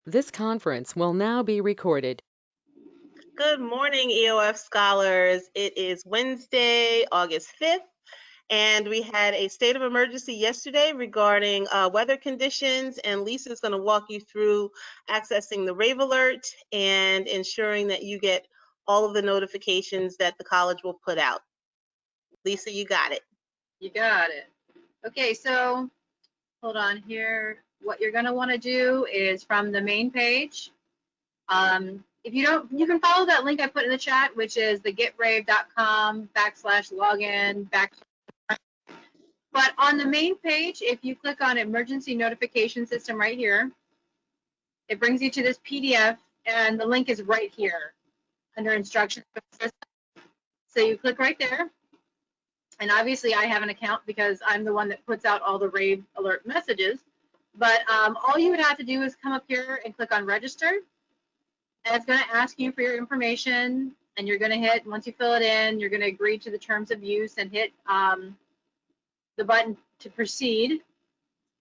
This conference will now be recorded. Good morning, EOF scholars. It is Wednesday, August 5th, and we had a state of emergency yesterday regarding weather conditions, and Lisa's going to walk you through accessing the Rave Alert and ensuring that you get all of the notifications that the college will put out. Lisa, you got it. You got it. Okay, so hold on here. What you're going to want to do is from the main page. If you don't, you can follow that link I put in the chat, which is the getrave.com/login. But on the main page, if you click on emergency notification system right here, it brings you to this PDF, and the link is right here under instructions for the system. So you click right there. And obviously I have an account because I'm the one that puts out all the Rave Alert messages. But all you would have to do is come up here and click on register. And it's going to ask you for your information. And you're going to hit, once you fill it in, you're going to agree to the terms of use and hit the button to proceed.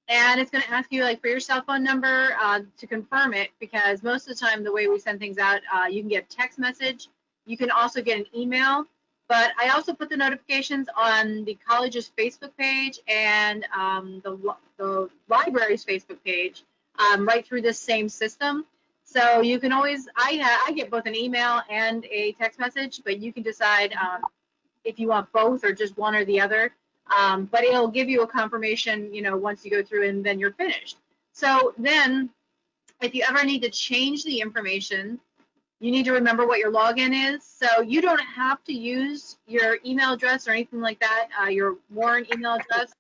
And it's going to ask you like for your cell phone number to confirm it, because most of the time the way we send things out, you can get a text message. You can also get an email. But I also put the notifications on the college's Facebook page and the library's Facebook page right through this same system. So you can always, I get both an email and a text message, but you can decide if you want both or just one or the other. But it'll give you a confirmation, you know, once you go through and then you're finished. So then if you ever need to change the information, you need to remember what your login is. So you don't have to use your email address or anything like that, your Warren email address.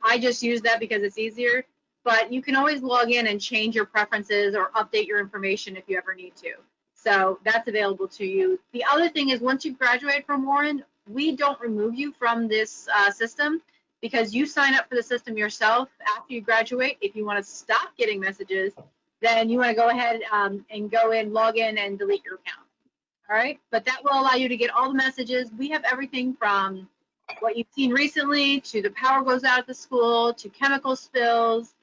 I just use that because it's easier. But you can always log in and change your preferences or update your information if you ever need to. So that's available to you. The other thing is once you graduate from Warren, we don't remove you from this system because you sign up for the system yourself after you graduate. If you want to stop getting messages, then you want to go ahead and go in, log in, and delete your account. All right, but that will allow you to get all the messages. We have everything from what you've seen recently to the power goes out at the school to chemical spills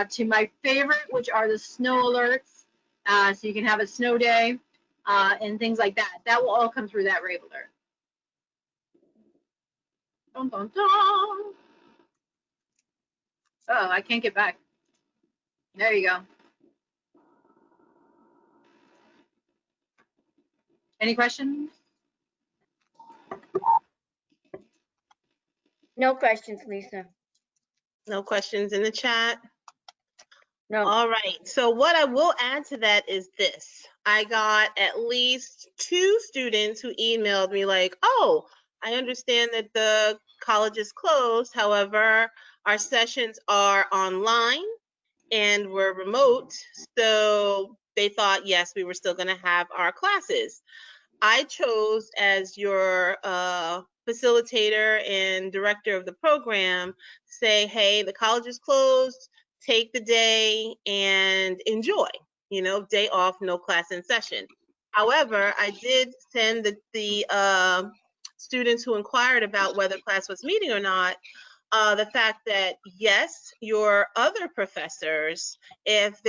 to my favorite, which are the snow alerts. So you can have a snow day and things like that. That will all come through that Rave Alert. Dun, dun, dun. Oh, I can't get back. There you go. Any questions? No questions, Lisa. No questions in the chat? No. All right. So what I will add to that is this. I got at least 2 students who emailed me like, oh, I understand that the college is closed. However, our sessions are online and we're remote. So they thought, yes, we were still going to have our classes. I chose as your facilitator and director of the program, say, hey, the college is closed, take the day and enjoy, you know, day off, no class in session. However, I did send the students who inquired about whether class was meeting or not, the fact that yes, your other professors, if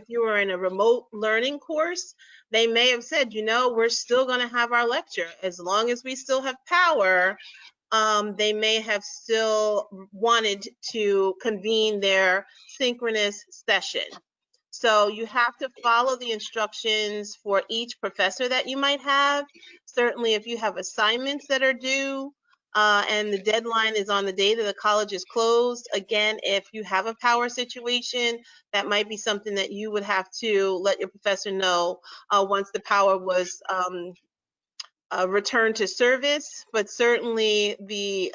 you were in a remote learning course, they may have said, you know, we're still going to have our lecture as long as we still have power. They may have still wanted to convene their synchronous session. So you have to follow the instructions for each professor that you might have. Certainly if you have assignments that are due, and the deadline is on the day that the college is closed. Again, if you have a power situation, that might be something that you would have to let your professor know once the power was returned to service. But certainly the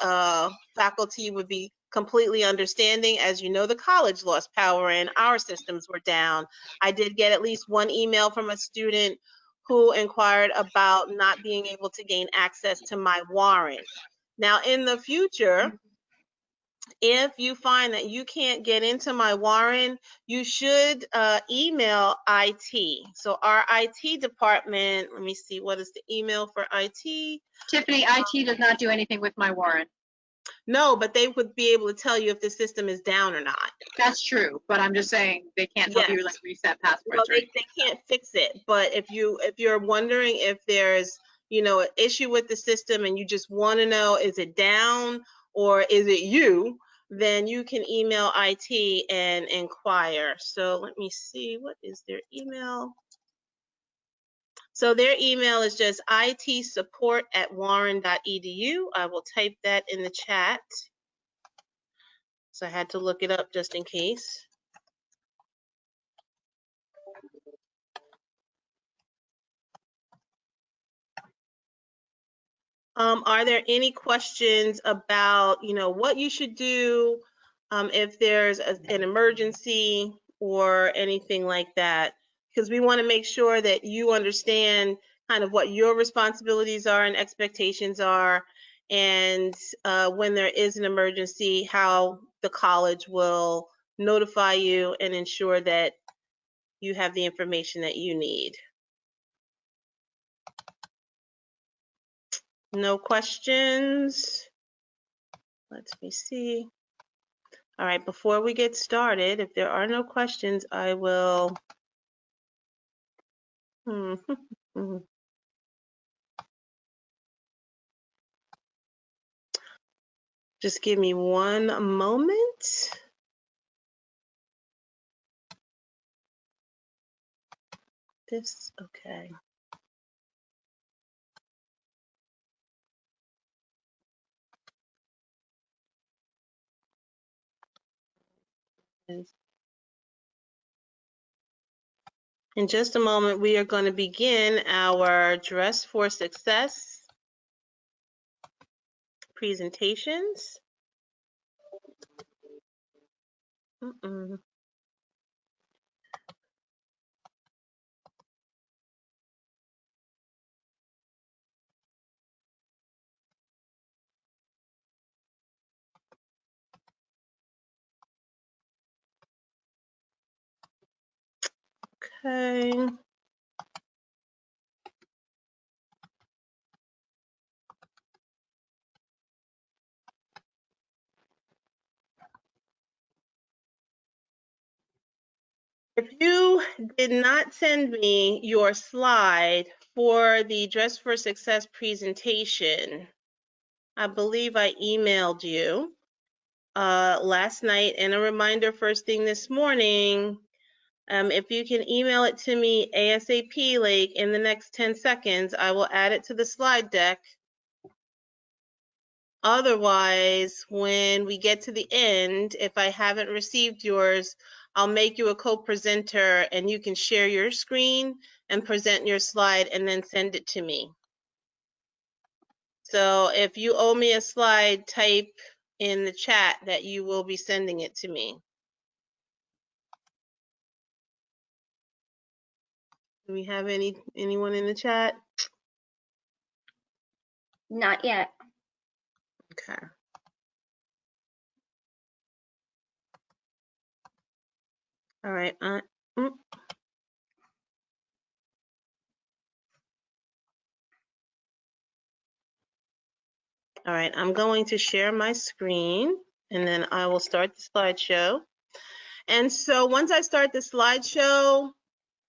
faculty would be completely understanding. As you know, the college lost power and our systems were down. I did get at least one email from a student who inquired about not being able to gain access to my warrant. Now, in the future, if you find that you can't get into my warrant, you should email IT. So our IT department, let me see, what is the email for IT? Tiffany, IT does not do anything with my warrant. No, but they would be able to tell you if the system is down or not. That's true, but I'm just saying they can't help you Yes. like reset Well, passwords. Right? they can't fix it, but if you're wondering if there's, you know, an issue with the system and you just want to know, is it down or is it you, then you can email IT and inquire. So let me see, what is their email? So their email is just itsupport@warren.edu. I will type that in the chat. So I had to look it up just in case. Are there any questions about, you know, what you should do if there's an emergency or anything like that? Because we want to make sure that you understand kind of what your responsibilities are and expectations are, and when there is an emergency, how the college will notify you and ensure that you have the information that you need. No questions? Let me see. All right, before we get started, if there are no questions, I will. Just give me one moment. This, okay. In just a moment, we are going to begin our Dress for Success presentations. Okay. If you did not send me your slide for the Dress for Success presentation, I believe I emailed you last night, and a reminder first thing this morning. If you can email it to me ASAP, like in the next 10 seconds, I will add it to the slide deck. Otherwise, when we get to the end, if I haven't received yours, I'll make you a co-presenter and you can share your screen and present your slide and then send it to me. So if you owe me a slide, type in the chat that you will be sending it to me. Do we have anyone in the chat? Not yet. Okay. All right. All right, I'm going to share my screen and then I will start the slideshow. And so once I start the slideshow,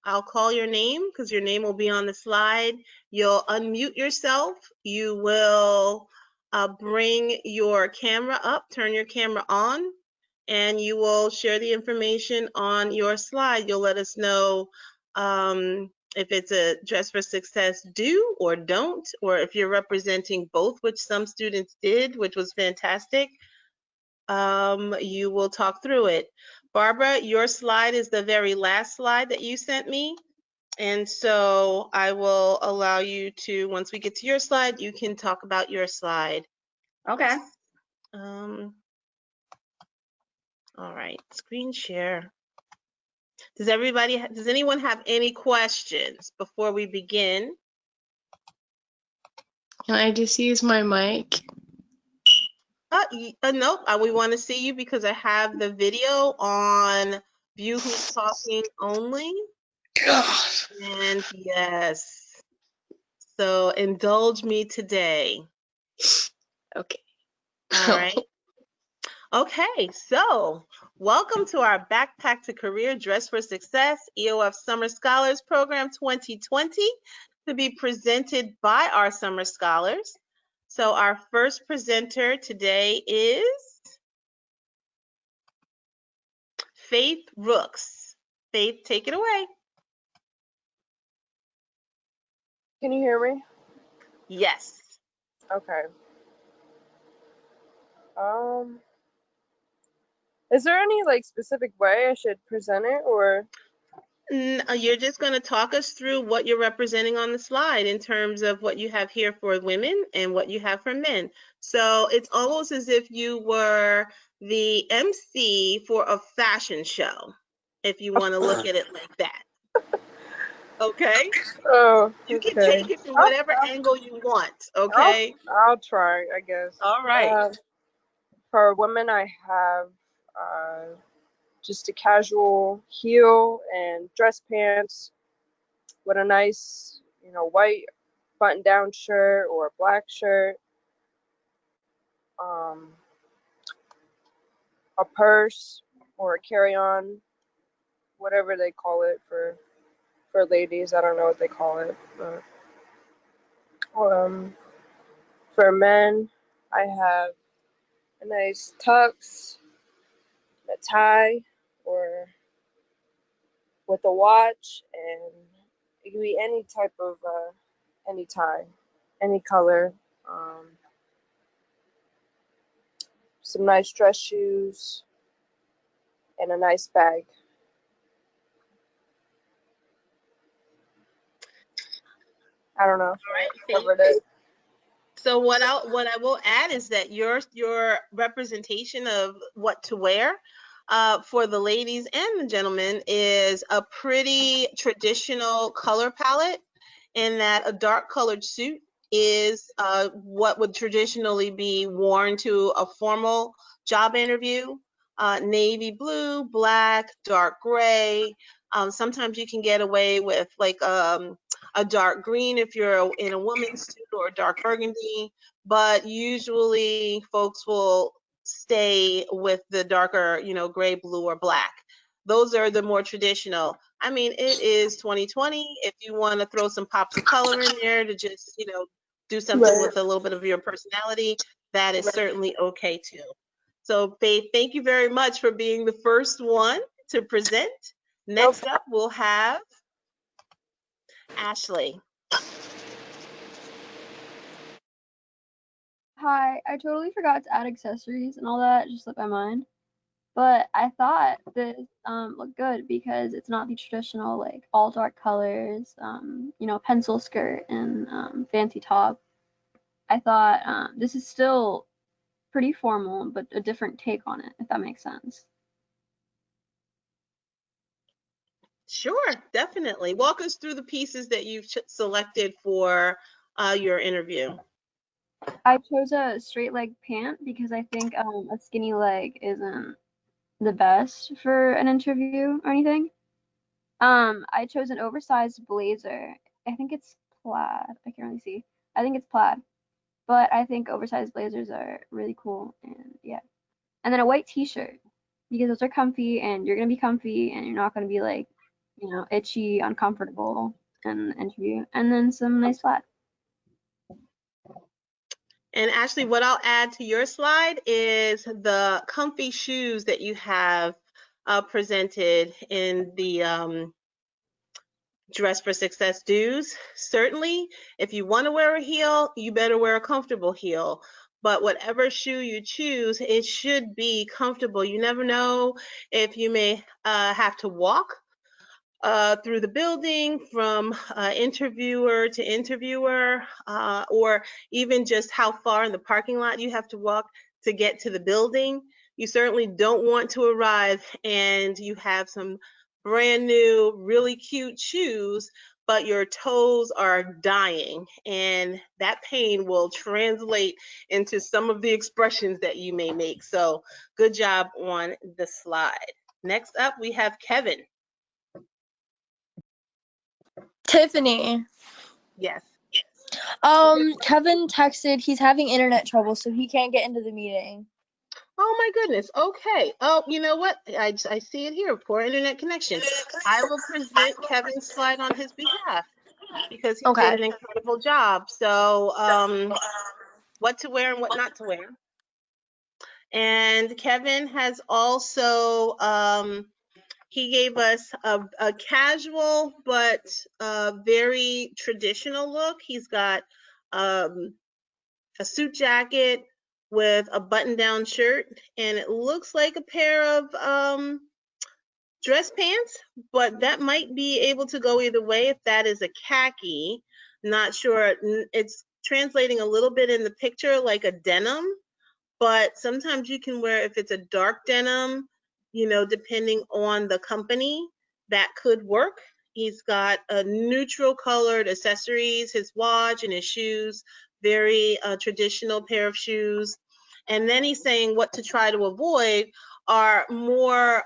I'll call your name because your name will be on the slide. You'll unmute yourself. You will bring your camera up, turn your camera on, and you will share the information on your slide. You'll let us know if it's a Dress for Success do or don't, or if you're representing both, which some students did, which was fantastic. You will talk through it. Barbara, your slide is the very last slide that you sent me. And so I will allow you to, once we get to your slide, you can talk about your slide. Okay. All right, screen share. Does anyone have any questions before we begin? Can I just use my mic? Nope, we want to see you because I have the video on View Who's Talking only. God. And yes, so indulge me today. Okay. All right. Okay, so welcome to our Backpack to Career Dress for Success EOF Summer Scholars Program 2020 to be presented by our summer scholars. So our first presenter today is Faith Rooks. Faith, take it away. Can you hear me? Yes. Okay. Is there any like specific way I should present it, or? You're just going to talk us through what you're representing on the slide in terms of what you have here for women and what you have for men. So it's almost as if you were the MC for a fashion show, if you want to look at it like that. Okay? Oh, You can okay. take it from whatever angle you want, okay? I'll try, I guess. All right. For women, I have just a casual heel and dress pants with a nice, white button-down shirt or a black shirt. A purse or a carry-on, whatever they call it for ladies. I don't know what they call it. But, for men, I have a nice tux, a tie, or with a watch, and it can be any type of any tie, any color. Some nice dress shoes and a nice bag. I don't know. All right, Covered it. So what I will add is that your representation of what to wear for the ladies and the gentlemen is a pretty traditional color palette, in that a dark colored suit is what would traditionally be worn to a formal job interview. Navy blue, black, dark gray. Sometimes you can get away with like a dark green if you're in a woman's suit, or a dark burgundy, but usually folks will stay with the darker, gray, blue, or black. Those are the more traditional. I mean, it is 2020. If you want to throw some pops of color in there to just, do something Right. with a little bit of your personality, that is certainly okay too. So Faith, thank you very much for being the first one to present. Next up, we'll have Ashley. Hi, I totally forgot to add accessories and all that, just slipped my mind. But I thought this looked good because it's not the traditional like all dark colors, pencil skirt and fancy top. I thought this is still pretty formal, but a different take on it, if that makes sense. Sure, definitely. Walk us through the pieces that you've selected for your interview. I chose a straight leg pant because I think a skinny leg isn't the best for an interview or anything. I chose an oversized blazer. I think it's plaid. I can't really see. I think it's plaid, but I think oversized blazers are really cool, and yeah. And then a white t-shirt because those are comfy and you're gonna be comfy and you're not gonna be like, itchy, uncomfortable in the interview. And then some nice plaid. And Ashley, what I'll add to your slide is the comfy shoes that you have presented in the Dress for Success dues. Certainly, if you want to wear a heel, you better wear a comfortable heel. But whatever shoe you choose, it should be comfortable. You never know if you may have to walk through the building from interviewer to interviewer, or even just how far in the parking lot you have to walk to get to the building. You certainly don't want to arrive and you have some brand new, really cute shoes, but your toes are dying, and that pain will translate into some of the expressions that you may make. So good job on the slide. Next up, we have Kevin. Tiffany. Yes. Kevin texted he's having internet trouble, so he can't get into the meeting. Oh my goodness. Okay. Oh, you know what? I see it here. Poor internet connection. I will present Kevin's slide on his behalf because he did Okay. an incredible job. So, what to wear and what not to wear. And Kevin has also he gave us a casual but very traditional look. He's got a suit jacket with a button-down shirt, and it looks like a pair of dress pants, but that might be able to go either way if that is a khaki. Not sure. It's translating a little bit in the picture like a denim, but sometimes you can wear, if it's a dark denim, you know, depending on the company, that could work. He's got a neutral colored accessories, his watch and his shoes, very traditional pair of shoes. And then he's saying what to try to avoid are more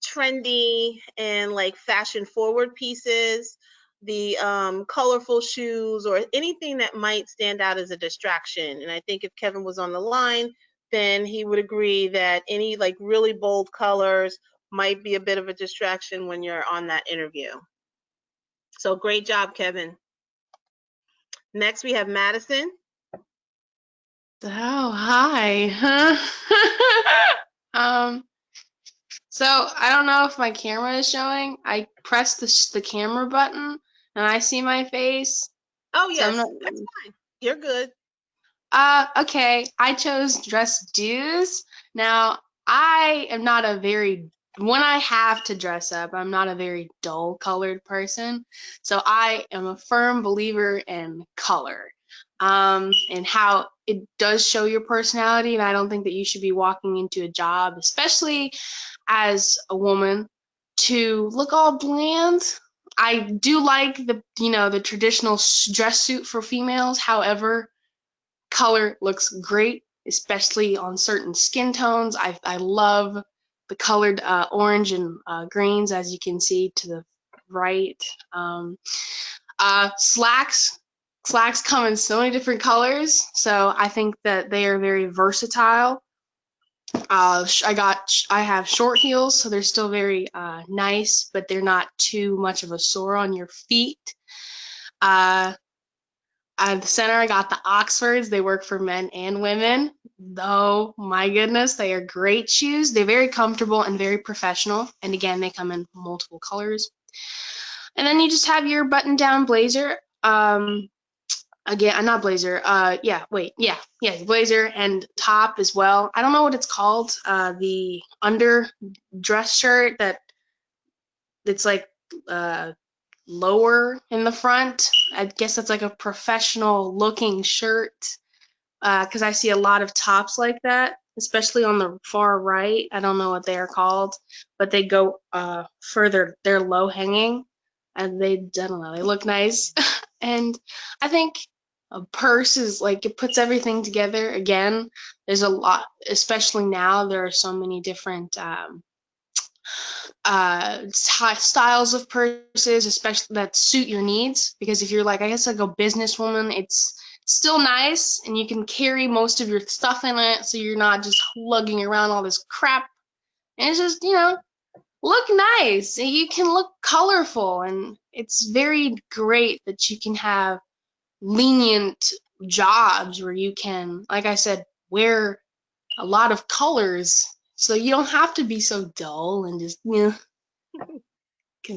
trendy and like fashion forward pieces, the colorful shoes, or anything that might stand out as a distraction. And I think if Kevin was on the line, then he would agree that any like really bold colors might be a bit of a distraction when you're on that interview. So great job, Kevin. Next we have Madison. Oh, hi. So I don't know if my camera is showing. I pressed the camera button and I see my face. Oh So I'm yes, not. that's fine. You're good. Okay. I chose dress dues. Now, I am not a very, when I have to dress up, I'm not a very dull colored person. So I am a firm believer in color, and how it does show your personality. And I don't think that you should be walking into a job, especially as a woman, to look all bland. I do like the traditional dress suit for females. However, color looks great, especially on certain skin tones. I love the colored orange and greens, as you can see to the right. Slacks. Slacks come in so many different colors, so I think that they are very versatile. I have short heels, so they're still very nice, but they're not too much of a sore on your feet. At the center, I got the Oxfords. They work for men and women. Oh my goodness, they are great shoes. They're very comfortable and very professional. And again, they come in multiple colors. And then you just have your button-down blazer. Again, not blazer. Blazer and top as well. I don't know what it's called. The under dress shirt that's like lower in the front. I guess that's like a professional looking shirt. Because I see a lot of tops like that, especially on the far right. I don't know what they are called, but they go further. They're low hanging, and I don't know, they look nice. And I think a purse is like, it puts everything together. Again, there's a lot, especially now, there are so many different styles of purses, especially that suit your needs. Because if you're like, I guess like a businesswoman, it's still nice and you can carry most of your stuff in it, so you're not just lugging around all this crap. And it's just, look nice and you can look colorful, and it's very great that you can have lenient jobs where you can, like I said, wear a lot of colors, so you don't have to be so dull and just, because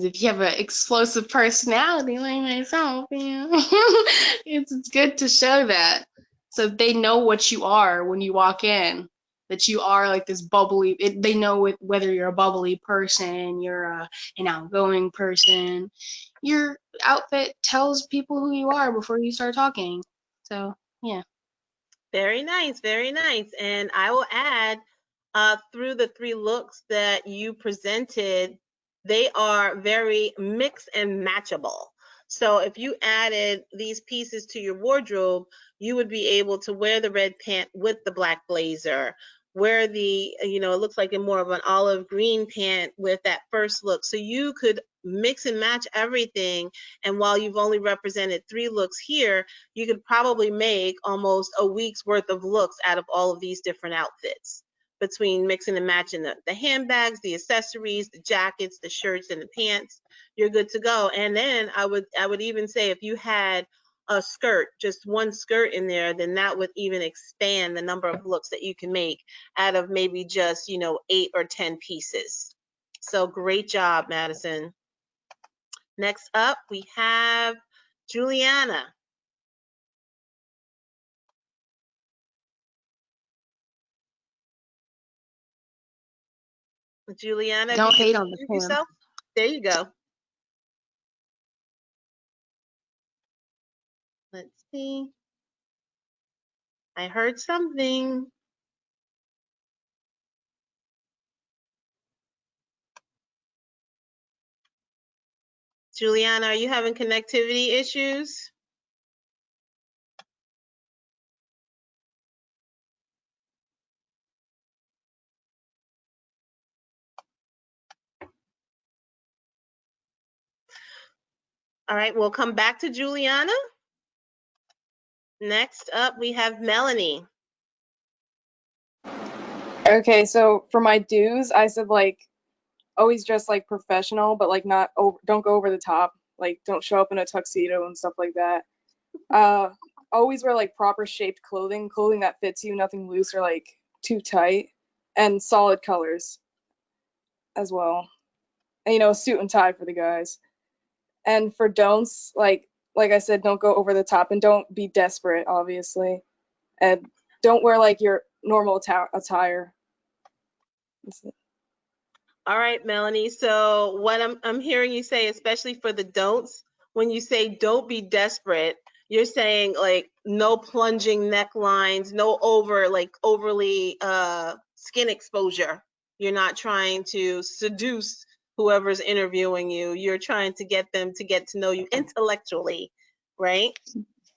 if you have an explosive personality like myself, it's good to show that, so they know what you are when you walk in, that you are like this bubbly. They know whether you're a bubbly person, you're an outgoing person. Your outfit tells people who you are before you start talking. So yeah. Very nice, very nice. And I will add, through the three looks that you presented, they are very mix and matchable. So if you added these pieces to your wardrobe, you would be able to wear the red pant with the black blazer, wear the, it looks like a more of an olive green pant with that first look. So you could mix and match everything. And while you've only represented 3 looks here, you could probably make almost a week's worth of looks out of all of these different outfits, between mixing and matching the handbags, the accessories, the jackets, the shirts, and the pants. You're good to go. And then I would even say if you had a skirt, just one skirt in there, then that would even expand the number of looks that you can make out of maybe just, 8 or 10 pieces. So great job, Madison. Next up, we have Juliana. Juliana, Don't if you hate can on the unmute pants. yourself. There you go. Let's see. I heard something. Juliana, are you having connectivity issues? All right, we'll come back to Juliana. Next up, we have Melanie. Okay, so for my do's, I said like always dress like professional, but like not over, don't go over the top. Like don't show up in a tuxedo and stuff like that. Always wear like proper shaped clothing that fits you, nothing loose or like too tight, and solid colors as well. And a suit and tie for the guys. And for don'ts, like I said, don't go over the top and don't be desperate, obviously. And don't wear like your normal attire. All right, Melanie. So what I'm hearing you say, especially for the don'ts, when you say don't be desperate, you're saying like no plunging necklines, no overly skin exposure. You're not trying to seduce whoever's interviewing you. You're trying to get them to get to know you intellectually, right?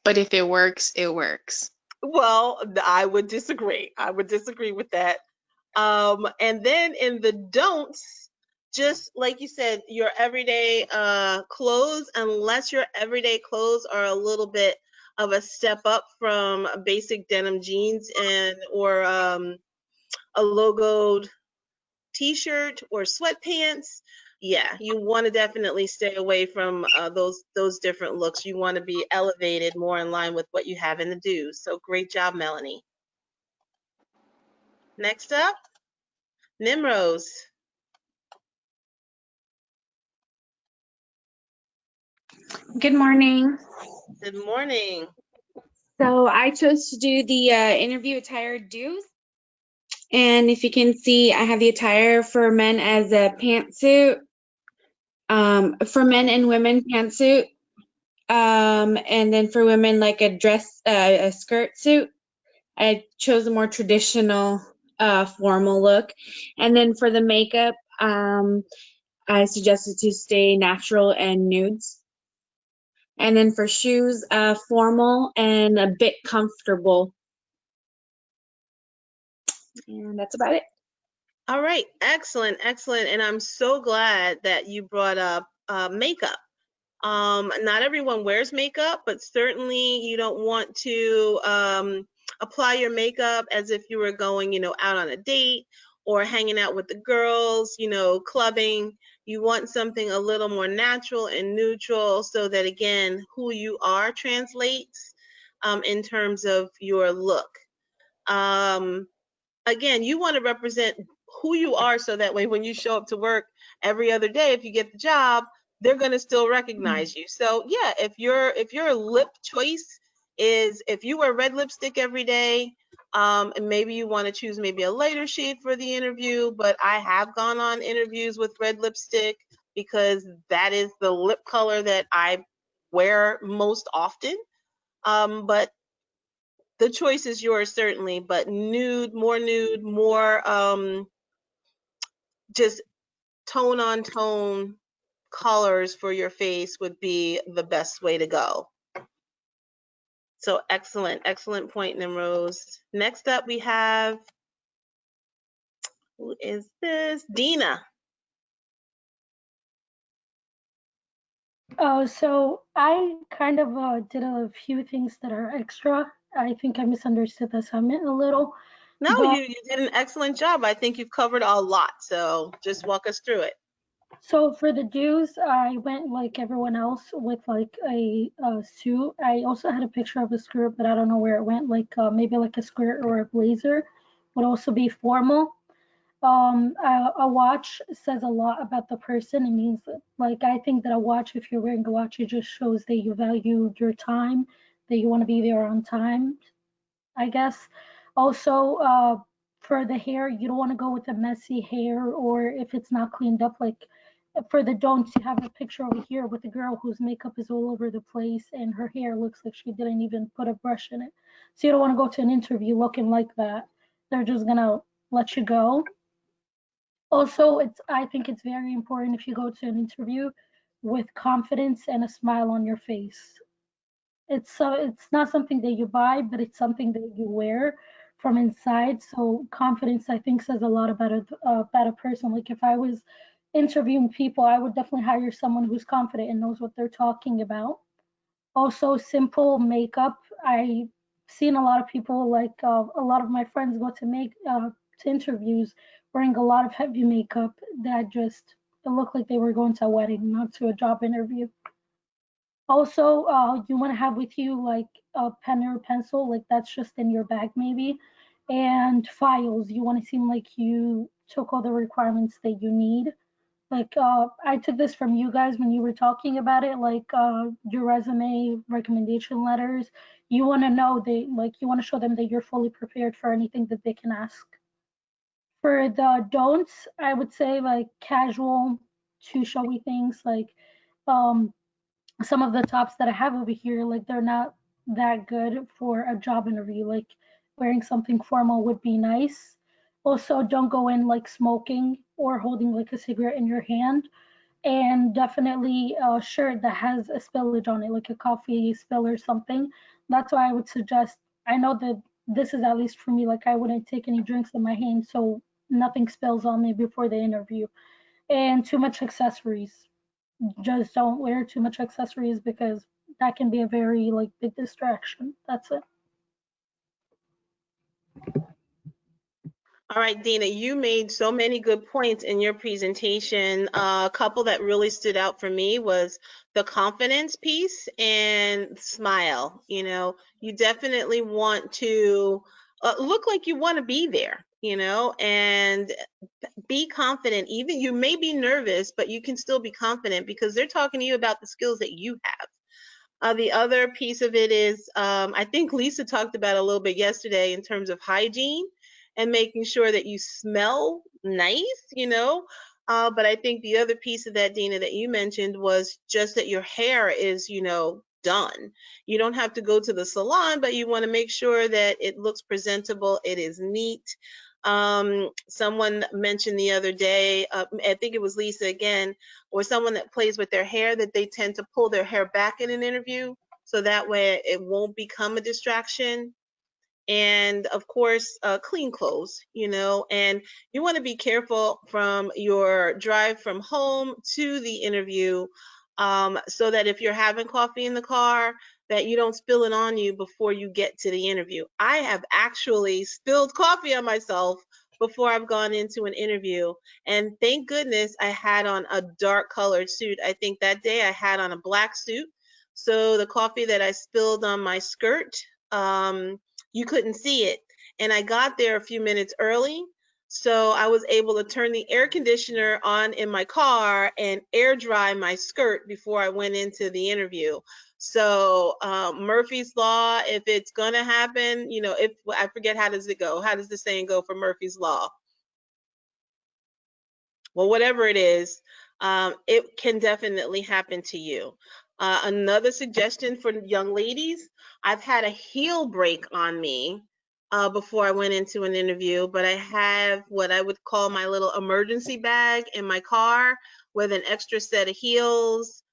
But if it works, it works. Well, I would disagree. I would disagree with that. And then in the don'ts, just like you said, your everyday clothes, unless your everyday clothes are a little bit of a step up from basic denim jeans or a logoed t-shirt or sweatpants. Yeah, you want to definitely stay away from those different looks. You want to be elevated, more in line with what you have in the do's. So great job, Melanie. Next up, Nimrose. Good morning. Good morning. So I chose to do the interview attire do's. And if you can see, I have the attire for men as a pantsuit, for men and women pantsuit, and then for women like a dress, a skirt suit. I chose a more traditional, formal look. And then for the makeup, I suggested to stay natural and nudes. And then for shoes, formal and a bit comfortable. And that's about it. All right, excellent, excellent. And I'm so glad that you brought up makeup. Not everyone wears makeup, but certainly you don't want to apply your makeup as if you were going, out on a date or hanging out with the girls, clubbing. You want something a little more natural and neutral so that, again, who you are translates in terms of your look. Again, you want to represent who you are so that way when you show up to work every other day, if you get the job, they're going to still recognize you. So yeah, if your lip choice is, if you wear red lipstick every day, and maybe you want to choose maybe a lighter shade for the interview, but I have gone on interviews with red lipstick because that is the lip color that I wear most often. But the choice is yours, certainly, but nude, more just tone on tone colors for your face would be the best way to go. So excellent, excellent point, Nimrose. Next up, we have Who is this? Dina. So I kind of did a few things that are extra. I think I misunderstood the assignment a little, No, but you did an excellent job. I think you've covered a lot. So just walk us through it. so for the dues, I went like everyone else with like a suit. I also had a picture of a skirt, but I don't know where it went. Like maybe like a skirt or a blazer would also be formal. A watch says a lot about the person. It means like I think that a watch, if you're wearing a watch, it just shows that you value your time, that you want to be there on time, I guess. Also, for the hair, you don't want to go with a messy hair or if it's not cleaned up. Like for the don'ts, you have a picture over here with a girl whose makeup is all over the place and her hair looks like she didn't even put a brush in it. So you don't want to go to an interview looking like that. They're just gonna let you go. Also, I think it's very important if you go to an interview with confidence and a smile on your face. It's not something that you buy, but it's something that you wear from inside. So confidence, I think, says a lot about a person. Like if I was interviewing people, I would definitely hire someone who's confident and knows what they're talking about. Also, simple makeup. I've seen a lot of people, like a lot of my friends, go to interviews wearing a lot of heavy makeup that just it looked like they were going to a wedding, not to a job interview. Also, you want to have with you like a pen or pencil, like that's just in your bag maybe, and files. You want to seem like you took all the requirements that you need. Like I took this from you guys when you were talking about it, like your resume, recommendation letters. You want to know they like you want to show them that you're fully prepared for anything that they can ask. For the don'ts, I would say like casual, too showy things like um some of the tops that I have over here, like they're not that good for a job interview. Like wearing something formal would be nice. Also, don't go in like smoking or holding like a cigarette in your hand. And definitely a shirt that has a spillage on it, like a coffee spill or something. That's why I would suggest. I know that this is at least for me, like I wouldn't take any drinks in my hand, so nothing spills on me before the interview. And too much accessories, just don't wear too much accessories because that can be a very like big distraction. That's it. All right, Dina, you made so many good points in your presentation. A couple that really stood out for me was the confidence piece and smile. You definitely want to look like you want to be there, and be confident. Even you may be nervous, but you can still be confident because they're talking to you about the skills that you have. The other piece of it is, I think Lisa talked about a little bit yesterday in terms of hygiene and making sure that you smell nice. But I think the other piece of that, Dina, that you mentioned was just that your hair is, done. You don't have to go to the salon, but you want to make sure that it looks presentable, it is neat. Someone mentioned the other day, I think it was Lisa again, or someone that plays with their hair, that they tend to pull their hair back in an interview so that way it won't become a distraction. And of course, clean clothes, and you want to be careful from your drive from home to the interview, so that if you're having coffee in the car, that you don't spill it on you before you get to the interview. I have actually spilled coffee on myself before I've gone into an interview. And thank goodness I had on a dark colored suit. I think that day I had on a black suit. So the coffee that I spilled on my skirt, you couldn't see it. And I got there a few minutes early. So I was able to turn the air conditioner on in my car and air dry my skirt before I went into the interview. So Murphy's Law, if it's going to happen, if I forget, how does it go? How does the saying go for Murphy's Law? Well, whatever it is, it can definitely happen to you. Another suggestion for young ladies, I've had a heel break on me before I went into an interview, but I have what I would call my little emergency bag in my car with an extra set of heels,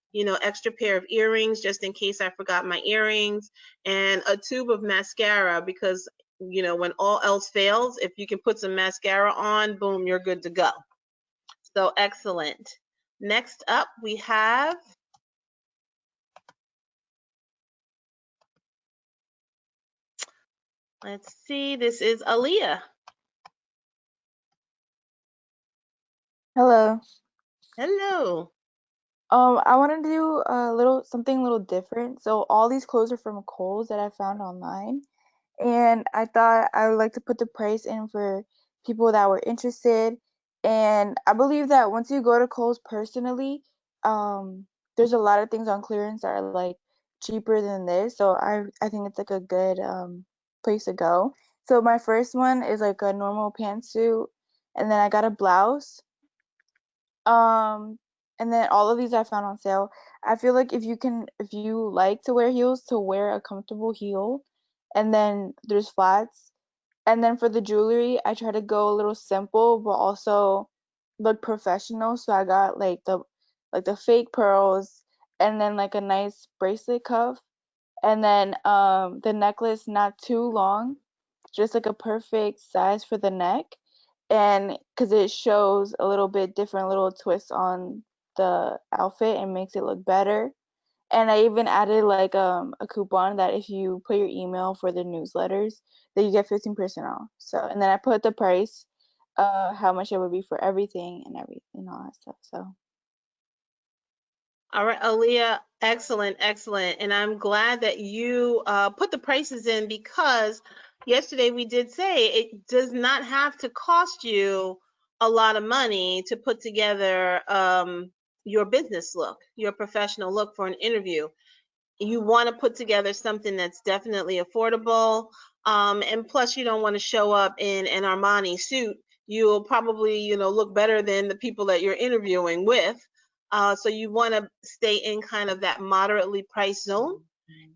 extra pair of earrings just in case I forgot my earrings, and a tube of mascara because you know, when all else fails, if you can put some mascara on, boom, you're good to go. So excellent. Next up, we have let's see, this is Aaliyah. Hello. Hello. I want to do something a little different. So all these clothes are from Kohl's that I found online, and I thought I would like to put the price in for people that were interested. And I believe that once you go to Kohl's personally, there's a lot of things on clearance that are like cheaper than this. So I think it's like a good place to go. So my first one is like a normal pantsuit, and then I got a blouse. Um, and then all of these I found on sale. I feel like if you like to wear heels, to wear a comfortable heel, and then there's flats. And then for the jewelry, I try to go a little simple, but also look professional. So I got like the fake pearls, and then like a nice bracelet cuff, and then the necklace not too long, just like a perfect size for the neck, and because it shows a little bit different little twist on the outfit and makes it look better. And I even added like a coupon that if you put your email for the newsletters, that you get 15% off. So, and then I put the price, how much it would be for everything and all that stuff. So All right, Aaliyah, excellent, excellent. And I'm glad that you put the prices in, because yesterday we did say it does not have to cost you a lot of money to put together your business look, your professional look for an interview. You want to put together something that's definitely affordable, and plus you don't want to show up in an Armani suit. You'll probably, you know, look better than the people that you're interviewing with. So you want to stay in kind of that moderately priced zone,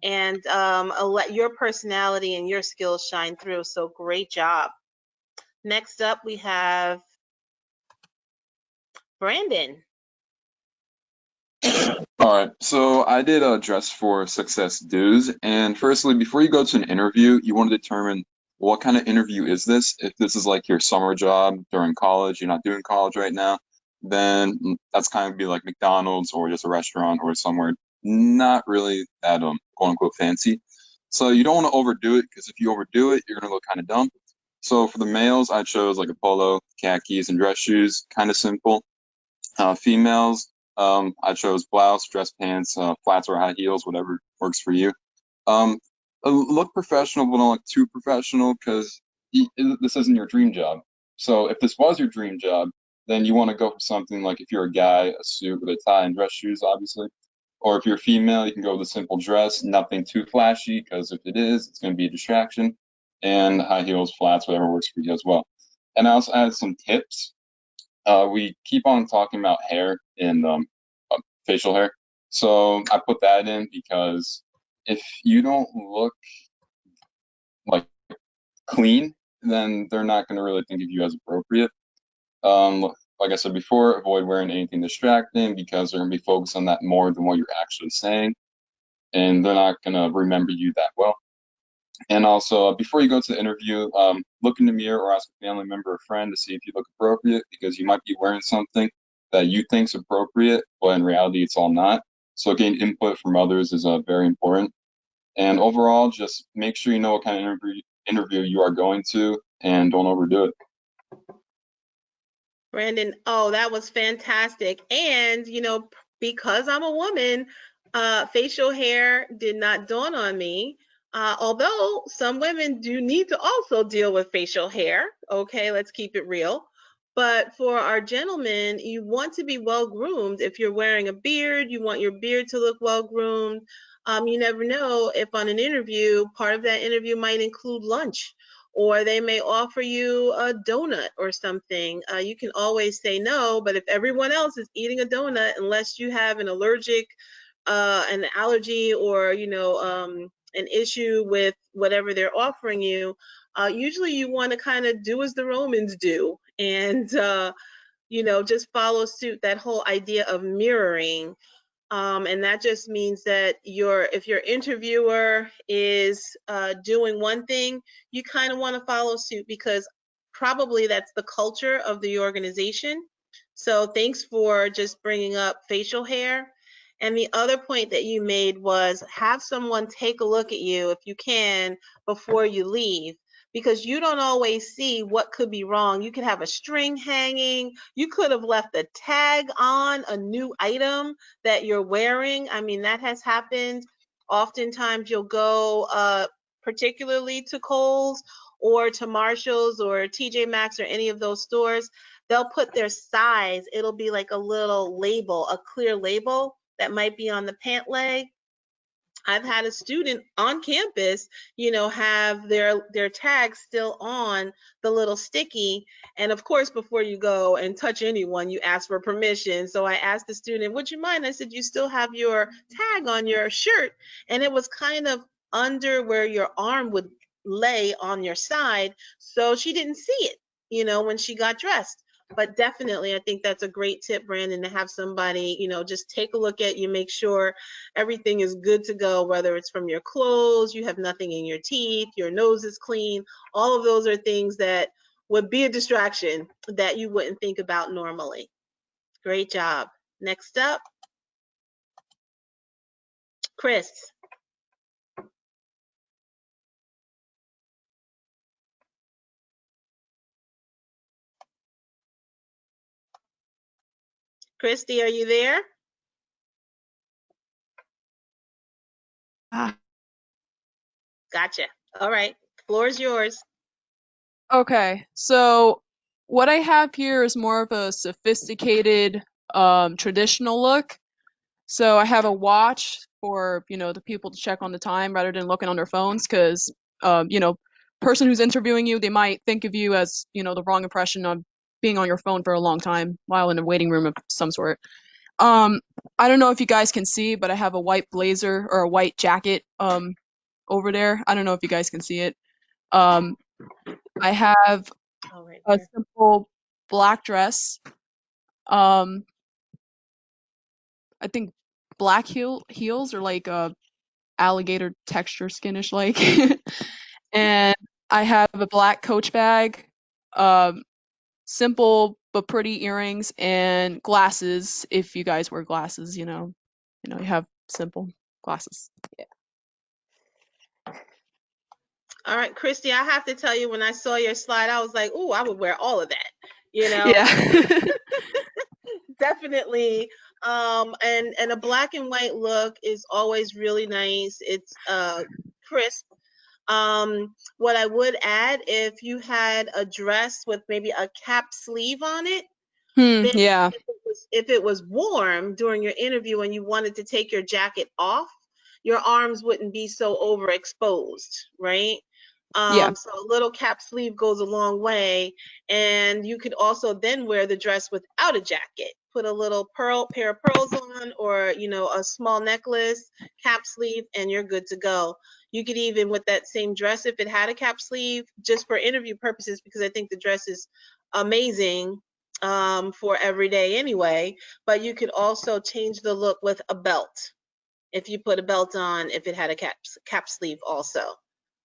and let your personality and your skills shine through. So great job. Next up, we have Brandon. All right, so I did a Dress for Success dues, and firstly, before you go to an interview, you want to determine what kind of interview is this. If this is like your summer job during college, you're not doing college right now, then that's kind of be like McDonald's or just a restaurant or somewhere not really that quote unquote fancy. So you don't want to overdo it, because if you overdo it, you're gonna look kind of dumb. So for the males, I chose like a polo, khakis, and dress shoes, kind of simple. Females, I chose blouse, dress pants, flats or high heels, whatever works for you. Um, look professional, but not look too professional, because this isn't your dream job. So if this was your dream job, then you want to go for something like, if you're a guy, a suit with a tie and dress shoes, obviously. Or if you're female, you can go with a simple dress, nothing too flashy, because if it is, it's going to be a distraction. And high heels, flats, whatever works for you as well. And I also added some tips. We keep on talking about hair and facial hair. So I put that in because if you don't look like clean, then they're not going to really think of you as appropriate. Like I said before, avoid wearing anything distracting, because they're going to be focused on that more than what you're actually saying, and they're not going to remember you that well. And also, before you go to the interview, look in the mirror or ask a family member or friend to see if you look appropriate, because you might be wearing something that you think's appropriate, but in reality, it's all not. So getting input from others is very important. And overall, just make sure you know what kind of interview you are going to, and don't overdo it. Brandon, oh, that was fantastic. And, you know, because I'm a woman, facial hair did not dawn on me. Although some women do need to also deal with facial hair. Okay, let's keep it real. But for our gentlemen, you want to be well groomed. If you're wearing a beard, you want your beard to look well groomed. You never know if on an interview, part of that interview might include lunch, or they may offer you a donut or something. You can always say no, but if everyone else is eating a donut, unless you have an an allergy, or, you know, an issue with whatever they're offering you, usually you want to kind of do as the Romans do, and, you know, just follow suit, that whole idea of mirroring. And that just means that if your interviewer is doing one thing, you kind of want to follow suit because probably that's the culture of the organization. So thanks for just bringing up facial hair. And the other point that you made was have someone take a look at you if you can before you leave, because you don't always see what could be wrong. You could have a string hanging. You could have left a tag on a new item that you're wearing. I mean, that has happened. Oftentimes you'll go particularly to Kohl's or to Marshall's or TJ Maxx or any of those stores. They'll put their size. It'll be like a little label, a clear label that might be on the pant leg. I've had a student on campus, have their tags still on the little sticky. And of course, before you go and touch anyone, you ask for permission. So I asked the student, would you mind? I said, you still have your tag on your shirt. And it was kind of under where your arm would lay on your side. So she didn't see it, when she got dressed. But definitely, I think that's a great tip, Brandon, to have somebody, just take a look at you, make sure everything is good to go, whether it's from your clothes, you have nothing in your teeth, your nose is clean. All of those are things that would be a distraction that you wouldn't think about normally. Great job. Next up, Chris. Christy, are you there? Gotcha. All right. Floor is yours. Okay, so what I have here is more of a sophisticated, traditional look. So I have a watch for, the people to check on the time rather than looking on their phones, because, person who's interviewing you, they might think of you as, the wrong impression of being on your phone for a long time while in a waiting room of some sort. I don't know if you guys can see, but I have a white blazer or a white jacket, over there. I don't know if you guys can see it. I have a simple black dress. I think black heels are like alligator texture skinish like. And I have a black Coach bag, simple but pretty earrings and glasses. If you guys wear glasses, you have simple glasses. Yeah. All right, Christy, I have to tell you, when I saw your slide, I was like, oh, I would wear all of that, Yeah. Definitely. And a black and white look is always really nice. It's crisp. What I would add, if you had a dress with maybe a cap sleeve on it, then Yeah. if it was warm during your interview and you wanted to take your jacket off, your arms wouldn't be so overexposed, right? Yeah. So a little cap sleeve goes a long way. And you could also then wear the dress without a jacket. Put a little pair of pearls on, or, a small necklace, cap sleeve, and you're good to go. You could even, with that same dress, if it had a cap sleeve, just for interview purposes, because I think the dress is amazing for every day anyway, but you could also change the look with a belt. If you put a belt on, if it had a cap sleeve also.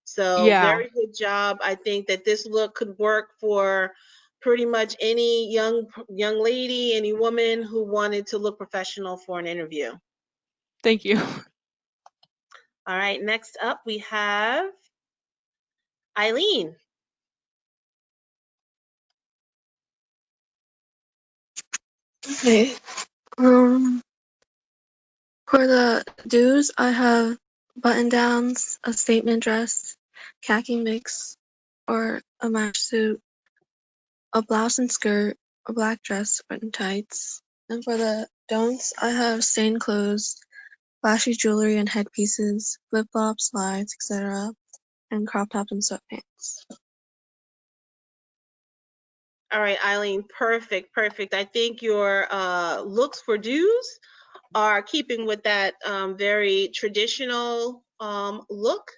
So Yeah. very good job. I think that this look could work for pretty much any young lady, any woman who wanted to look professional for an interview. Thank you. All right, next up we have Eileen. Okay. Um, for the dues, I have button downs, a statement dress, khaki mix, or a match suit, a blouse and skirt, a black dress and tights. And for the don'ts, I have stained clothes, flashy jewelry and headpieces, flip-flops, slides, etc., and crop tops and sweatpants. All right, Eileen, perfect. I think your looks for dues are keeping with that very traditional look.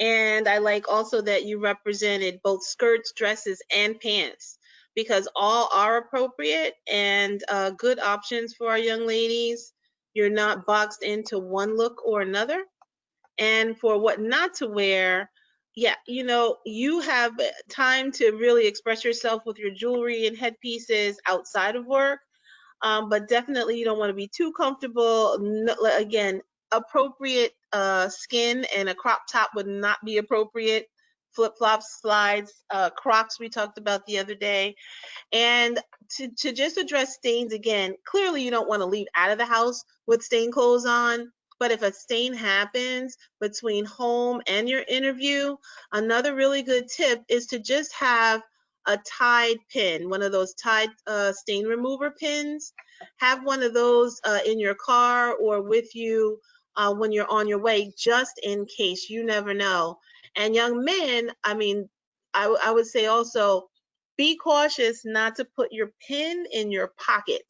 And I like also that you represented both skirts, dresses, and pants, because all are appropriate and good options for our young ladies. you're not boxed into one look or another. And for what not to wear, yeah, you have time to really express yourself with your jewelry and headpieces outside of work. But definitely you don't want to be too comfortable. No, again, appropriate skin and a crop top would not be appropriate. Flip-flops, slides, Crocs we talked about the other day. And to just address stains again, clearly you don't want to leave out of the house with stained clothes on. But if a stain happens between home and your interview, another really good tip is to just have a Tide pin, one of those Tide stain remover pins. Have one of those in your car or with you when you're on your way, just in case. You never know. And young men, I mean, I would say also, be cautious not to put your pin in your pocket,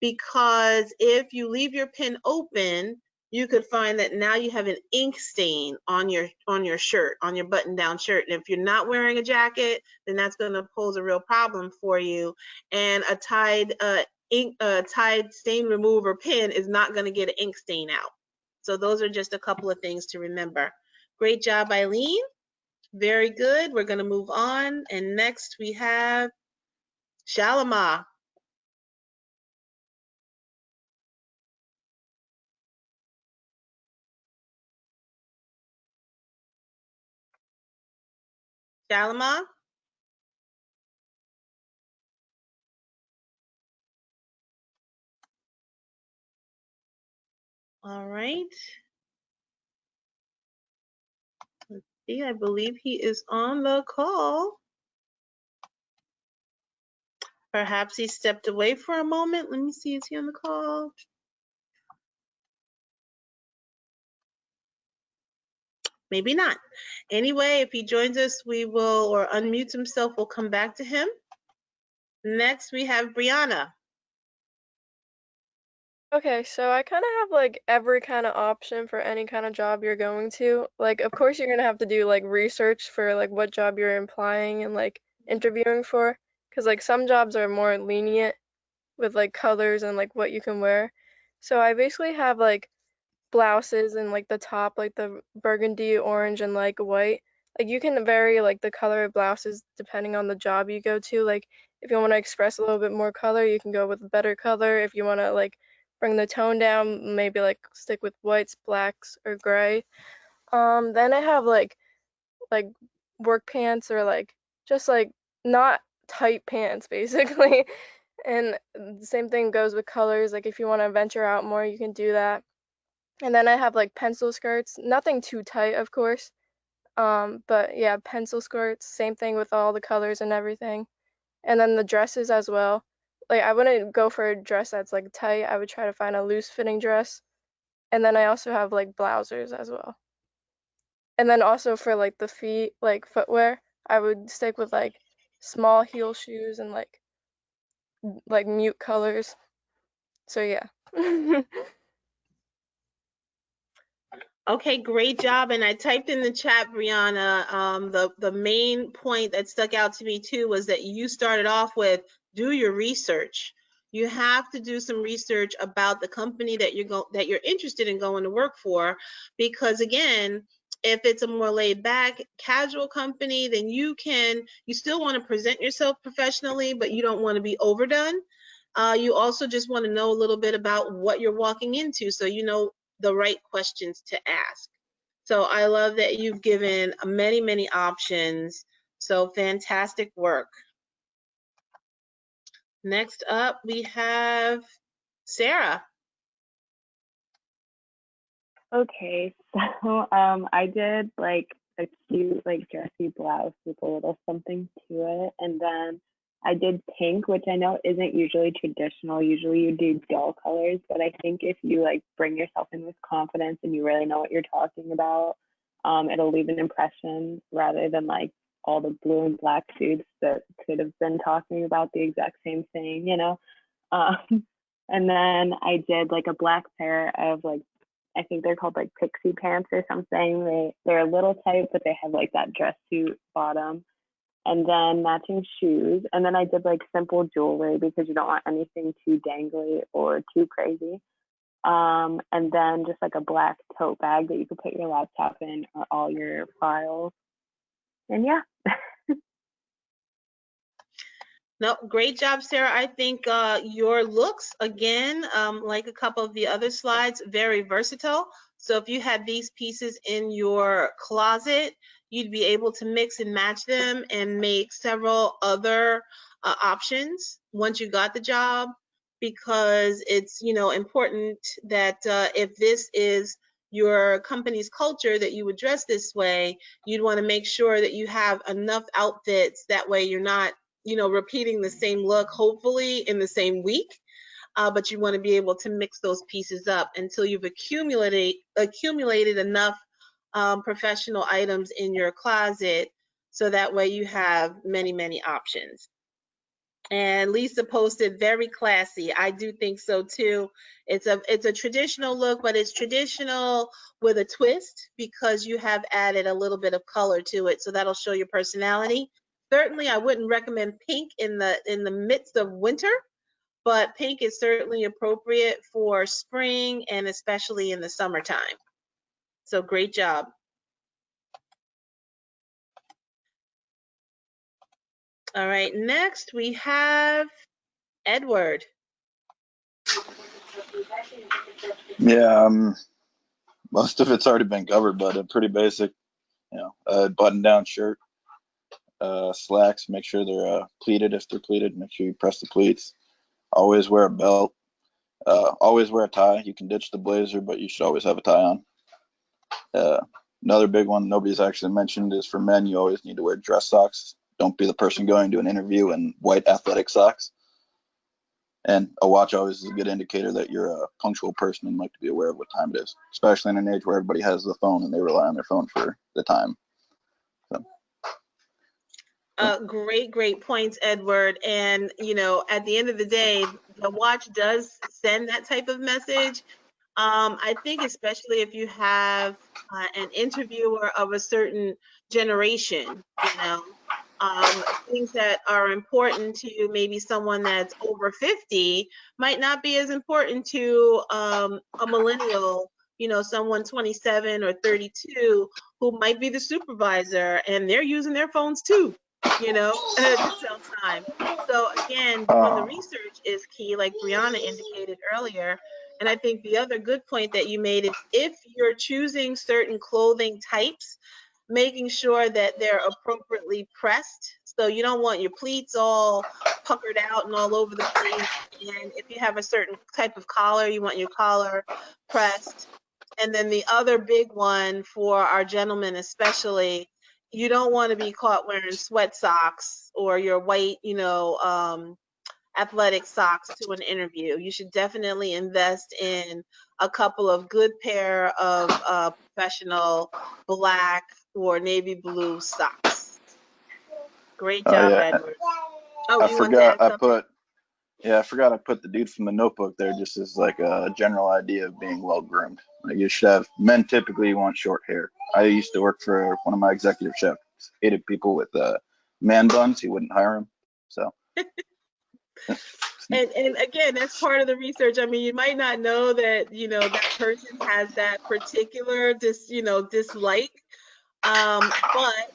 because if you leave your pin open, you could find that now you have an ink stain on your shirt, on your button-down shirt. And if you're not wearing a jacket, then that's going to pose a real problem for you. And a Tide stain remover pin is not going to get an ink stain out. So those are just a couple of things to remember. Great job, Eileen. Very good. We're going to move on. And next we have Shalama. Shalama? All right. Let's see. I believe he is on the call. Perhaps he stepped away for a moment. Let me see. Is he on the call? Maybe not. Anyway, if he joins us, we will, or unmutes himself, we'll come back to him. Next, we have Brianna. Okay, so I kind of have like every kind of option for any kind of job you're going to. Like, of course, you're gonna have to do like research for like what job you're applying and like interviewing for, because like some jobs are more lenient with like colors and like what you can wear. So I basically have like blouses and like the top, like the burgundy, orange, and like white. Like you can vary like the color of blouses depending on the job you go to. Like if you want to express a little bit more color, you can go with a better color. If you want to like bring the tone down, maybe like stick with whites, blacks, or gray. Then I have like work pants or like just like not tight pants basically. And the same thing goes with colors. Like if you want to venture out more, you can do that. And then I have like pencil skirts, nothing too tight, of course. But yeah, pencil skirts, same thing with all the colors and everything. And then the dresses as well. Like I wouldn't go for a dress that's like tight. I would try to find a loose fitting dress. And then I also have like blousers as well. And then also for like the feet, like footwear, I would stick with like small heel shoes and like mute colors. So yeah. Okay, great job. And I typed in the chat, Brianna, the main point that stuck out to me too was that you started off with do your research. You have to do some research about the company that you're interested in going to work for, because again, if it's a more laid back, casual company, then you still want to present yourself professionally, but you don't want to be overdone. You also just want to know a little bit about what you're walking into, so you know the right questions to ask. So I love that you've given many, many options. So fantastic work. Next up, we have Sarah. Okay, so I did like a cute like dressy blouse with a little something to it, and then I did pink, which I know isn't usually traditional. Usually you do dull colors, but I think if you like bring yourself in with confidence and you really know what you're talking about, it'll leave an impression rather than like all the blue and black suits that could have been talking about the exact same thing, you know. Um, and then I did like a black pair of like I think they're called like pixie pants or something. They're a little tight, but they have like that dress suit bottom. And then matching shoes. And then I did like simple jewelry because you don't want anything too dangly or too crazy. And then just like a black tote bag that you could put your laptop in or all your files. And yeah. No, great job, Sarah. I think your looks, again, like a couple of the other slides, very versatile. So if you had these pieces in your closet, you'd be able to mix and match them and make several other options once you got the job, because it's, you know, important that if this is your company's culture that you would dress this way, you'd want to make sure that you have enough outfits. That way you're not, you know, repeating the same look, hopefully in the same week, but you want to be able to mix those pieces up until you've accumulated enough professional items in your closet, so that way you have many, many options. And Lisa posted, very classy. I do think so too. It's a traditional look, but it's traditional with a twist because you have added a little bit of color to it, so that'll show your personality. Certainly, I wouldn't recommend pink in the midst of winter, but pink is certainly appropriate for spring and especially in the summertime. So great job. All right, next we have Edward. Yeah, most of it's already been covered, but a pretty basic, you know, button-down shirt, slacks. Make sure they're pleated if they're pleated. Make sure you press the pleats. Always wear a belt. Always wear a tie. You can ditch the blazer, but you should always have a tie on. Another big one nobody's actually mentioned is for men. You always need to wear dress socks. Don't be the person going to an interview in white athletic socks. And a watch always is a good indicator that you're a punctual person and like to be aware of what time it is, especially in an age where everybody has the phone and they rely on their phone for the time. Great points, Edward. And, you know, at the end of the day, the watch does send that type of message. I think especially if you have an interviewer of a certain generation, you know, things that are important to maybe someone that's over 50 might not be as important to a millennial, you know, someone 27 or 32 who might be the supervisor and they're using their phones too, you know, to sell time. So again, doing the research is key, like Brianna indicated earlier. And I think the other good point that you made is if you're choosing certain clothing types, making sure that they're appropriately pressed. So you don't want your pleats all puckered out and all over the place. And if you have a certain type of collar, you want your collar pressed. And then the other big one for our gentlemen especially, you don't want to be caught wearing sweat socks or your white, you know, athletic socks to an interview. You should definitely invest in a couple of good pair of professional black or navy blue socks. Great job, Edward. Oh, you want to add something? I forgot I put the dude from the Notebook there just as like a general idea of being well groomed. Like you should have, men typically want short hair. I used to work for one of my executive chefs, hated people with man buns. He wouldn't hire them. So. And again, that's part of the research. I mean, you might not know that, you know, that person has that particular dislike. But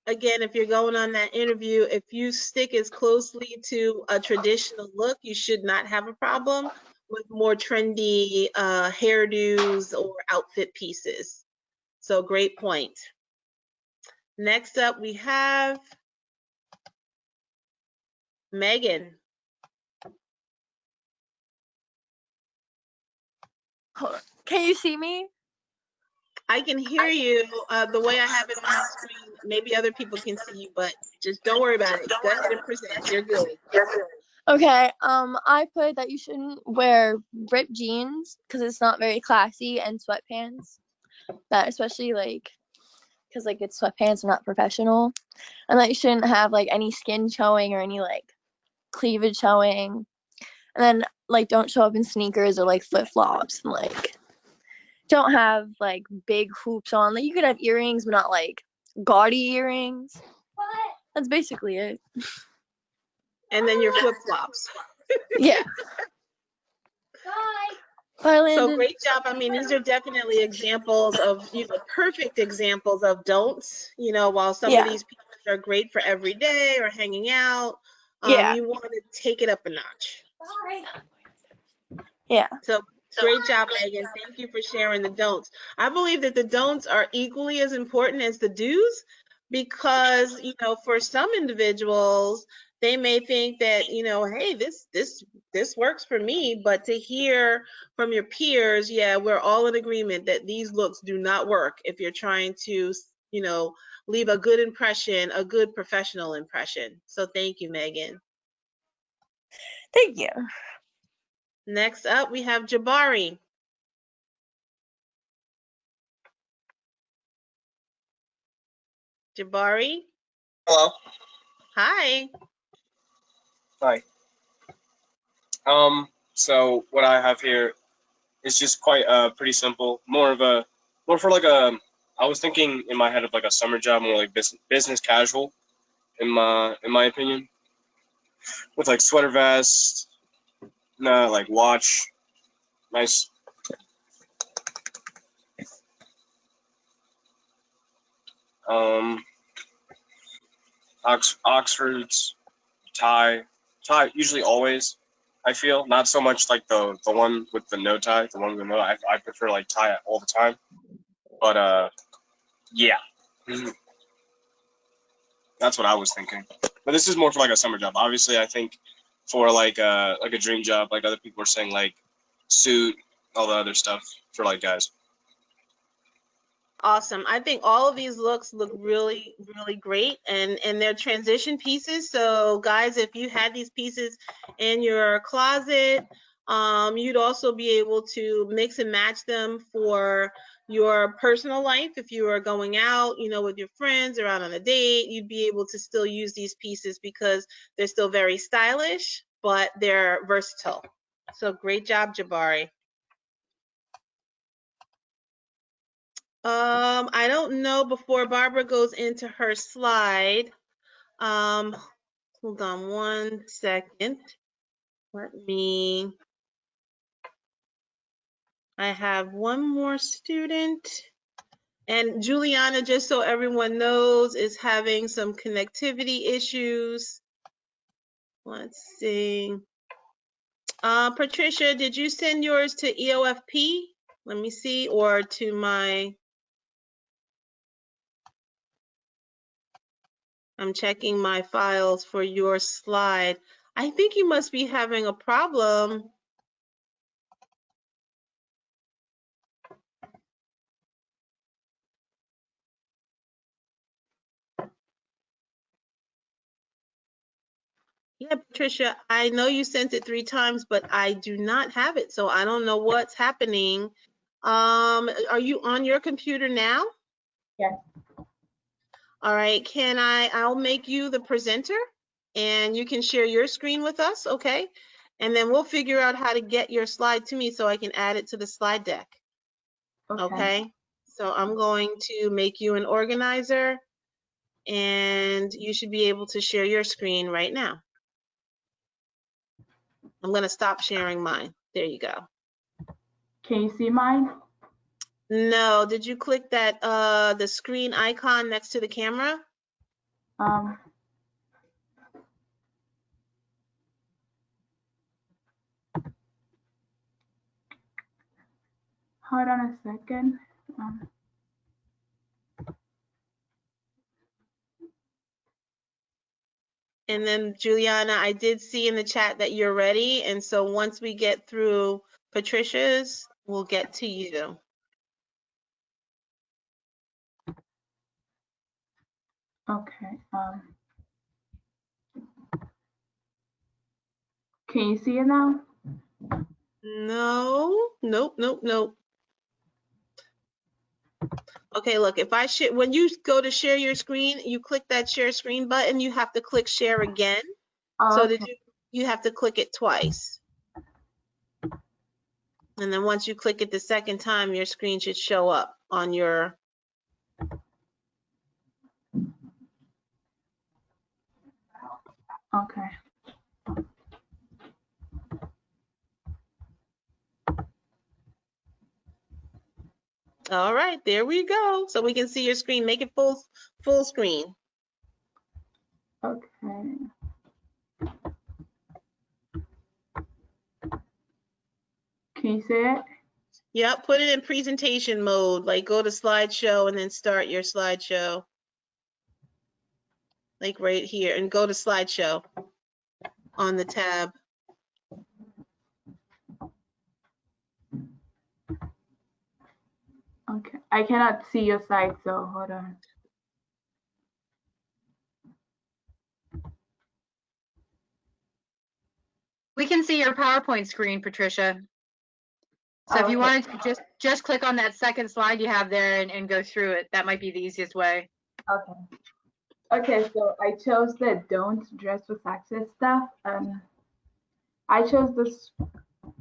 again, if you're going on that interview, if you stick as closely to a traditional look, you should not have a problem with more trendy hairdos or outfit pieces. So great point. Next up, we have Megan. Hold on. Can you see me? I can hear you the way I have it on my screen. Maybe other people can see you, but just don't worry about it. Go ahead and present. You're good. Okay. I put that you shouldn't wear ripped jeans because it's not very classy, and sweatpants. That especially because it's sweatpants are not professional, and that you shouldn't have any skin showing or any cleavage showing, and then don't show up in sneakers or flip flops, and don't have big hoops on. You could have earrings, but not gaudy earrings. That's basically it. And then your flip flops. Yeah. Bye, So Landon. great job. I mean, these are definitely examples of, perfect examples of don'ts. While some of Yeah. these pieces are great for every day or hanging out, Yeah. you want to take it up a notch. Yeah. So great job, Megan. Thank you for sharing the don'ts. I believe that the don'ts are equally as important as the do's because, for some individuals, they may think that, hey, this works for me, but to hear from your peers, yeah, we're all in agreement that these looks do not work if you're trying to, leave a good impression, a good professional impression. So thank you, Megan. Thank you. Next up, we have Jabari. Jabari? Hello. Hi. Hi. So what I have here is just quite pretty simple. More for like I was thinking in my head of like a summer job, more like business casual, in my opinion, with like sweater vest, like watch, nice. Um, Oxfords, tie, usually always. I feel not so much like the one with the no tie, the one with no. I prefer like tie all the time. But yeah. That's what I was thinking. But this is more for like a summer job. Obviously, I think for like a dream job, like other people were saying, like suit, all the other stuff for like guys. Awesome. I think all of these looks look really, really great, and they're transition pieces. So guys, if you had these pieces in your closet, you'd also be able to mix and match them for your personal life. If you are going out, with your friends or out on a date, you'd be able to still use these pieces because they're still very stylish, but they're versatile. So great job, Jabari. I don't know before Barbara goes into her slide. Hold on 1 second. I have one more student. And Juliana, just so everyone knows, is having some connectivity issues. Let's see. Patricia, did you send yours to EOFP? Let me see, or to my... I'm checking my files for your slide. I think you must be having a problem. Yeah, Patricia, I know you sent it 3 times, but I do not have it, so I don't know what's happening. Are you on your computer now? Yes. All right, I'll make you the presenter and you can share your screen with us, okay? And then we'll figure out how to get your slide to me so I can add it to the slide deck. Okay? So I'm going to make you an organizer and you should be able to share your screen right now. I'm going to stop sharing mine. There you go. Can you see mine? No, did you click that the screen icon next to the camera? Hold on a second. And then Juliana, I did see in the chat that you're ready. And so once we get through Patricia's, we'll get to you. Okay. Can you see it now? No, nope. Okay, look, when you go to share your screen, you click that share screen button, you have to click share again. So Okay. you have to click it twice. And then once you click it the second time, your screen should show up on your... Okay. All right, there we go. So we can see your screen. Make it full screen. Okay. Can you see it? Yep, put it in presentation mode. Like go to slideshow and then start your slideshow. Like right here, and go to slideshow on the tab. Okay. I cannot see your side, so hold on. We can see your PowerPoint screen, Patricia. So if you Okay. wanted to just click on that second slide you have there and go through it, that might be the easiest way. Okay. Okay, so I chose the don't dress with sexist stuff. I chose this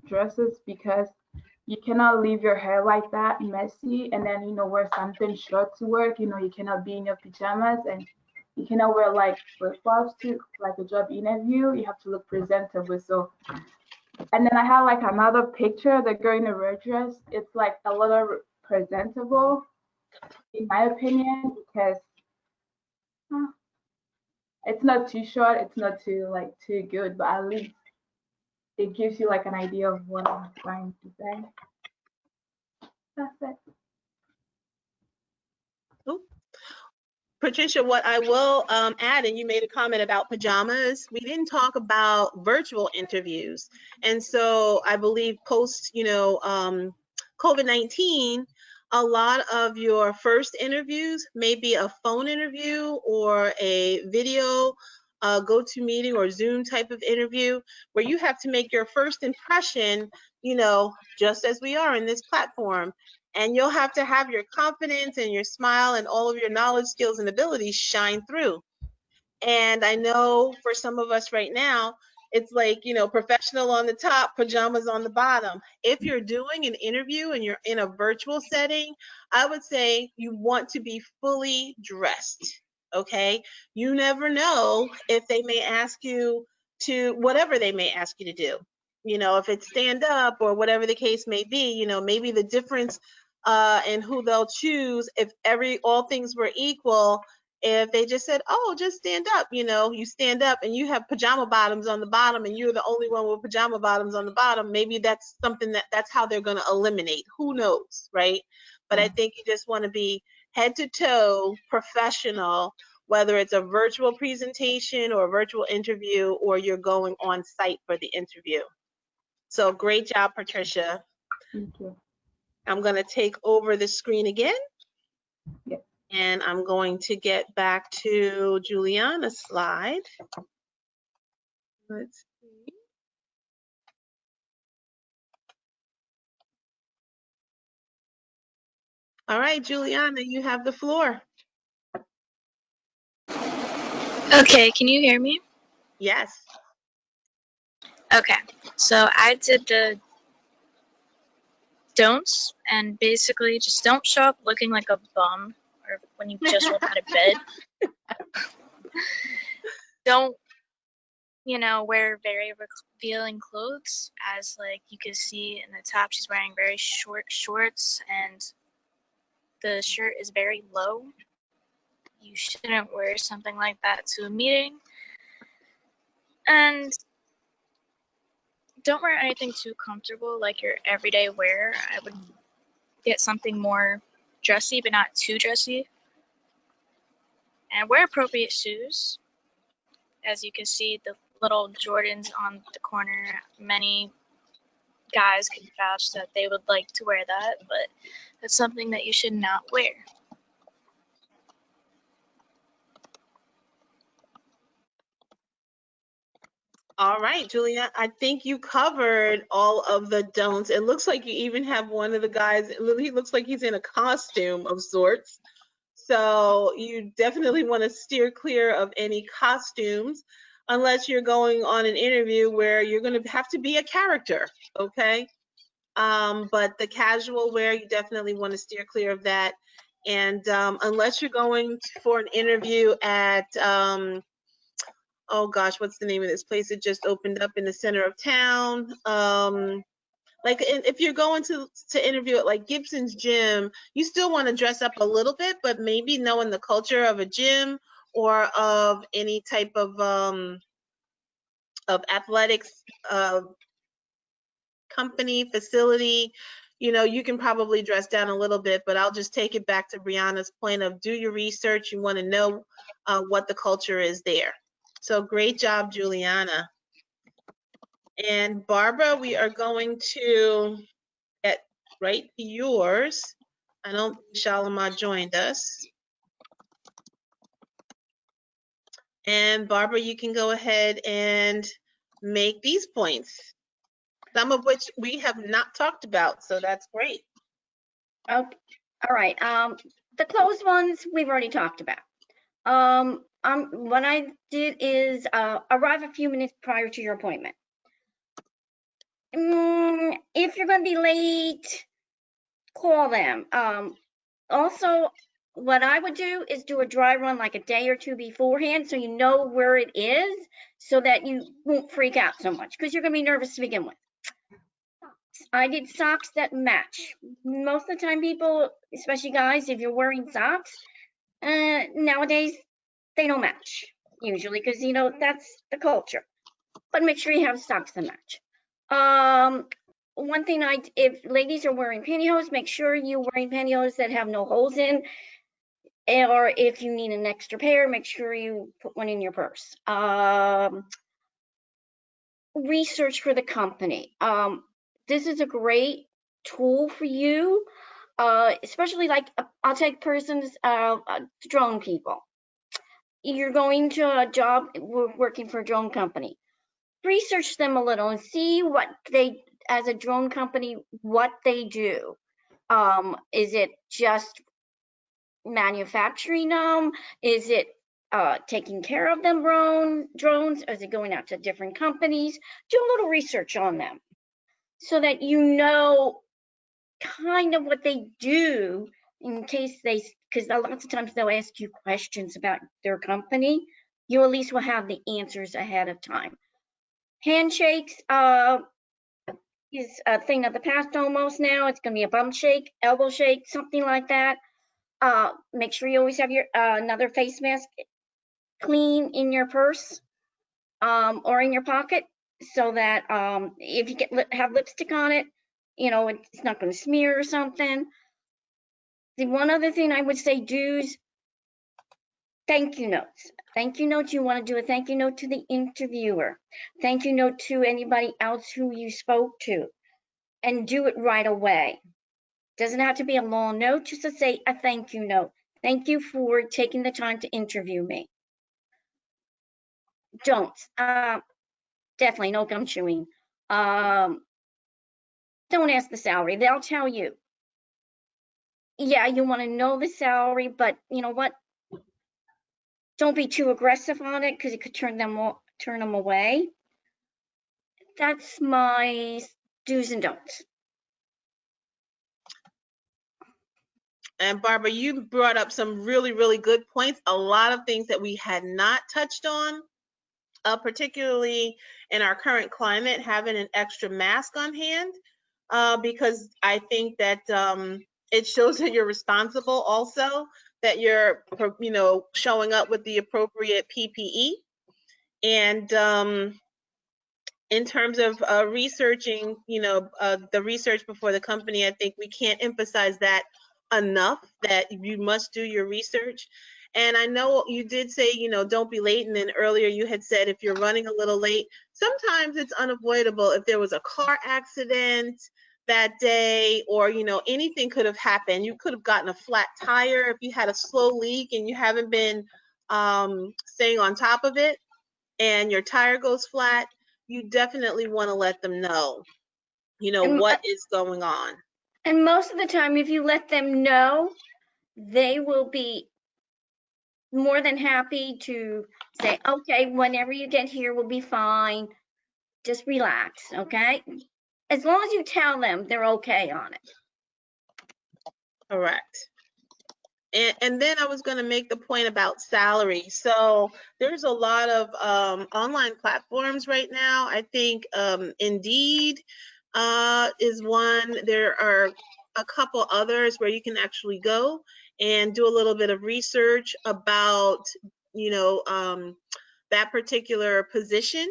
dresses because you cannot leave your hair like that messy and then wear something short to work. You cannot be in your pajamas and you cannot wear like flip-flops to like a job interview. You have to look presentable. So and then I have like another picture of the girl in a red dress. It's like a little presentable in my opinion because it's not too short, it's not too good, but at least it gives you like an idea of what I'm trying to say. That's it. Patricia, what I will add, and you made a comment about pajamas, we didn't talk about virtual interviews. And so I believe post, COVID-19, a lot of your first interviews may be a phone interview or a video GoToMeeting or Zoom type of interview where you have to make your first impression, just as we are in this platform. And you'll have to have your confidence and your smile and all of your knowledge, skills, and abilities shine through. And I know for some of us right now, it's like, professional on the top, pajamas on the bottom. If you're doing an interview and you're in a virtual setting, I would say you want to be fully dressed. Okay. You never know if they may ask you to, whatever they may ask you to do. If it's stand up or whatever the case may be, maybe the difference in who they'll choose, if all things were equal, if they just said, oh, just stand up, you stand up and you have pajama bottoms on the bottom and you're the only one with pajama bottoms on the bottom, maybe that's something that's how they're going to eliminate. Who knows, right? But I think you just want to be head to toe professional, whether it's a virtual presentation or a virtual interview or you're going on site for the interview. So great job, Patricia. Thank you. I'm going to take over the screen again. Yeah. And I'm going to get back to Juliana's slide. Let's see. All right, Juliana, you have the floor. Okay, can you hear me? Yes. Okay, so I did the don'ts, and basically just don't show up looking like a bum or when you just rolled out of bed. Don't, wear very revealing clothes, as like you can see in the top, she's wearing very short shorts and the shirt is very low. You shouldn't wear something like that to a meeting. And don't wear anything too comfortable, like your everyday wear. I would get something more dressy, but not too dressy. And wear appropriate shoes. As you can see, the little Jordans on the corner, many guys can vouch that they would like to wear that, but that's something that you should not wear. All right, Julia, I think you covered all of the don'ts. It looks like you even have one of the guys, he looks like he's in a costume of sorts. So you definitely want to steer clear of any costumes unless you're going on an interview where you're going to have to be a character, okay? But the casual wear, you definitely want to steer clear of that. And unless you're going for an interview at, oh gosh, what's the name of this place? It just opened up in the center of town. Like, if you're going to interview at like Gibson's gym, you still want to dress up a little bit, but maybe knowing the culture of a gym or of any type of athletics company, facility, you can probably dress down a little bit, but I'll just take it back to Brianna's point of do your research. You want to know what the culture is there. So great job, Juliana. And Barbara, we are going to get right to yours. I don't think Shalima joined us. And Barbara, you can go ahead and make these points, some of which we have not talked about, so that's great. Okay. All right. The closed ones we've already talked about. What I did is arrive a few minutes prior to your appointment. If you're going to be late, call them. Also, what I would do is do a dry run like a day or two beforehand so you know where it is so that you won't freak out so much because you're going to be nervous to begin with. I did socks that match. Most of the time people, especially guys, if you're wearing socks, nowadays they don't match usually because, that's the culture. But make sure you have socks that match. One thing if ladies are wearing pantyhose, make sure you're wearing pantyhose that have no holes in, or if you need an extra pair, make sure you put one in your purse. Research for the company. This is a great tool for you, especially like I'll take persons, drone people. You're going to a job working for a drone company. Research them a little and see what they, as a drone company, what they do. Is it just manufacturing them? Is it taking care of them drones? Is it going out to different companies? Do a little research on them so that you know kind of what they do in case because a lot of times they'll ask you questions about their company. You at least will have the answers ahead of time. Handshakes is a thing of the past almost now. It's going to be a bum shake, elbow shake, something like that. Make sure you always have your another face mask clean in your purse or in your pocket so that if you have lipstick on it, it's not going to smear or something. The one other thing I would say, do's, thank you notes. Thank you notes, you want to do a thank you note to the interviewer. Thank you note to anybody else who you spoke to. And do it right away. Doesn't have to be a long note, just to say a thank you note. Thank you for taking the time to interview me. Don't. Definitely no gum chewing. Don't ask the salary. They'll tell you. Yeah, you want to know the salary, but you know what? Don't be too aggressive on it because it could turn them away. That's my do's and don'ts. And Barbara, you brought up some really, really good points. A lot of things that we had not touched on, particularly in our current climate, having an extra mask on hand, because I think that it shows that you're responsible also, that you're, showing up with the appropriate PPE. And in terms of researching, the research before the company, I think we can't emphasize that enough, that you must do your research. And I know you did say, don't be late. And then earlier you had said if you're running a little late, sometimes it's unavoidable. If there was a car accident that day or, anything could have happened. You could have gotten a flat tire if you had a slow leak and you haven't been staying on top of it and your tire goes flat. You definitely want to let them know, what is going on. And most of the time, if you let them know, they will be more than happy to say, okay, whenever you get here, we'll be fine. Just relax, okay? As long as you tell them, they're okay on it. Correct. And then I was going to make the point about salary. So there's a lot of online platforms right now. I think Indeed is one. There are a couple others where you can actually go and do a little bit of research about, that particular position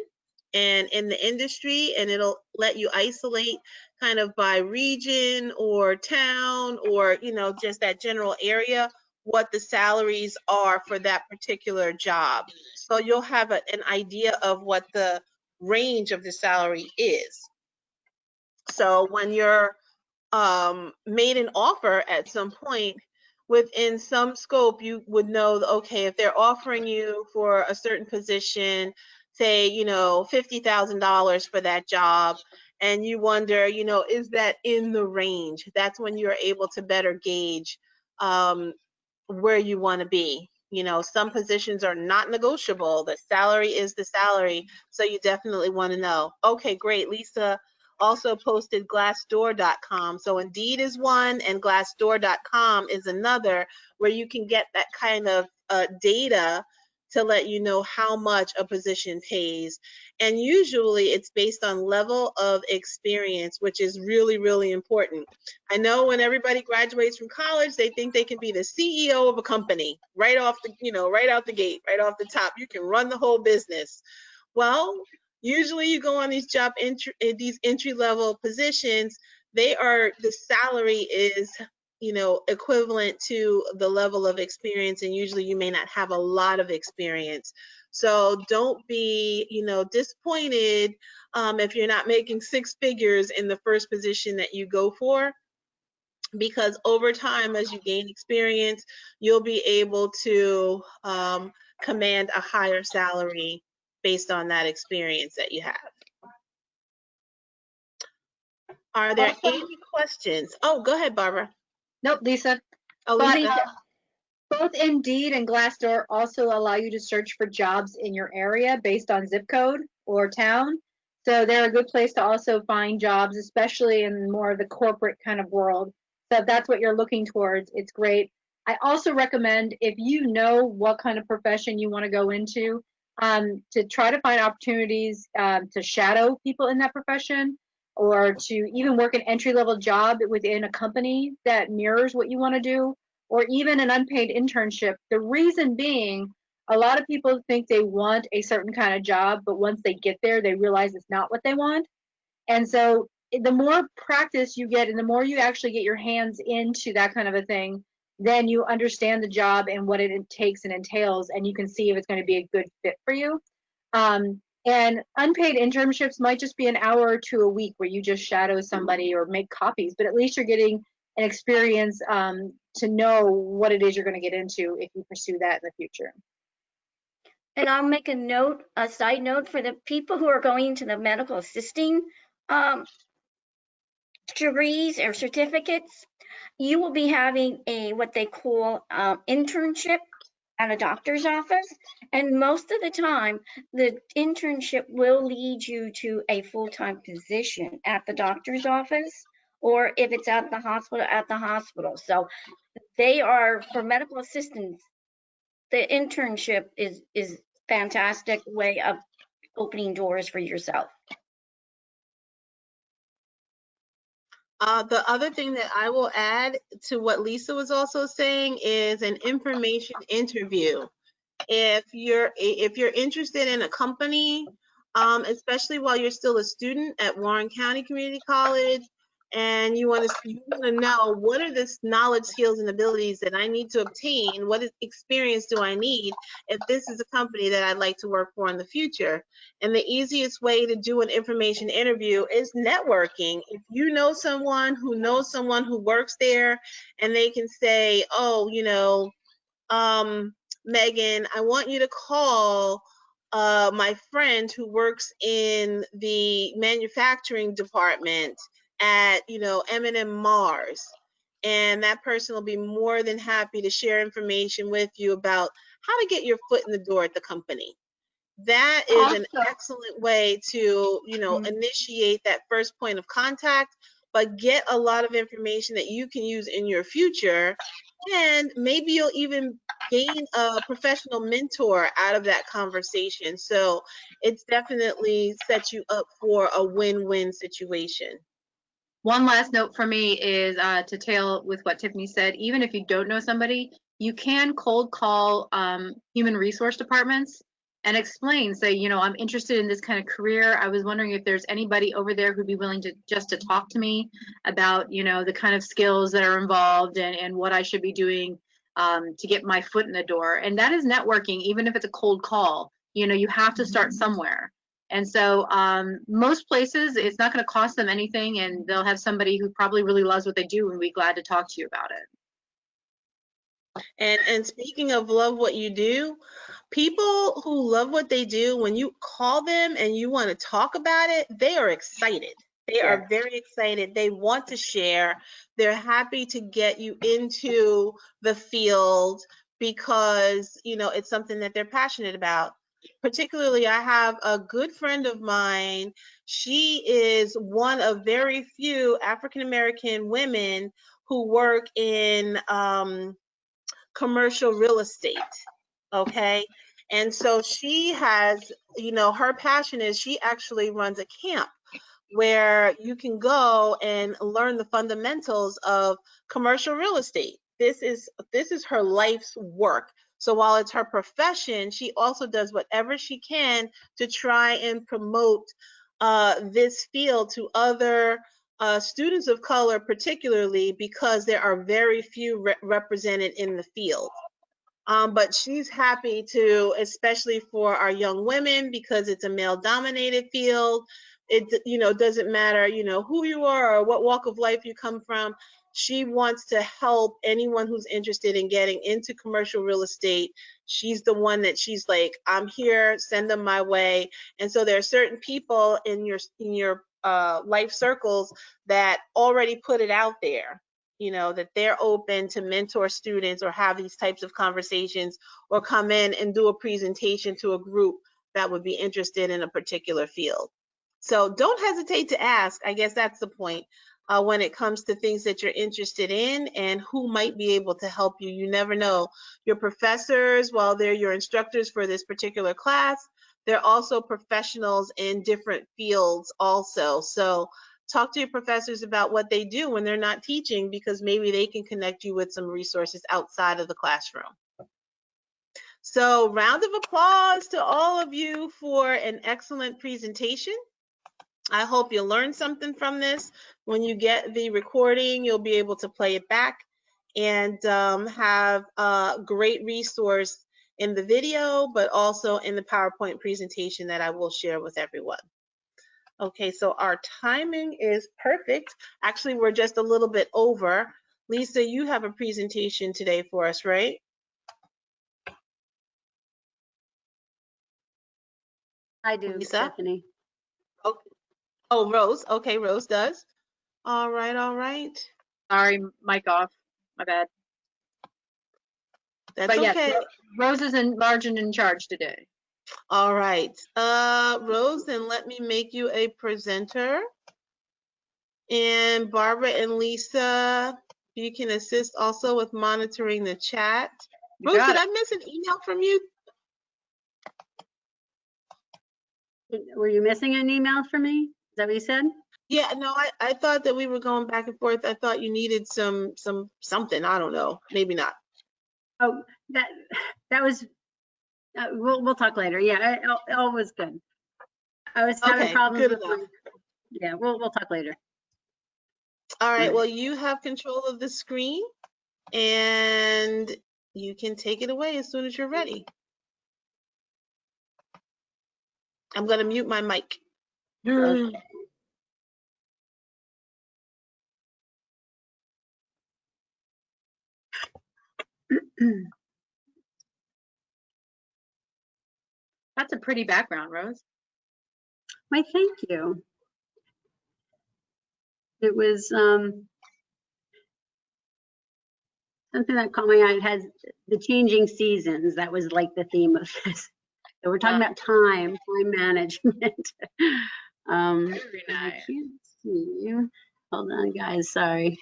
and in the industry, and it'll let you isolate kind of by region or town or, just that general area, what the salaries are for that particular job. So you'll have an idea of what the range of the salary is. So when you're made an offer at some point, within some scope, you would know, okay, if they're offering you for a certain position, say, $50,000 for that job, and you wonder, is that in the range? That's when you're able to better gauge where you want to be. Some positions are not negotiable. The salary is the salary. So you definitely want to know. Okay, great. Lisa also posted glassdoor.com. So Indeed is one and glassdoor.com is another, where you can get that kind of data to let you know how much a position pays. And usually it's based on level of experience, which is really, really important. I know when everybody graduates from college, they think they can be the CEO of a company right off right out the gate, right off the top. You can run the whole business. Well, usually you go on these these entry level positions, the salary is, equivalent to the level of experience, and usually you may not have a lot of experience. So don't be, disappointed if you're not making six figures in the first position that you go for, because over time, as you gain experience, you'll be able to command a higher salary based on that experience that you have. Are there any questions? Oh, go ahead, Barbara. Nope, Lisa. Oh, Lisa. Both Indeed and Glassdoor also allow you to search for jobs in your area based on zip code or town. So they're a good place to also find jobs, especially in more of the corporate kind of world. So if that's what you're looking towards, it's great. I also recommend, if you know what kind of profession you want to go into, to try to find opportunities to shadow people in that profession, or to even work an entry-level job within a company that mirrors what you want to do, or even an unpaid internship. The reason being, a lot of people think they want a certain kind of job, but once they get there, they realize it's not what they want. And so the more practice you get and the more you actually get your hands into that kind of a thing, then you understand the job and what it takes and entails, and you can see if it's going to be a good fit for you. And unpaid internships might just be an hour or two a week where you just shadow somebody or make copies, but at least you're getting an experience to know what it is you're going to get into if you pursue that in the future. And I'll make a side note for the people who are going into the medical assisting degrees or certificates. You will be having what they call internship at a doctor's office, and most of the time the internship will lead you to a full-time position at the doctor's office, or if it's at the hospital. So they are, for medical assistants, the internship is fantastic way of opening doors for yourself. The other thing that I will add to what Lisa was also saying is an information interview. If you're interested in a company, especially while you're still a student at Warren County Community College, and you want to know, what are the knowledge, skills, and abilities that I need to obtain? What experience do I need if this is a company that I'd like to work for in the future? And the easiest way to do an information interview is networking. If you know someone who knows someone who works there, and they can say, oh, Megan, I want you to call my friend who works in the manufacturing department at, M&M Mars. And that person will be more than happy to share information with you about how to get your foot in the door at the company. That is an excellent way to, initiate that first point of contact, but get a lot of information that you can use in your future. And maybe you'll even gain a professional mentor out of that conversation. So it's definitely sets you up for a win-win situation. One last note for me is to tail with what Tiffany said. Even if you don't know somebody, you can cold call human resource departments and explain. Say, you know, I'm interested in this kind of career. I was wondering if there's anybody over there who'd be willing to just to talk to me about, you know, the kind of skills that are involved and what I should be doing to get my foot in the door. And that is networking, even if it's a cold call. You know, you have to start somewhere. And so most places, it's not going to cost them anything, and they'll have somebody who probably really loves what they do and be glad to talk to you about it. And speaking of love what you do, people who love what they do, when you call them and you want to talk about it, they are excited. They are very excited. They want to share. They're happy to get you into the field because, you know, it's something that they're passionate about. Particularly, I have a good friend of mine. She is one of very few African American women who work in commercial real estate. Okay. And so she has, you know, her passion is she actually runs a camp where you can go and learn the fundamentals of commercial real estate. This is her life's work. So while it's her profession, she also does whatever she can to try and promote this field to other students of color, particularly because there are very few represented in the field. But she's happy to, especially for our young women, because it's a male-dominated field. It, you know, doesn't matter, you know, who you are or what walk of life you come from. She wants to help anyone who's interested in getting into commercial real estate. She's the one that she's like, I'm here, send them my way. And so there are certain people in your life circles that already put it out there, you know, that they're open to mentor students or have these types of conversations or come in and do a presentation to a group that would be interested in a particular field. So don't hesitate to ask. I guess that's the point when it comes to things that you're interested in and who might be able to help you. You never know. Your professors, while they're your instructors for this particular class, they're also professionals in different fields also. So talk to your professors about what they do when they're not teaching, because maybe they can connect you with some resources outside of the classroom. So round of applause to all of you for an excellent presentation. I hope you learned something from this. When you get the recording, you'll be able to play it back and have a great resource in the video, but also in the PowerPoint presentation that I will share with everyone. Okay, so our timing is perfect. Actually, we're just a little bit over. Lisa, you have a presentation today for us, right? I do, Lisa? Stephanie. Okay. Oh, Rose. Okay, Rose does. All right, all right. Sorry, mic off. My bad. That's but yes, okay. Rose is in large and in charge today. All right. Rose, then let me make you a presenter. And Barbara and Lisa, you can assist also with monitoring the chat. Rose, did I miss an email from you? Were you missing an email from me? Is that what you said? Yeah, no, I thought that we were going back and forth. I thought you needed something. I don't know. Maybe not. Oh, that was. We'll talk later. Yeah, all was good. I was having problems with my. Yeah, we'll talk later. All right. Well, you have control of the screen, and you can take it away as soon as you're ready. I'm going to mute my mic. Okay. That's a pretty background, Rose. Why, thank you. It was something that caught my eye. It has the changing seasons. That was like the theme of this. So we're talking about time management. Very nice. I can't see you. Hold on, guys. Sorry.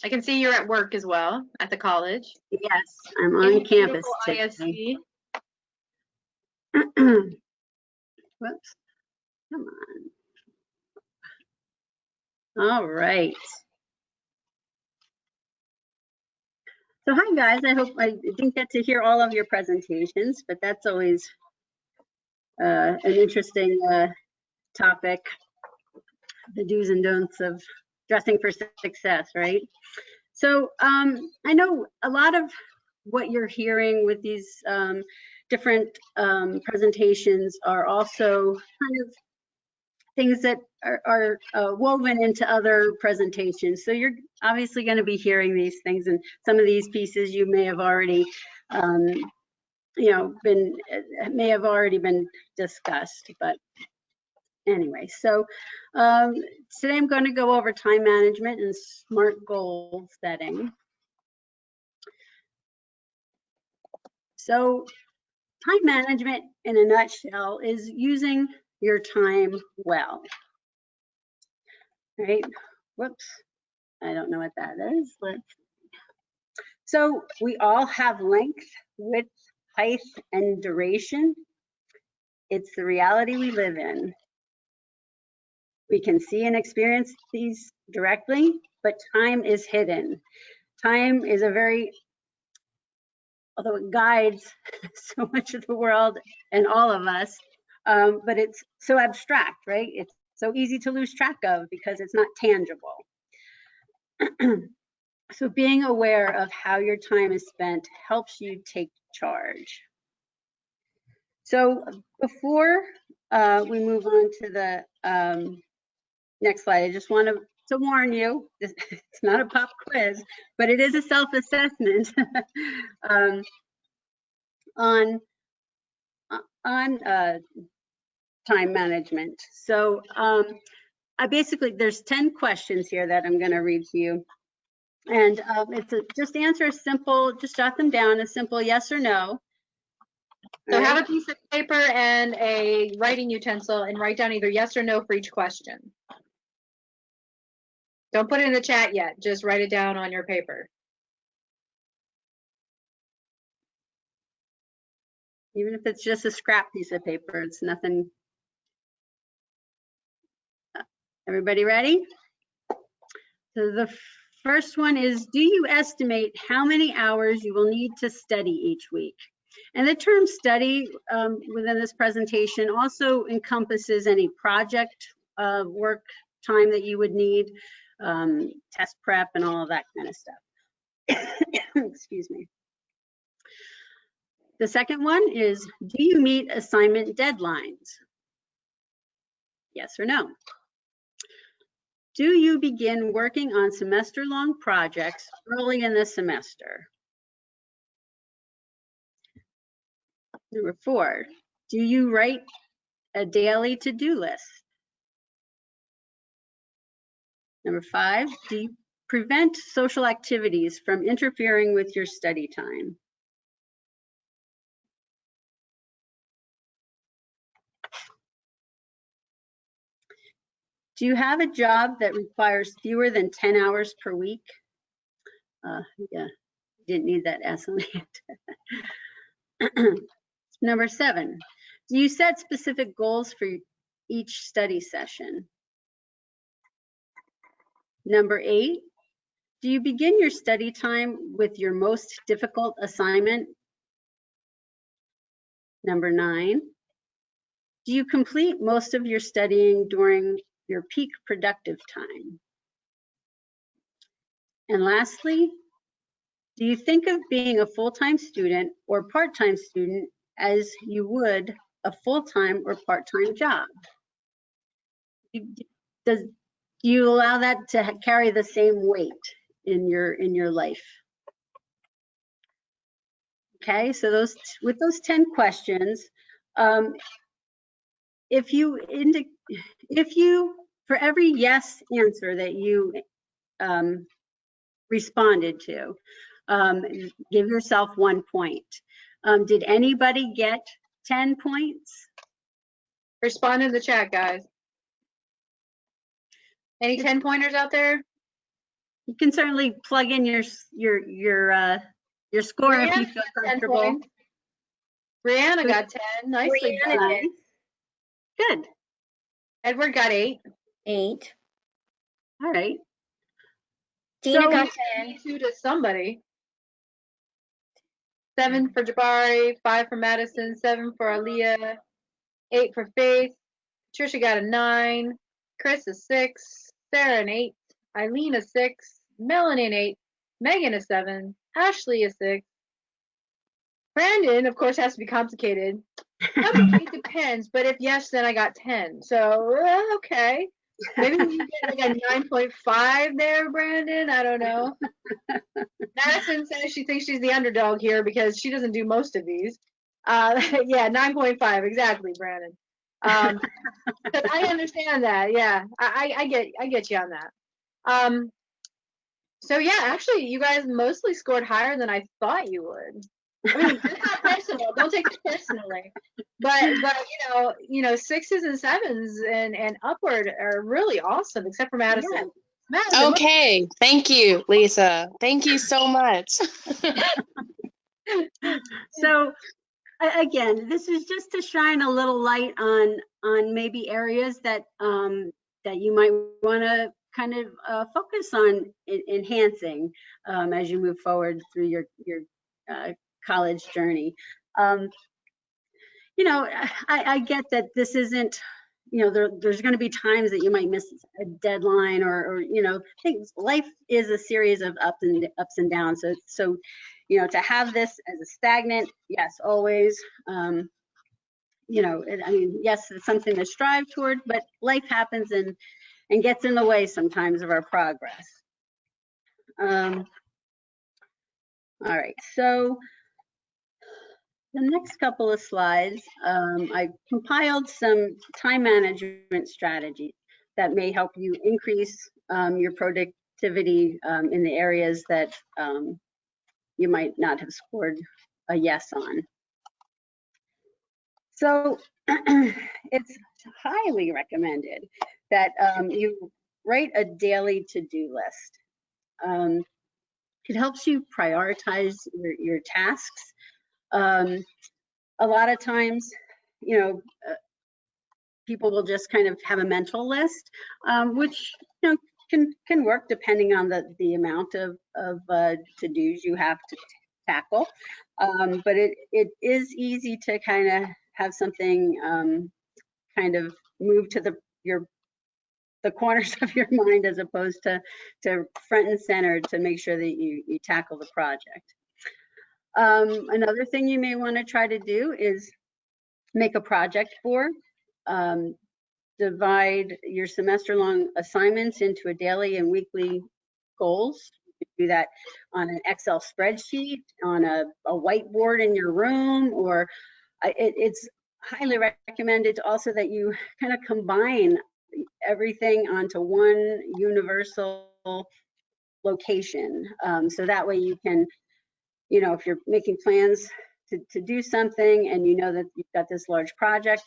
I can see you're at work as well at the college. Yes, I'm on campus today. ISD. Whoops. Come on. All right. So hi guys, I didn't get to hear all of your presentations, but that's always an interesting topic, the do's and don'ts of dressing for success, right? So I know a lot of what you're hearing with these different presentations are also kind of things that are woven into other presentations. So you're obviously going to be hearing these things, and some of these pieces you may have already, may have already been discussed. But anyway, so today I'm going to go over time management and SMART goal setting. So time management in a nutshell is using your time well, right? Whoops, I don't know what that is. So we all have length, width, height, and duration. It's the reality we live in. We can see and experience these directly, but time is hidden. Time is although it guides so much of the world and all of us, but it's so abstract, right? It's so easy to lose track of because it's not tangible. So being aware of how your time is spent helps you take charge. So before we move on to the next slide, I just want to warn you, it's not a pop quiz, but it is a self-assessment on time management. So there's 10 questions here that I'm going to read to you. And just answer a simple, just jot them down, a simple yes or no. So have a piece of paper and a writing utensil and write down either yes or no for each question. Don't put it in the chat yet, just write it down on your paper. Even if it's just a scrap piece of paper, it's nothing. Everybody ready? So the first one is, do you estimate how many hours you will need to study each week? And the term study within this presentation also encompasses any project work time that you would need, test prep and all of that kind of stuff. Excuse me. The second one is, do you meet assignment deadlines? Yes or no? Do you begin working on semester-long projects early in the semester? Number 4, do you write a daily to-do list? Number 5, do you prevent social activities from interfering with your study time? Do you have a job that requires fewer than 10 hours per week? Yeah, didn't need that S on it. Number 7, do you set specific goals for each study session? Number 8, do you begin your study time with your most difficult assignment? Number 9, do you complete most of your studying during your peak productive time? And lastly, do you think of being a full-time student or part-time student as you would a full-time or part-time job? Do you allow that to carry the same weight in your life? Okay, so with those 10 questions, if you for every yes answer that you responded to, give yourself 1 point. Did anybody get 10 points? Respond in the chat, guys. Any 10 pointers out there? You can certainly plug in your score if you feel comfortable. Brianna got 10. Nicely done. Good. Edward got 8. 8. All right. Dina So- got 10. 2 to somebody. 7 for Jabari, 5 for Madison, 7 for Aaliyah, 8 for Faith. Trisha got a 9. Chris a 6. Sarah an 8. Eileen a 6. Melanie an 8. Megan a 7. Ashley a 6. Brandon, of course, has to be complicated. It depends, but if yes, then I got 10. So, okay. Maybe you get like a 9.5 there, Brandon. I don't know. Madison says she thinks she's the underdog here because she doesn't do most of these. Yeah, 9.5 exactly, Brandon. But I understand that. Yeah, I get you on that. So yeah, actually, you guys mostly scored higher than I thought you would. I mean, it's not personal. Don't take it personally. But you know, 6s and 7s and upward are really awesome, except for Madison. Yeah. Madison, Okay, thank you, Lisa. Thank you so much. So again, this is just to shine a little light on maybe areas that that you might want to kind of focus on enhancing as you move forward through your college journey. You know, I get that this isn't, you know, there's going to be times that you might miss a deadline or you know, things. Life is a series of ups and downs. So, you know, to have this as a stagnant, yes, always. You know, I mean, yes, it's something to strive toward, but life happens and gets in the way sometimes of our progress. All right, so the next couple of slides, I compiled some time management strategies that may help you increase your productivity in the areas that you might not have scored a yes on. So it's highly recommended that you write a daily to-do list. It helps you prioritize your tasks. A lot of times, you know, people will just kind of have a mental list, which, you know, can work depending on the amount of to-dos you have to tackle. But it is easy to kind of have something kind of move to the corners of your mind as opposed to front and center to make sure that you tackle the project. Another thing you may want to try to do is make a project board. Divide your semester-long assignments into a daily and weekly goals. You can do that on an Excel spreadsheet, on a whiteboard in your room, or it's highly recommended also that you kind of combine everything onto one universal location. So that way you can, you know, if you're making plans to do something and you know that you've got this large project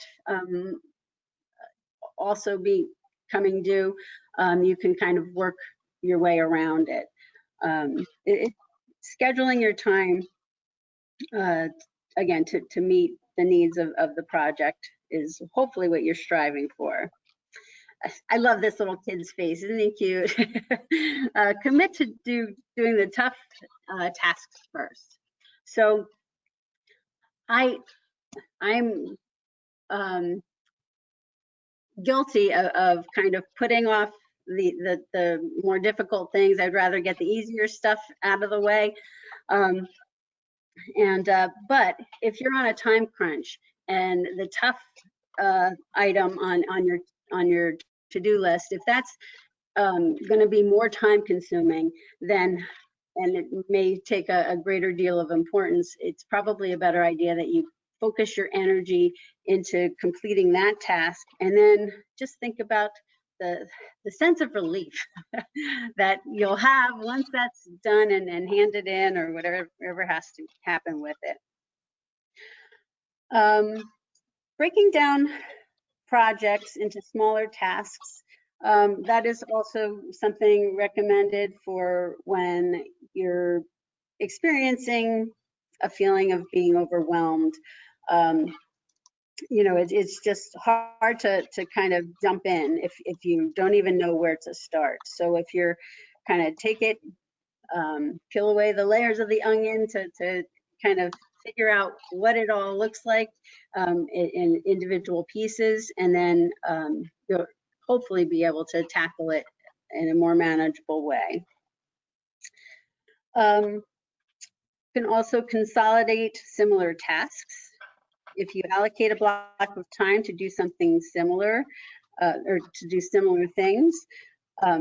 also be coming due, you can kind of work your way around it. Scheduling your time, again, to meet the needs of the project is hopefully what you're striving for. I love this little kid's face, isn't he cute? Commit to doing the tough tasks first. So I'm guilty of kind of putting off the more difficult things. I'd rather get the easier stuff out of the way. But if you're on a time crunch and the tough item on your to-do list, if that's going to be more time consuming, then, and it may take a greater deal of importance, it's probably a better idea that you focus your energy into completing that task, and then just think about the sense of relief that you'll have once that's done and handed in, or whatever has to happen with it. Breaking down projects into smaller tasks, that is also something recommended for when you're experiencing a feeling of being overwhelmed. it's just hard to kind of jump in if you don't even know where to start. So if you're kind of take it, peel away the layers of the onion to kind of figure out what it all looks like in individual pieces, and then you'll hopefully be able to tackle it in a more manageable way. You can also consolidate similar tasks. If you allocate a block of time to do something similar or to do similar things,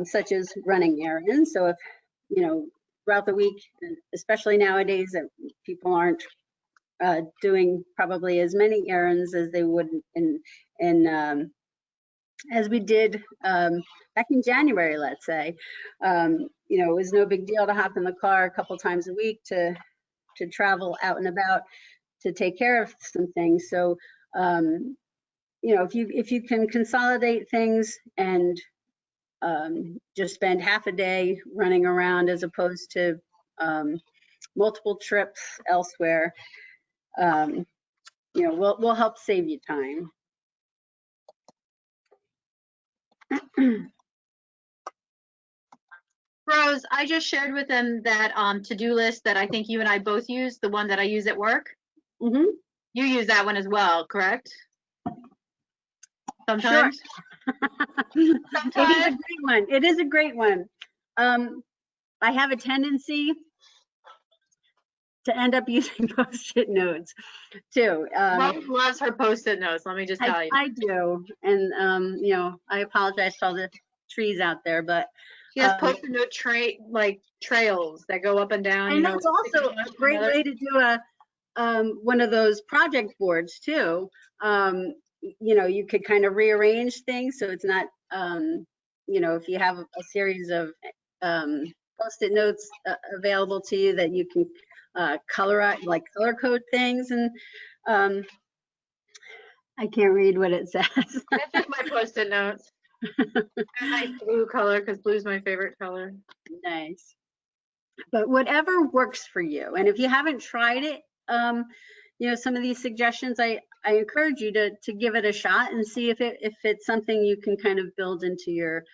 such as running errands. So if, throughout the week, especially nowadays, that people aren't doing probably as many errands as they would as we did back in January, let's say. It was no big deal to hop in the car a couple times a week to travel out and about to take care of some things. So, if you can consolidate things and just spend half a day running around as opposed to multiple trips elsewhere, will help save you time. Rose, I just shared with them that to-do list that I think you and I both use, the one that I use at work. Mm-hmm. You use that one as well, correct? Sometimes. Sure. It is a great one. It is a great one. I have a tendency to end up using Post-it notes too. Rose loves her Post-it notes. Let me just tell you. I do, and I apologize to all the trees out there, but she has Post-it note trails that go up and down. And that's also a great way to do one of those project boards too. You could kind of rearrange things so it's not, if you have a series of Post-it notes available to you that you can color code things, and I can't read what it says. That's just my Post-it notes. A nice blue color because blue's my favorite color. Nice. But whatever works for you, and if you haven't tried it, some of these suggestions, I encourage you to give it a shot and see if it's something you can kind of build into your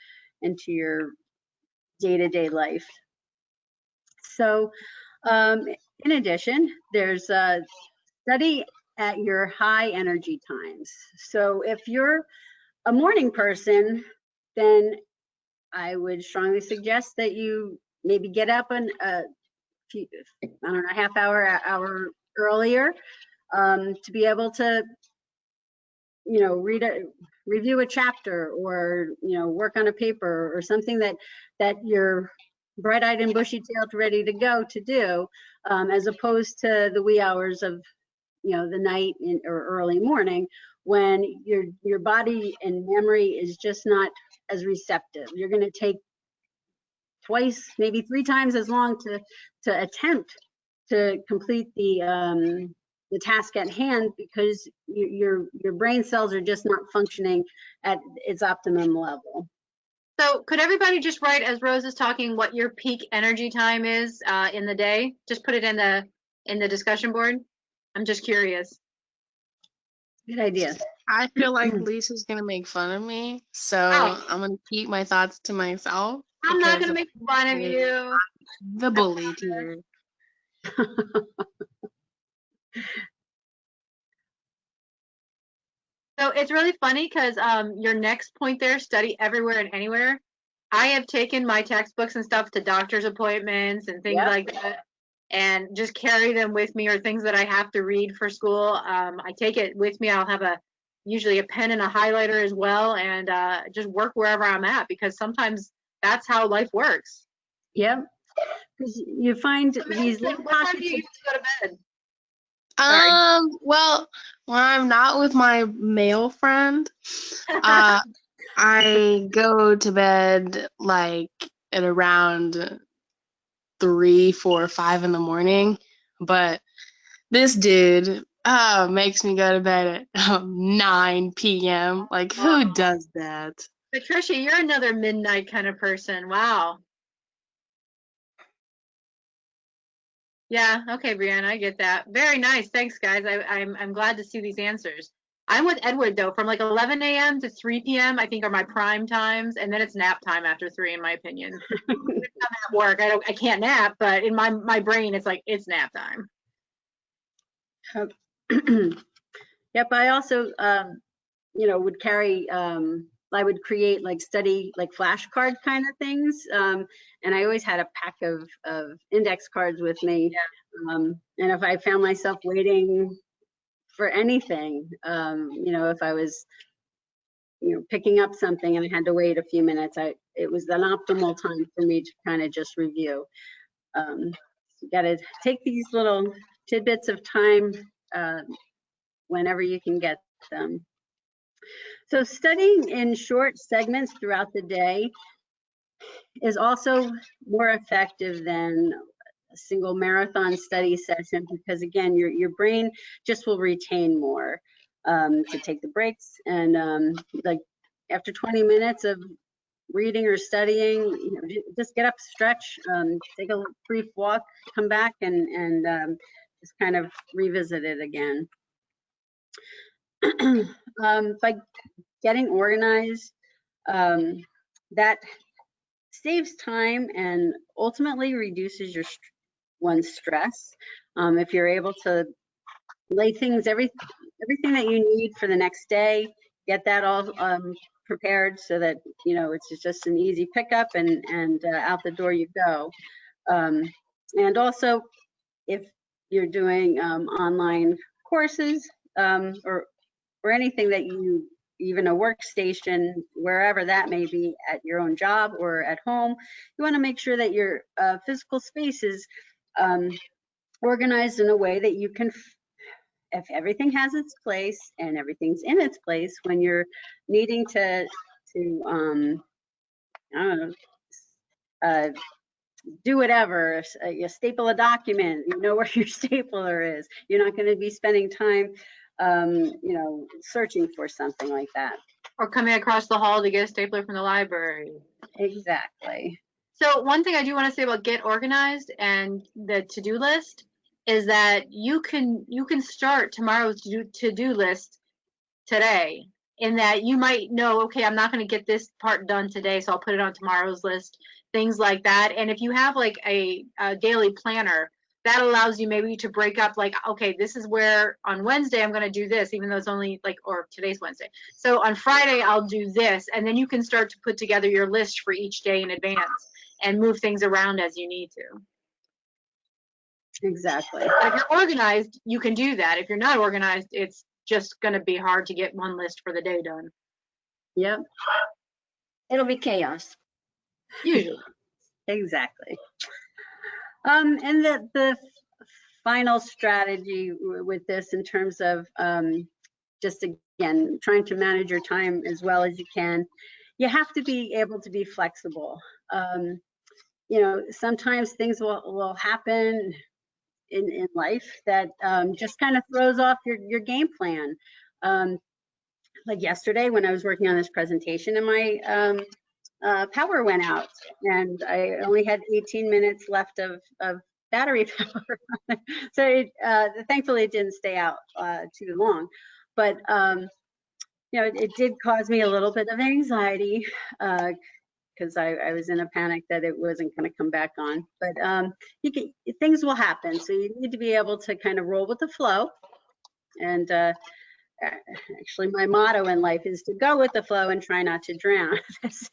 day-to-day life. So, in addition, there's a study at your high energy times. So if you're a morning person, then I would strongly suggest that you maybe get up a half hour earlier to be able to, review a chapter or, work on a paper or something that you're bright-eyed and bushy-tailed ready to go to do, as opposed to the wee hours of, the night or early morning when your body and memory is just not as receptive. You're going to take twice, maybe 3 times as long to attempt to complete the task at hand because your brain cells are just not functioning at its optimum level. So could everybody just write, as Rose is talking, what your peak energy time is in the day? Just put it in the discussion board. I'm just curious. Good idea. I feel like Lisa's gonna make fun of me, so I'm gonna keep my thoughts to myself. I'm not gonna make fun of you. The bully here. So it's really funny because your next point there, study everywhere and anywhere. I have taken my textbooks and stuff to doctor's appointments and things like that, and just carry them with me, or things that I have to read for school. I take it with me. I'll have usually a pen and a highlighter as well, and just work wherever I'm at, because sometimes that's how life works. Yep. Because you find these little pockets. What time do you usually go to bed? Well, when I'm not with my male friend, I go to bed like at around 3, 4, 5 in the morning. But this dude makes me go to bed at 9 p.m. Like, who does that? Patricia, you're another midnight kind of person. Wow. Yeah, okay, Brianna, I get that. Very nice. Thanks, guys. I'm glad to see these answers. I'm with Edward though, from like 11 a.m. to 3 p.m. I think are my prime times, and then it's nap time after 3, in my opinion. I'm at work, I can't nap, but in my brain, it's like it's nap time. Yep, I also, would carry, I would create like study, like flashcard kind of things. And I always had a pack of index cards with me. And if I found myself waiting for anything, if I was, picking up something and I had to wait a few minutes, it was an optimal time for me to kind of just review. You got to take these little tidbits of time whenever you can get them. So studying in short segments throughout the day is also more effective than a single marathon study session, because again, your brain just will retain more to take the breaks. And like after 20 minutes of reading or studying, just get up, stretch, take a brief walk, come back and just kind of revisit it again. By getting organized, that saves time and ultimately reduces one's stress. If you're able to lay things, everything that you need for the next day, get that all prepared so that it's just an easy pickup and out the door you go. And also, if you're doing online courses or anything that even a workstation, wherever that may be, at your own job or at home, you want to make sure that your physical space is organized in a way that you can, if everything has its place and everything's in its place, when you're needing to I don't know, do whatever, you staple a document, you know where your stapler is. You're not going to be spending time searching for something like that. Or coming across the hall to get a stapler from the library. Exactly. So one thing I do want to say about get organized and the to-do list is that you can start tomorrow's to-do list today, in that you might know, okay, I'm not going to get this part done today, so I'll put it on tomorrow's list, things like that. And if you have like a daily planner, that allows you maybe to break up, like, okay, this is where on Wednesday I'm going to do this, even though it's only like, or today's Wednesday. So on Friday I'll do this, and then you can start to put together your list for each day in advance and move things around as you need to. Exactly. But if you're organized, you can do that. If you're not organized, it's just going to be hard to get one list for the day done. Yep. It'll be chaos. Usually. Exactly. And the final strategy with this, in terms of just again trying to manage your time as well as you can, you have to be able to be flexible. Sometimes things will happen in life that just kind of throws off your game plan. Like yesterday when I was working on this presentation, and my power went out, and I only had 18 minutes left of battery power. So thankfully it didn't stay out too long, but it did cause me a little bit of anxiety because I was in a panic that it wasn't going to come back on. But things will happen, so you need to be able to kind of roll with the flow. And actually, my motto in life is to go with the flow and try not to drown. That's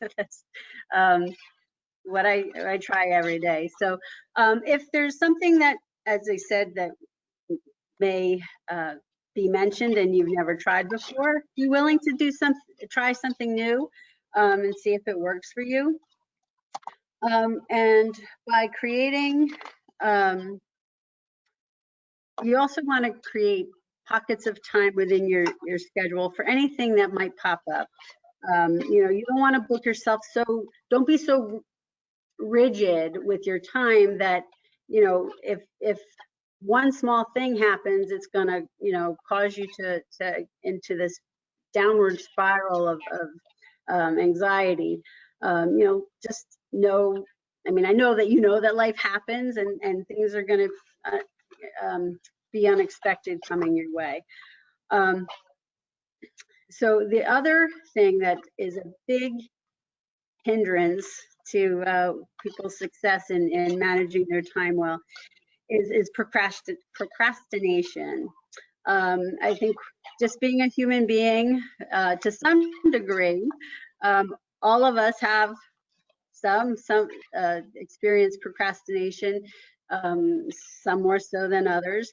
what I try every day. So if there's something that, as I said, that may be mentioned and you've never tried before, be willing to try something new and see if it works for you. And by creating, you also want to create pockets of time within your schedule for anything that might pop up. You don't want to book yourself, so don't be so rigid with your time that if one small thing happens, it's going to cause you to into this downward spiral of anxiety. Just know, I know that that life happens, and things are going to be unexpected coming your way. So the other thing that is a big hindrance to people's success in managing their time well is procrastination. I think just being a human being, to some degree, all of us have some experience procrastination, some more so than others.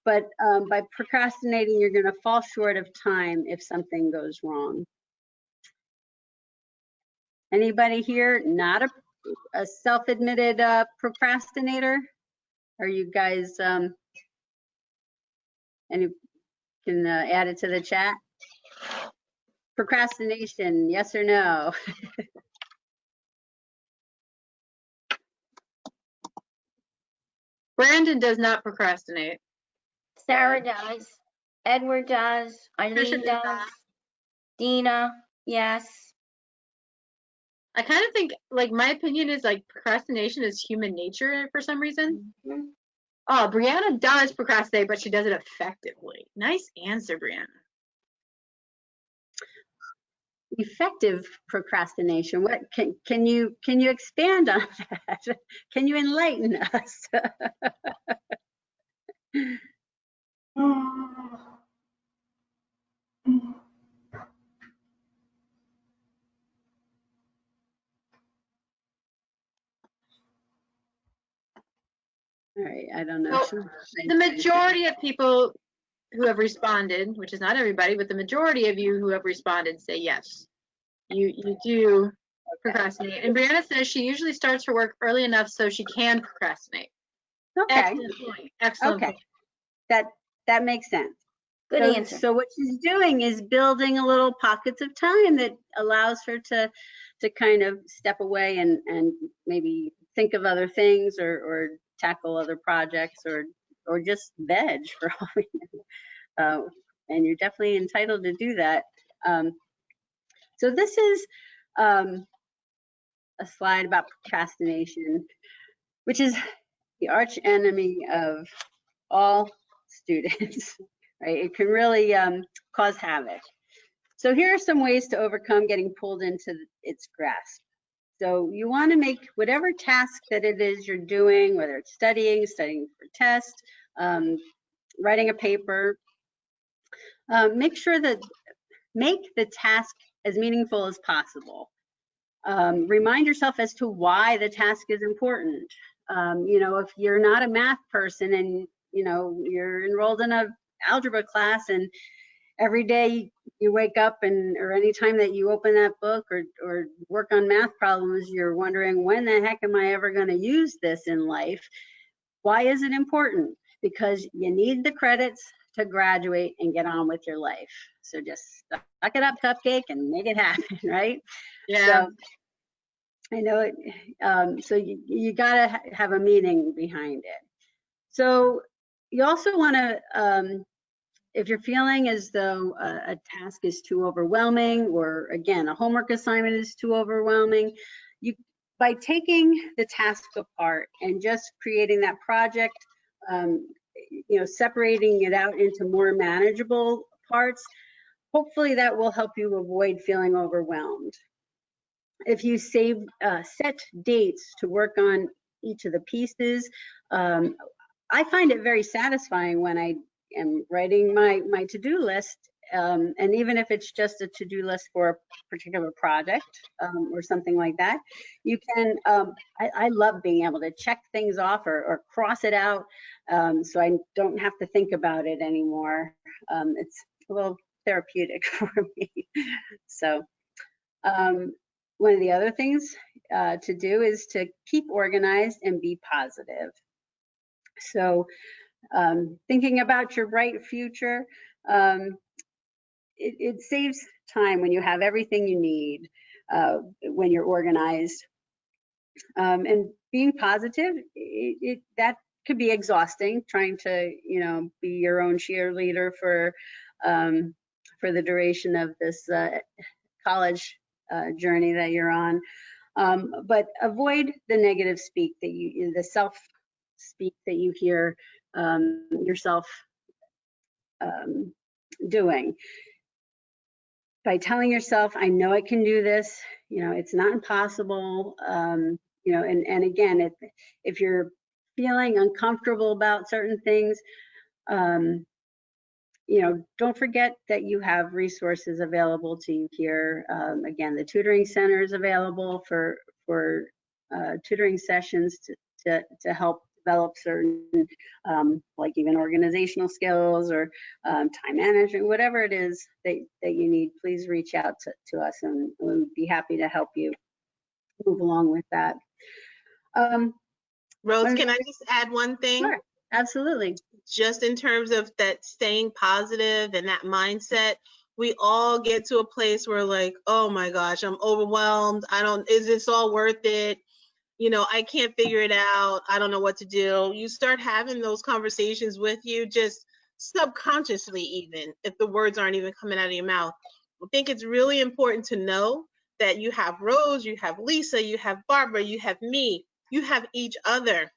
But by procrastinating, you're going to fall short of time if something goes wrong. Anybody here not a self-admitted procrastinator? Are you guys, any can add it to the chat? Procrastination, yes or no? Brandon does not procrastinate. Sarah does. Edward does. Eileen does. Dina, yes. I kind of think, like, my opinion is like procrastination is human nature for some reason. Mm-hmm. Oh, Brianna does procrastinate, but she does it effectively. Nice answer, Brianna. Effective procrastination. What can you expand on that? Can you enlighten us? All right, I don't know. So, the majority of people who have responded, which is not everybody, but the majority of you who have responded say yes. You do procrastinate. And Brianna says she usually starts her work early enough so she can procrastinate. Okay. Excellent point. Excellent Okay. point. That makes sense. Good answer. So what she's doing is building a little pockets of time that allows her to kind of step away and maybe think of other things or tackle other projects or just veg for all we know. And you're definitely entitled to do that. So this is a slide about procrastination, which is the arch enemy of all students, right? It can really cause havoc. So here are some ways to overcome getting pulled into its grasp. So you want to make whatever task that it is you're doing, whether it's studying for tests, writing a paper, make the task as meaningful as possible. Remind yourself as to why the task is important. If you're not a math person and you're enrolled in a algebra class and every day you wake up or any time that you open that book or work on math problems, you're wondering, when the heck am I ever going to use this in life? Why is it important? Because you need the credits to graduate and get on with your life. So just suck it up, cupcake, and make it happen, right? Yeah. So, I know it. So you gotta have a meaning behind it. So you also want to, if you're feeling as though a task is too overwhelming, or again, a homework assignment is too overwhelming, by taking the task apart and just creating that project, separating it out into more manageable parts, hopefully that will help you avoid feeling overwhelmed. If you set dates to work on each of the pieces, I find it very satisfying when I am writing my to-do list, and even if it's just a to-do list for a particular project or something like that, you can, I love being able to check things off or cross it out, so I don't have to think about it anymore. It's a little therapeutic for me. So one of the other things to do is to keep organized and be positive. So thinking about your bright future, it saves time when you have everything you need, when you're organized. And being positive, that could be exhausting, trying to be your own cheerleader for the duration of this college journey that you're on. But avoid the negative speak the self speak that you hear yourself doing. by telling yourself, I know I can do this, you know, it's not impossible, you know, and again, if you're feeling uncomfortable about certain things, you know, don't forget that you have resources available to you here. Again, the tutoring center is available for tutoring sessions to help develop certain, like even organizational skills or time management, whatever it is that you need. Please reach out to us, and we'll be happy to help you move along with that. Rose, can I just add one thing? Sure, absolutely. Just in terms of that staying positive and that mindset, we all get to a place where like, oh my gosh, I'm overwhelmed. Is this all worth it? You know, I can't figure it out. I don't know what to do. You start having those conversations with you just subconsciously, even if the words aren't even coming out of your mouth. I think it's really important to know that you have Rose, you have Lisa, you have Barbara, you have me, you have each other.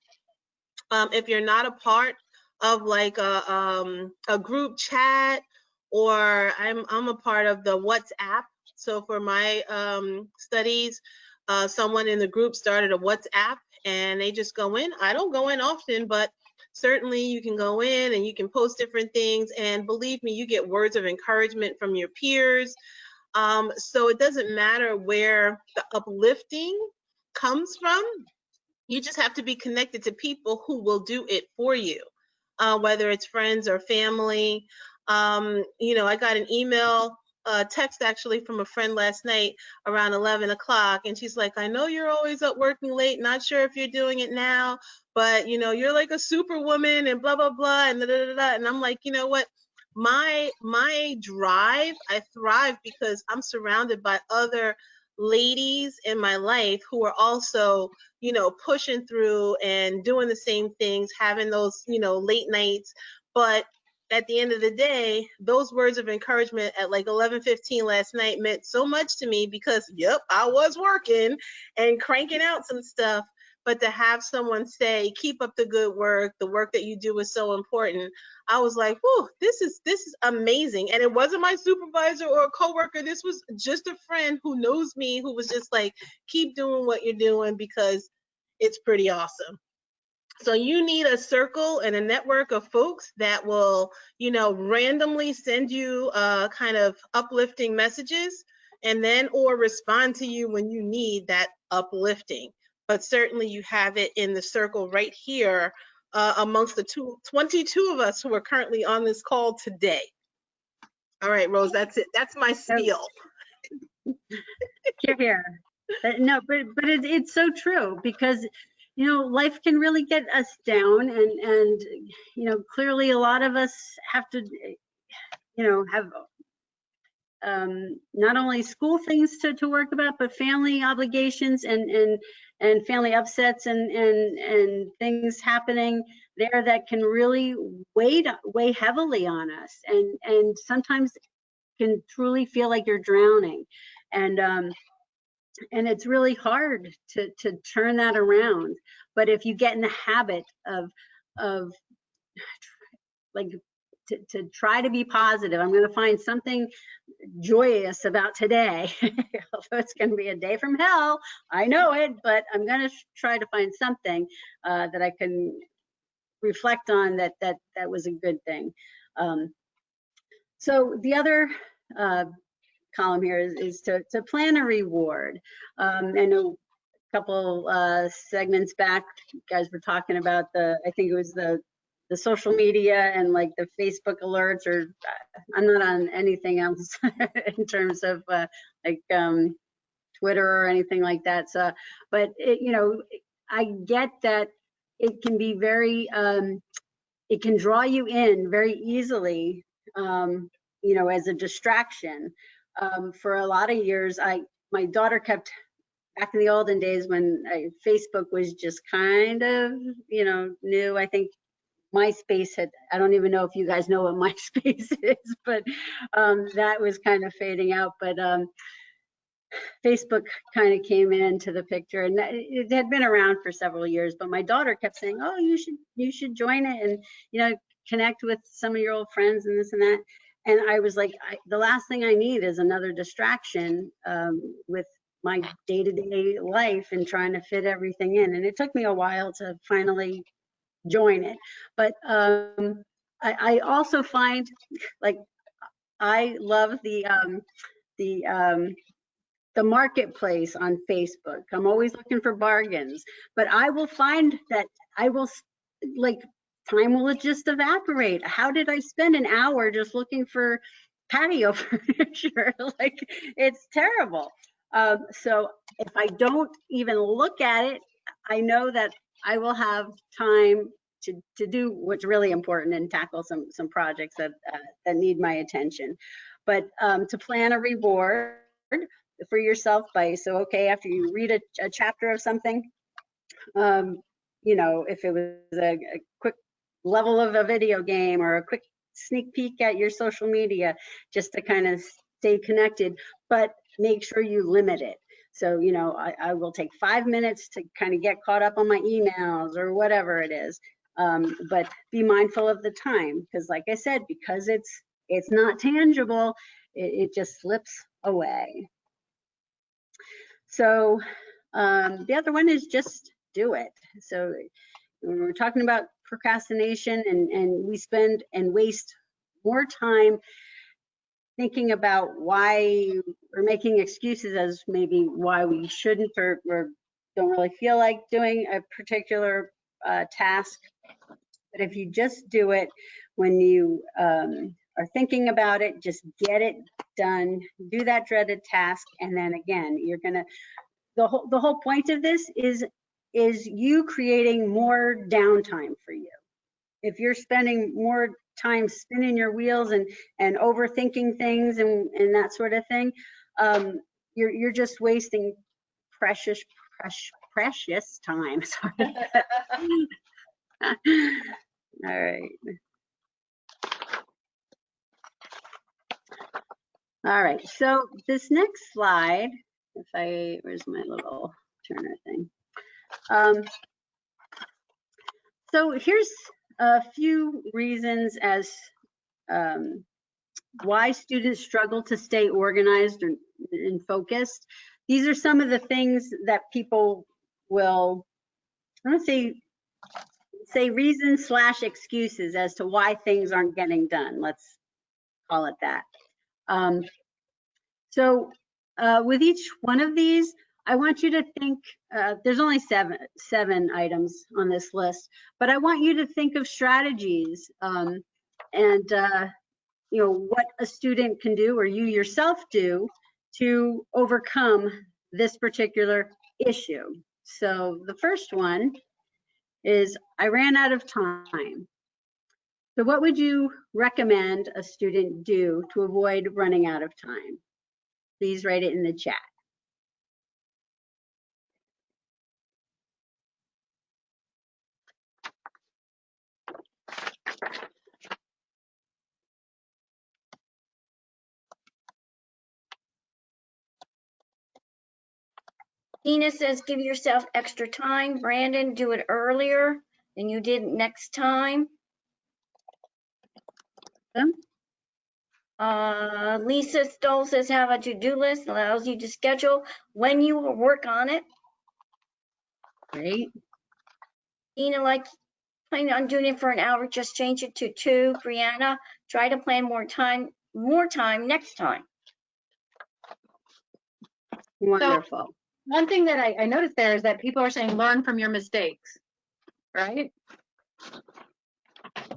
If you're not a part of like a group chat, or I'm a part of the WhatsApp. So for my studies, someone in the group started a WhatsApp, and they just go in. I don't go in often, but certainly you can go in and you can post different things. And believe me, you get words of encouragement from your peers. So it doesn't matter where the uplifting comes from. You just have to be connected to people who will do it for you, whether it's friends or family. You know, I got an email, text actually from a friend last night around 11 o'clock, and she's like, I know you're always up working late, not sure if you're doing it now, but you know, you're like a superwoman and blah, blah, blah, and da, da, da, da. And I'm like, you know what? My drive, I thrive because I'm surrounded by other ladies in my life who are also, you know, pushing through and doing the same things, having those, you know, late nights. But at the end of the day, those words of encouragement at like 11:15 last night meant so much to me because, yep, I was working and cranking out some stuff. But to have someone say, keep up the good work, the work that you do is so important. I was like, whew, this is amazing. And it wasn't my supervisor or a coworker. This was just a friend who knows me, who was just like, keep doing what you're doing because it's pretty awesome. So you need a circle and a network of folks that will, you know, randomly send you kind of uplifting messages, and then or respond to you when you need that uplifting. But certainly you have it in the circle right here amongst the 22 of us who are currently on this call today. All right, Rose, that's it. That's my spiel. Hear, hear. No, but it's so true, because you know, life can really get us down, and you know, clearly a lot of us have to, you know, have not only school things to work about, but family obligations and family upsets and things happening there that can really weigh heavily on us, and sometimes can truly feel like you're drowning, and it's really hard to turn that around. But if you get in the habit of like to try to be positive, I'm going to find something joyous about today. Although it's going to be a day from hell, I know it, but I'm going to try to find something that I can reflect on that was a good thing. So the other column here is to plan a reward. I know a couple segments back, you guys were talking about I think it was the social media and like the Facebook alerts, or I'm not on anything else in terms of like Twitter or anything like that. So, but you know, I get that it can be very, it can draw you in very easily, you know, as a distraction. For a lot of years, my daughter kept, back in the olden days when Facebook was just kind of, you know, new. I think MySpace had, I don't even know if you guys know what MySpace is, but that was kind of fading out. But Facebook kind of came into the picture, and it had been around for several years. But my daughter kept saying, "Oh, you should join it, and you know, connect with some of your old friends and this and that." And I was like, the last thing I need is another distraction with my day-to-day life and trying to fit everything in. And it took me a while to finally join it. But I also find, like, I love the marketplace on Facebook. I'm always looking for bargains, but I will find that I will, like, time will just evaporate. How did I spend an hour just looking for patio furniture? Like, it's terrible. So if I don't even look at it, I know that I will have time to do what's really important and tackle some projects that need my attention. But to plan a reward for yourself by, so okay, after you read a chapter of something, you know, if it was a quick level of a video game or a quick sneak peek at your social media, just to kind of stay connected, but make sure you limit it. So, you know, I will take 5 minutes to kind of get caught up on my emails or whatever it is, but be mindful of the time, because like I said, because it's not tangible, it just slips away. So the other one is just do it. So when we're talking about procrastination, and we spend and waste more time thinking about why we're making excuses as maybe why we shouldn't or don't really feel like doing a particular task. But if you just do it when you are thinking about it, just get it done, do that dreaded task, and then again, you're gonna, the whole point of this is you creating more downtime for you. If you're spending more time spinning your wheels and overthinking things and that sort of thing, you're just wasting precious time. Sorry. All right. All right, so this next slide, where's my little Turner thing? So here's a few reasons as why students struggle to stay organized and focused. These are some of the things that people will, I don't say reasons / excuses as to why things aren't getting done. Let's call it that. So with each one of these, I want you to think, there's only seven items on this list, but I want you to think of strategies and you know, what a student can do or you yourself do to overcome this particular issue. So the first one is, I ran out of time. So what would you recommend a student do to avoid running out of time? Please write it in the chat. Tina says give yourself extra time. Brandon, do it earlier than you did next time. Lisa Stoll says have a to-do list, allows you to schedule when you will work on it. Great. Tina, like, plan on doing it for an hour, just change it to 2. Brianna, try to plan more time next time. Wonderful. So, one thing that I noticed there is that people are saying learn from your mistakes, right?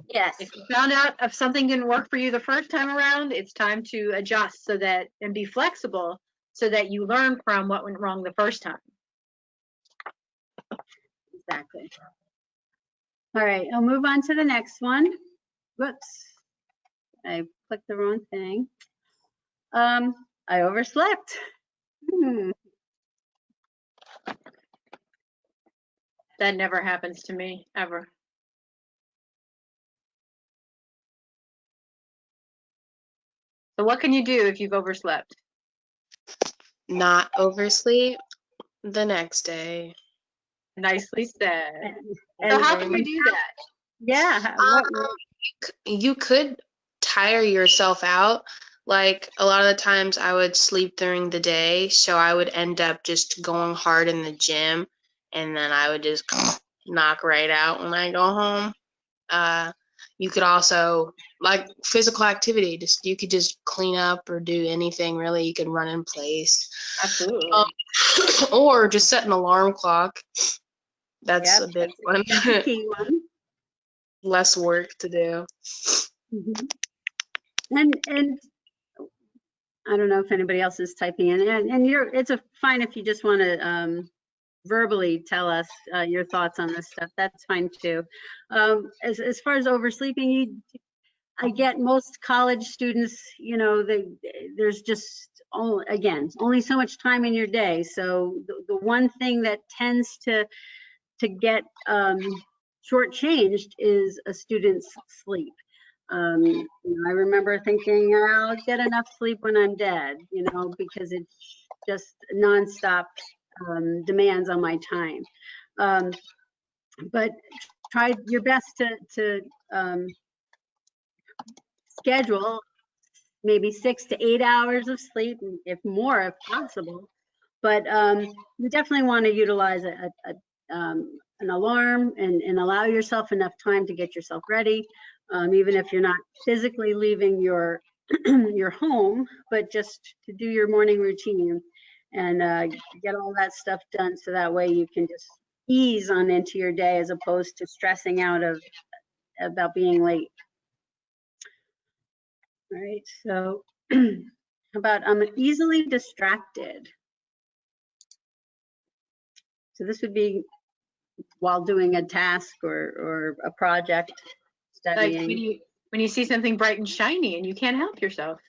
Yes. If you found out if something didn't work for you the first time around, it's time to adjust so that, and be flexible so that you learn from what went wrong the first time. Exactly. All right, I'll move on to the next one. Whoops, I clicked the wrong thing. I overslept. That never happens to me, ever. So what can you do if you've overslept? Not oversleep the next day. Nicely said. And so how can you do that? Yeah. You could tire yourself out. Like a lot of the times I would sleep during the day, so I would end up just going hard in the gym, and then I would just knock right out when I go home. You could also, like physical activity, just you could just clean up or do anything really. You can run in place. Absolutely. Or just set an alarm clock. That's Yep, a big that's a key one. Less work to do. And I don't know if anybody else is typing in, and it's fine if you just want to verbally tell us your thoughts on this stuff. That's fine too. As far as oversleeping, I get most college students, you know, there's just only so much time in your day. So the one thing that tends to get shortchanged is a student's sleep. You know, I remember thinking I'll get enough sleep when I'm dead, you know, because it's just nonstop demands on my time. But try your best to schedule maybe 6 to 8 hours of sleep, if more, if possible. But you definitely want to utilize an alarm and allow yourself enough time to get yourself ready, even if you're not physically leaving your your home, but just to do your morning routine and get all that stuff done, so that way you can just ease on into your day as opposed to stressing out about being late. All right, so how about I'm easily distracted. So this would be while doing a task or a project, studying. Like when you see something bright and shiny and you can't help yourself.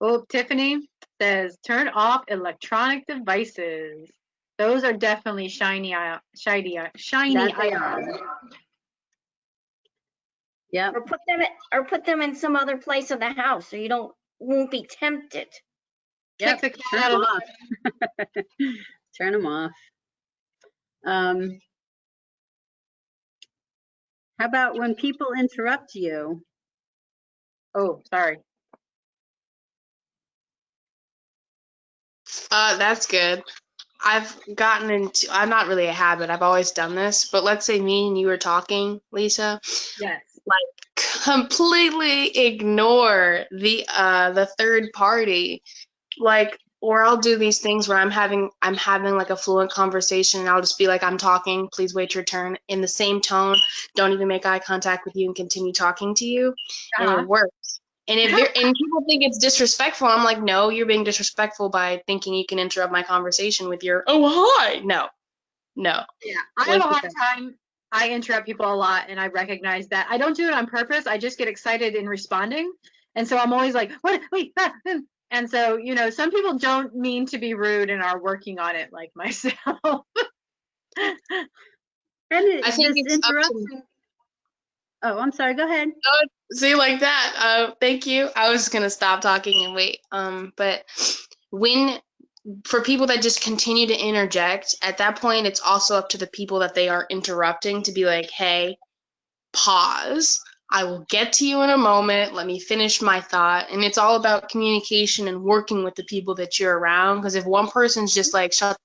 Oh, Tiffany says turn off electronic devices. Those are definitely shiny ions. Yeah. Or put them in some other place in the house so you won't be tempted. Yep. Turn them off. Turn them off. How about when people interrupt you? Oh, sorry. That's good. I've gotten into, I'm not really a habit, I've always done this, but let's say me and you were talking, Lisa. Yes. Like completely ignore the third party. Like, or I'll do these things where I'm having like a fluent conversation and I'll just be like, I'm talking, please wait your turn, in the same tone, don't even make eye contact with you and continue talking to you. And it works. And people think it's disrespectful. I'm like, no, you're being disrespectful by thinking you can interrupt my conversation with your, oh, hi. No. Yeah, I have a hard time. I interrupt people a lot, and I recognize that. I don't do it on purpose. I just get excited in responding. And so I'm always like, what? Wait. And so, you know, some people don't mean to be rude and are working on it, like myself. And I think this it's interruption. Oh, I'm sorry. Go ahead. See, like that. Thank you. I was gonna stop talking and wait. But for people that just continue to interject, at that point, it's also up to the people that they are interrupting to be like, hey, pause. I will get to you in a moment. Let me finish my thought. And it's all about communication and working with the people that you're around. Because if one person's just like, shut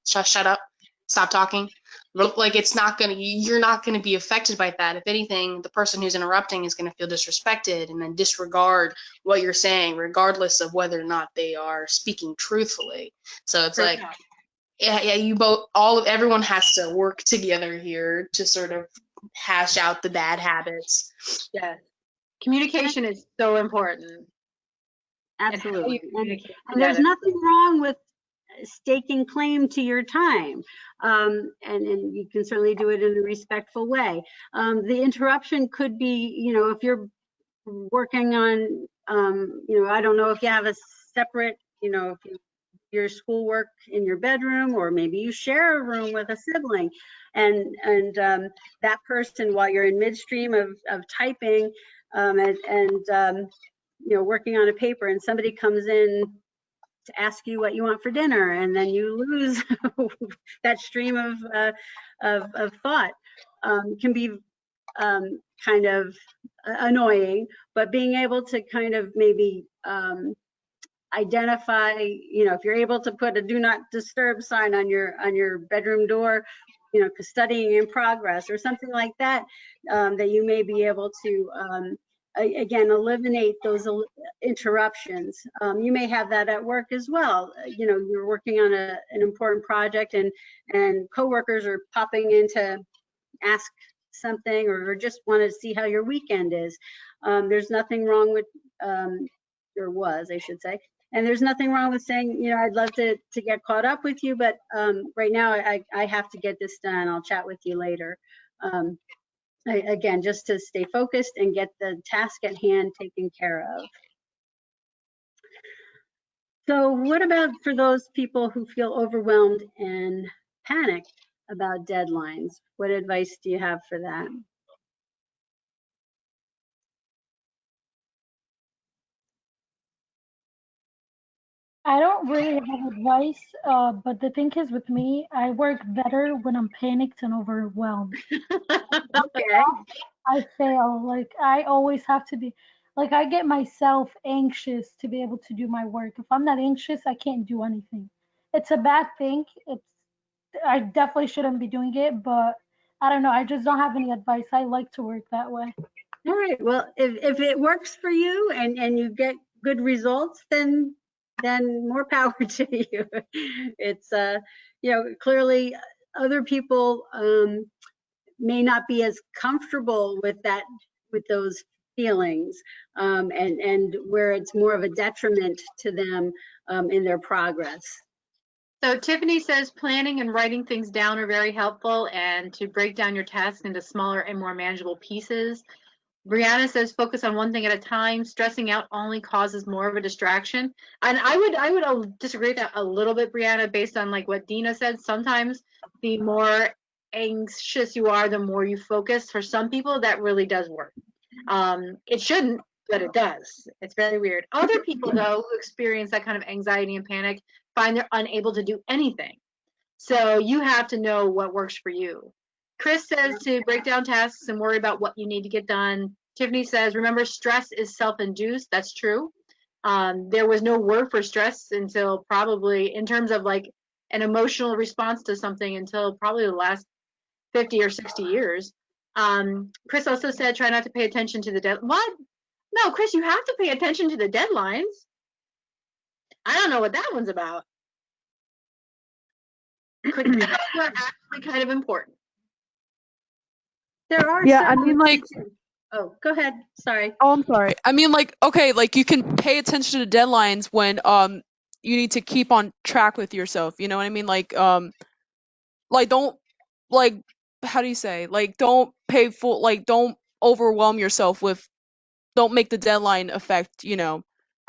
up, stop talking, like you're not gonna be affected by that. If anything, the person who's interrupting is gonna feel disrespected and then disregard what you're saying, regardless of whether or not they are speaking truthfully. So it's like, everyone has to work together here to sort of hash out the bad habits. Yes. Communication is so important. Absolutely. And there's nothing wrong with staking claim to your time. And you can certainly do it in a respectful way. The interruption could be, you know, if you're working on, you know, I don't know if you have a separate, you know, your schoolwork in your bedroom, or maybe you share a room with a sibling, and that person, while you're in midstream of typing and you know, working on a paper, and somebody comes in to ask you what you want for dinner, and then you lose that stream of thought. can be kind of annoying, but being able to kind of maybe identify, if you're able to put a do not disturb sign on your bedroom door, studying in progress or something like that, that you may be able to again eliminate those interruptions. You may have that at work as well. You're working on an important project, and coworkers are popping in to ask something or just want to see how your weekend is. There's nothing wrong with, or was, I should say, and there's nothing wrong with saying, I'd love to get caught up with you, but right now I have to get this done. I'll chat with you later. Again, just to stay focused and get the task at hand taken care of. So what about for those people who feel overwhelmed and panicked about deadlines? What advice do you have for that? I don't really have advice, but the thing is with me, I work better when I'm panicked and overwhelmed. Okay. I fail. Like I always have to be, like I get myself anxious to be able to do my work. If I'm not anxious, I can't do anything. It's a bad thing. I definitely shouldn't be doing it, but I don't know. I just don't have any advice. I like to work that way. All right. Well, if it works for you and you get good results, then more power to you. It's clearly other people may not be as comfortable with those feelings, and where it's more of a detriment to them in their progress. So Tiffany says planning and writing things down are very helpful, and to break down your tasks into smaller and more manageable pieces. Brianna says focus on one thing at a time. Stressing out only causes more of a distraction. And I would disagree with that a little bit, Brianna, based on like what Dina said. Sometimes the more anxious you are, the more you focus. For some people, that really does work. It shouldn't, but it does. It's very weird. Other people, though, who experience that kind of anxiety and panic find they're unable to do anything. So you have to know what works for you. Chris says to break down tasks and worry about what you need to get done. Tiffany says, remember, stress is self-induced. That's true. There was no word for stress until probably, in terms of like an emotional response to something, until probably the last 50 or 60 years. Chris also said, try not to pay attention to the deadline. What? No, Chris, you have to pay attention to the deadlines. I don't know what that one's about. Deadlines are actually kind of important. There are Yeah, I mean, like, oh, go ahead. Sorry. oh, I'm sorry. I mean, like, okay, like you can pay attention to deadlines when you need to keep on track with yourself. You know what I mean? Like don't, like, how do you say? Like, don't pay full, like, don't overwhelm yourself with, don't make the deadline affect,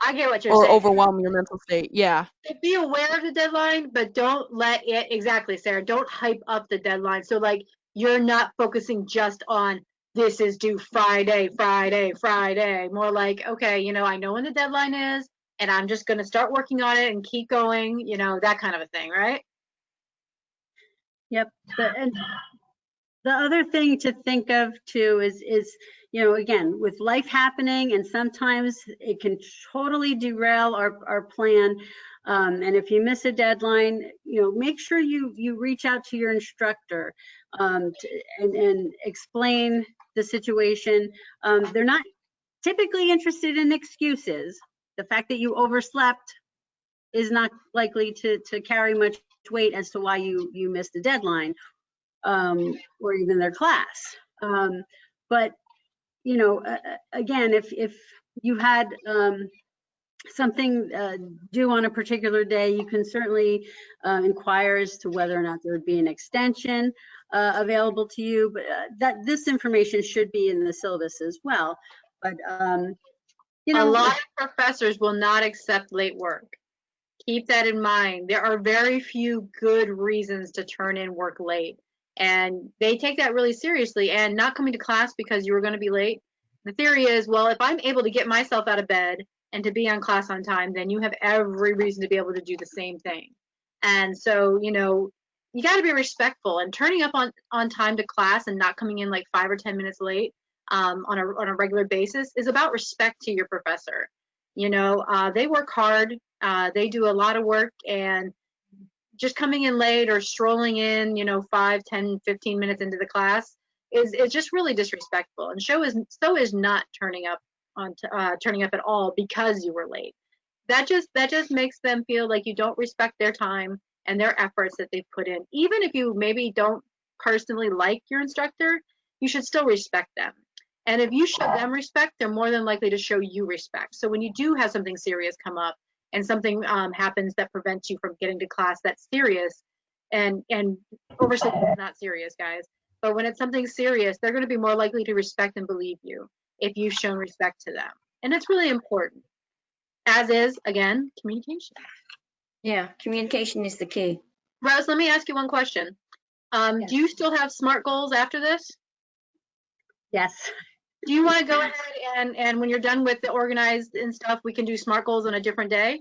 I get what you're or saying. overwhelm your mental state. Yeah. Be aware of the deadline, but don't let it, exactly, Sarah, don't hype up the deadline. So like you're not focusing just on this is due Friday, Friday, Friday. More like, okay, I know when the deadline is and I'm just going to start working on it and keep going, that kind of a thing, right? Yep. And the other thing to think of too is again, with life happening, and sometimes it can totally derail our plan. And if you miss a deadline, make sure you reach out to your instructor and explain the situation. They're not typically interested in excuses. The fact that you overslept is not likely to carry much weight as to why you missed a deadline, or even their class. But again, if you had something due on a particular day, you can certainly inquire as to whether or not there would be an extension available to you. But that this information should be in the syllabus as well. But a lot of professors will not accept late work. Keep that in mind. There are very few good reasons to turn in work late, and they take that really seriously. And not coming to class because you were going to be late, the theory is, well, if I'm able to get myself out of bed and to be on class on time, then you have every reason to be able to do the same thing. And so, you got to be respectful, and turning up on time to class and not coming in like 5 or 10 minutes late on a regular basis is about respect to your professor. You know, they work hard, they do a lot of work, and just coming in late or strolling in, you know, 5, 10, 15 minutes into the class is just really disrespectful. And so is not turning up at all because you were late. That just makes them feel like you don't respect their time and their efforts that they've put in. Even if you maybe don't personally like your instructor, you should still respect them. And if you show them respect, they're more than likely to show you respect. So when you do have something serious come up and something happens that prevents you from getting to class that's serious, and oversleeping is not serious, guys, but when it's something serious, they're going to be more likely to respect and believe you if you've shown respect to them. And it's really important, as is, again, communication. Yeah, communication is the key. Rose, let me ask you one question. Yes. Do you still have SMART goals after this? Yes. Do you want to go ahead and when you're done with the organized and stuff, we can do SMART goals on a different day?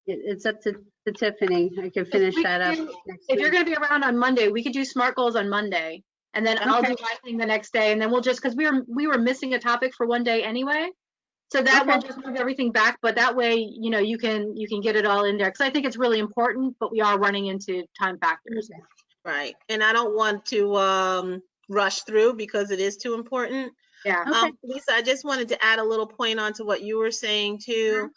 It's up to Tiffany. I can finish that up next If you're week. going to be around on Monday, we could do SMART goals on Monday, and then I'll do my thing the next day, and then we'll just, because we were missing a topic for one day anyway, so that will just move everything back. But that way, you know, you can get it all in there, because I think it's really important, but we are running into time factors. Right, and I don't want to rush through because it is too important. Yeah. Lisa, I just wanted to add a little point onto what you were saying too.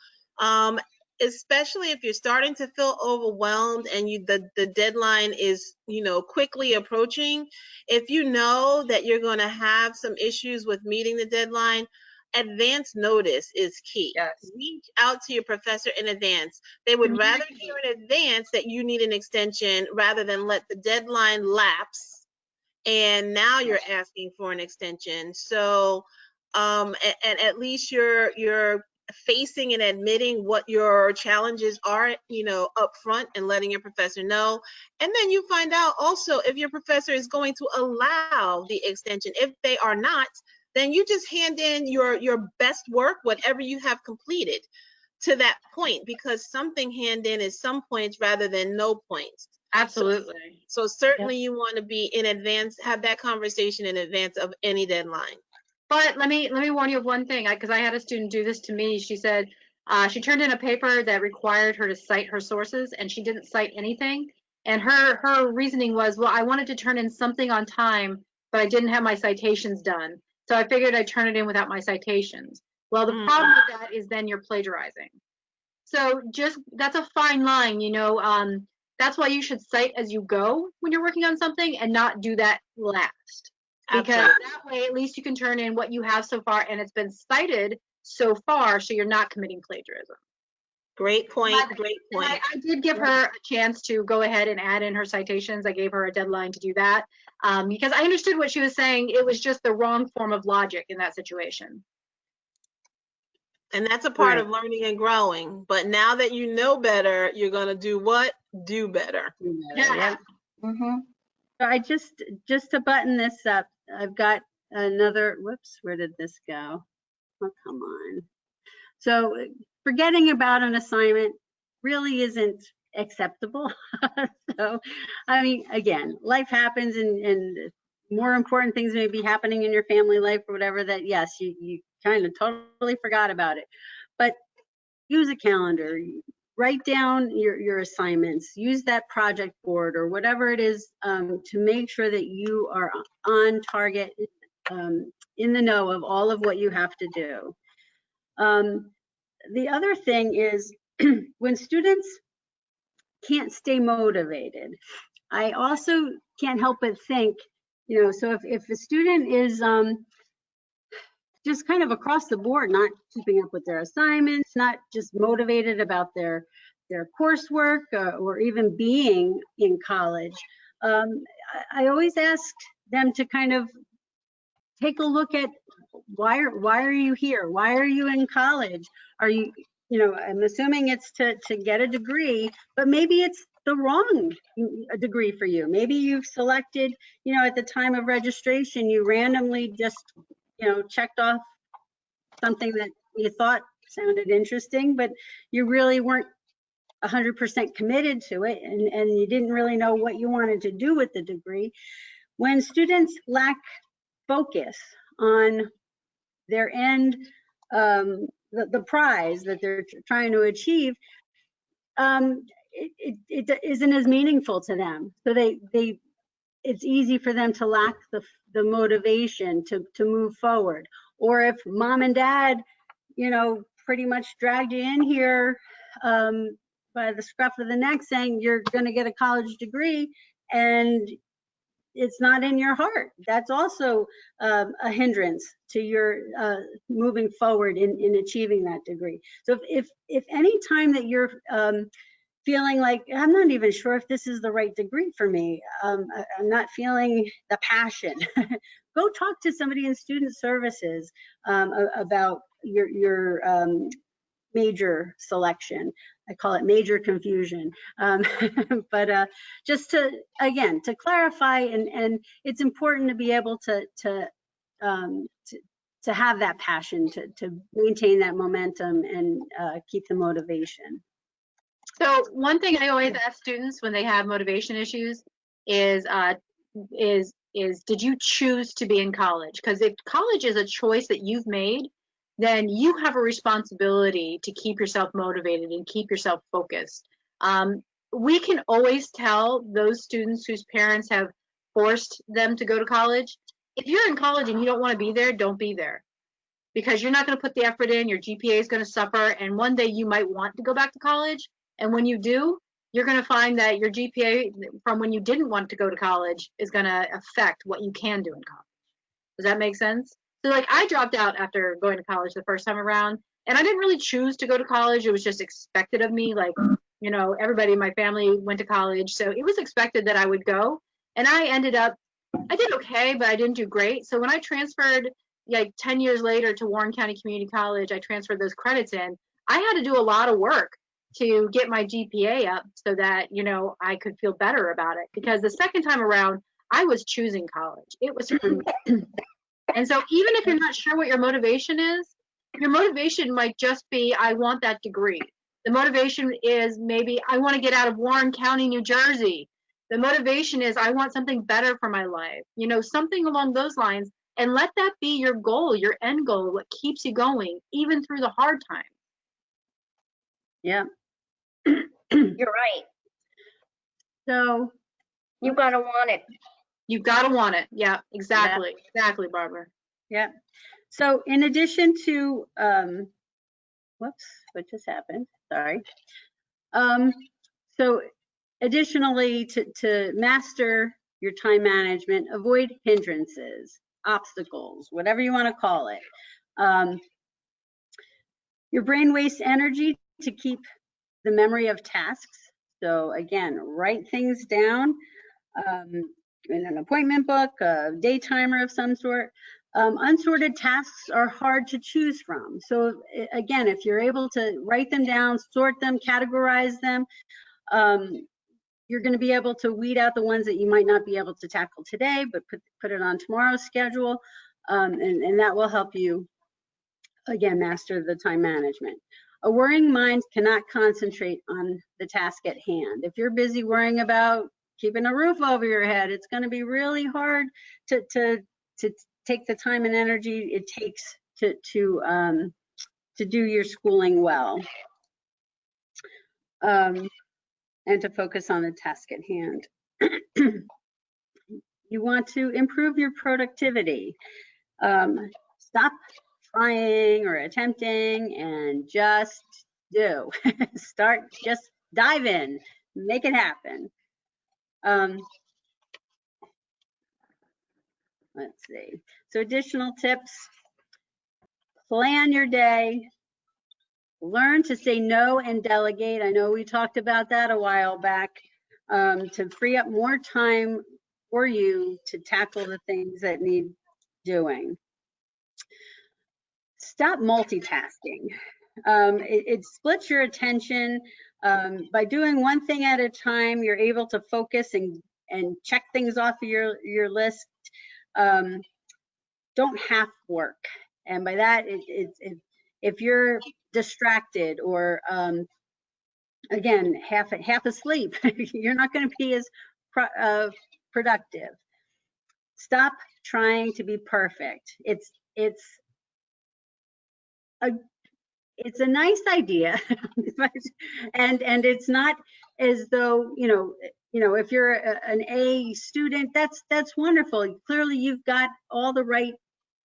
Especially if you're starting to feel overwhelmed and the deadline is, you know, quickly approaching. If you know that you're going to have some issues with meeting the deadline, advance notice is key. Yes. Reach out to your professor in advance. They would rather hear in advance that you need an extension rather than let the deadline lapse and now you're asking for an extension. So and at least you're facing and admitting what your challenges are, you know, up front, and letting your professor know. And then you find out also if your professor is going to allow the extension. If they are not, then you just hand in your best work, whatever you have completed to that point, because something hand in is some points rather than no points. Absolutely. So certainly you want to be in advance, have that conversation in advance of any deadline. But let me warn you of one thing, because I had a student do this to me. She said she turned in a paper that required her to cite her sources, and she didn't cite anything. And her reasoning was, well, I wanted to turn in something on time, but I didn't have my citations done. So I figured I'd turn it in without my citations. Well, the problem with that is then you're plagiarizing. So that's a fine line, you know. That's why you should cite as you go when you're working on something and not do that last. Because that way, at least you can turn in what you have so far, and it's been cited so far, so you're not committing plagiarism. Great point. Great point. I did give her a chance to go ahead and add in her citations. I gave her a deadline to do that because I understood what she was saying. It was just the wrong form of logic in that situation. And that's a part of learning and growing. But now that you know better, you're going to do what? Do better. Yeah. So I just to button this up, I've got another, whoops, where did this go? Oh, come on. So forgetting about an assignment really isn't acceptable. So, I mean, again, life happens and more important things may be happening in your family life or whatever, that yes, you kind of totally forgot about it. But use a calendar, write down your assignments, use that project board or whatever it is to make sure that you are on target, in the know of all of what you have to do. The other thing is when students can't stay motivated, I also can't help but think, you know, so if a student is just kind of across the board, not keeping up with their assignments, not just motivated about their coursework or even being in college, I always ask them to kind of take a look at why are you here? Why are you in college? Are you, you know, I'm assuming it's to get a degree, but maybe it's the wrong degree for you. Maybe you've selected, you know, at the time of registration, you randomly just, you know, checked off something that you thought sounded interesting, but you really weren't 100% committed to it, and you didn't really know what you wanted to do with the degree. When students lack focus on their end, the prize that they're trying to achieve, it isn't as meaningful to them. So it's easy for them to lack the motivation to move forward. Or if mom and dad, pretty much dragged you in here by the scruff of the neck saying you're going to get a college degree, and it's not in your heart, that's also a hindrance to your moving forward in achieving that degree. So if any time that you're feeling like, I'm not even sure if this is the right degree for me, I'm not feeling the passion, go talk to somebody in student services about your major selection. I call it major confusion. But just to clarify, and it's important to be able to have that passion, to maintain that momentum and keep the motivation. So one thing I always ask students when they have motivation issues is did you choose to be in college? Because if college is a choice that you've made, then you have a responsibility to keep yourself motivated and keep yourself focused. We can always tell those students whose parents have forced them to go to college. If you're in college and you don't want to be there, don't be there. Because you're not going to put the effort in, your GPA is going to suffer, and one day you might want to go back to college. And when you do, you're going to find that your GPA from when you didn't want to go to college is going to affect what you can do in college. Does that make sense? So like I dropped out after going to college the first time around, and I didn't really choose to go to college. It was just expected of me. Like, everybody in my family went to college, so it was expected that I would go. And I did okay, but I didn't do great. So when I transferred like 10 years later to Warren County Community College, I transferred those credits in. I had to do a lot of work to get my GPA up so that, I could feel better about it. Because the second time around, I was choosing college. It was for me. And so even if you're not sure what your motivation is, your motivation might just be, I want that degree. The motivation is maybe I want to get out of Warren County, New Jersey. The motivation is I want something better for my life, something along those lines. And let that be your goal, your end goal, what keeps you going, even through the hard times. Yeah. You're right. So you gotta want it. You've got to want it. Yeah, exactly. Yeah. Exactly, Barbara. Yeah. So in addition to, whoops, what just happened? Sorry. So additionally, to master your time management, avoid hindrances, obstacles, whatever you want to call it. Your brain wastes energy to keep the memory of tasks. So again, write things down in an appointment book, a day timer of some sort. Unsorted tasks are hard to choose from. So again, if you're able to write them down, sort them, categorize them, you're going to be able to weed out the ones that you might not be able to tackle today, but put it on tomorrow's schedule, and that will help you, again, master the time management. A worrying mind cannot concentrate on the task at hand. If you're busy worrying about keeping a roof over your head, it's going to be really hard to take the time and energy it takes to do your schooling well, and to focus on the task at hand. You want to improve your productivity. Stop trying or attempting and just do. Just dive in, make it happen. Let's see. So additional tips: plan your day, learn to say no and delegate. I know we talked about that a while back, to free up more time for you to tackle the things that need doing. Stop multitasking. It splits your attention. By doing one thing at a time, you're able to focus and check things off of your list. Don't half work. And by that, if you're distracted or again, half asleep. You're not going to be as productive. Stop trying to be perfect. It's a nice idea, and it's not as though, if you're an A student, that's wonderful. Clearly, you've got all the right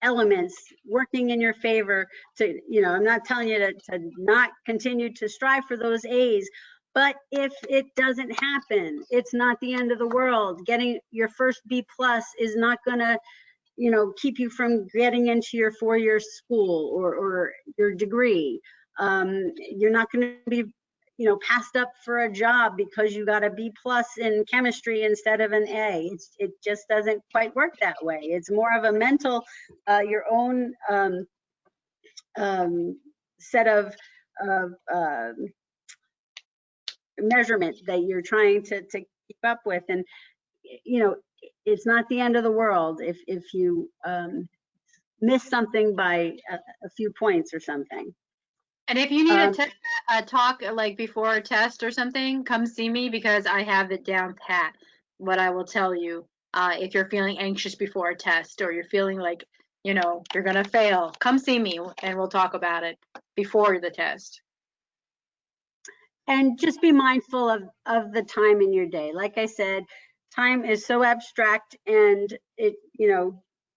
elements working in your favor to, I'm not telling you to not continue to strive for those A's, but if it doesn't happen, it's not the end of the world. Getting your first B+ is not going to, keep you from getting into your 4-year school or your degree. You're not going to be, passed up for a job because you got a B+ in chemistry instead of an A. It just doesn't quite work that way. It's more of a mental, your own set of measurement that you're trying to keep up with. And, it's not the end of the world if you miss something by a few points or something. And if you need a talk like before a test or something, come see me, because I have it down pat. What I will tell you, if you're feeling anxious before a test, or you're feeling like, you're gonna fail, come see me and we'll talk about it before the test. And just be mindful of the time in your day. Like I said, time is so abstract, and it,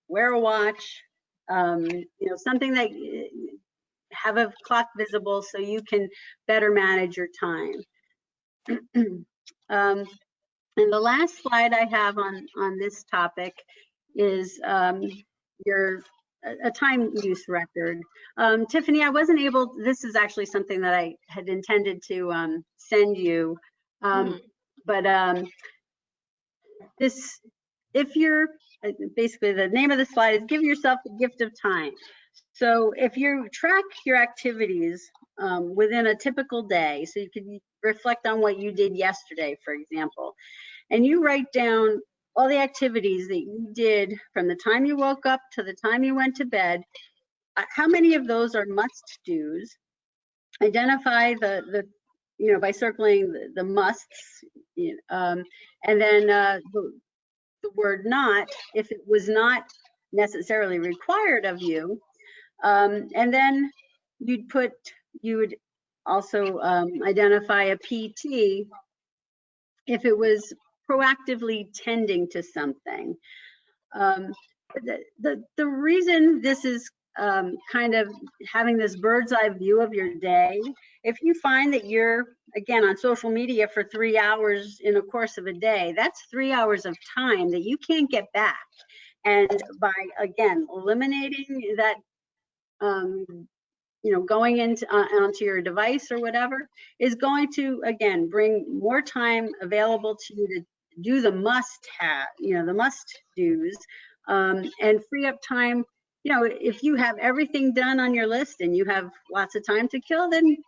wear a watch, something that, have a clock visible so you can better manage your time. And the last slide I have on this topic is a time use record. Tiffany, I wasn't able, this is actually something that I had intended to send you, but this, if you're, basically the name of the slide is give yourself the gift of time. So if you track your activities within a typical day, so you can reflect on what you did yesterday, for example, and you write down all the activities that you did from the time you woke up to the time you went to bed, how many of those are must-dos? Identify the by circling the musts, and then the word not, if it was not necessarily required of you. And then you would also identify a PT if it was proactively tending to something. The reason this is kind of having this bird's eye view of your day, if you find that you're, again, on social media for 3 hours in the course of a day, that's 3 hours of time that you can't get back. And by, again, eliminating that, going into onto your device or whatever, is going to, again, bring more time available to you to do the the must-dos, and free up time. If you have everything done on your list and you have lots of time to kill, then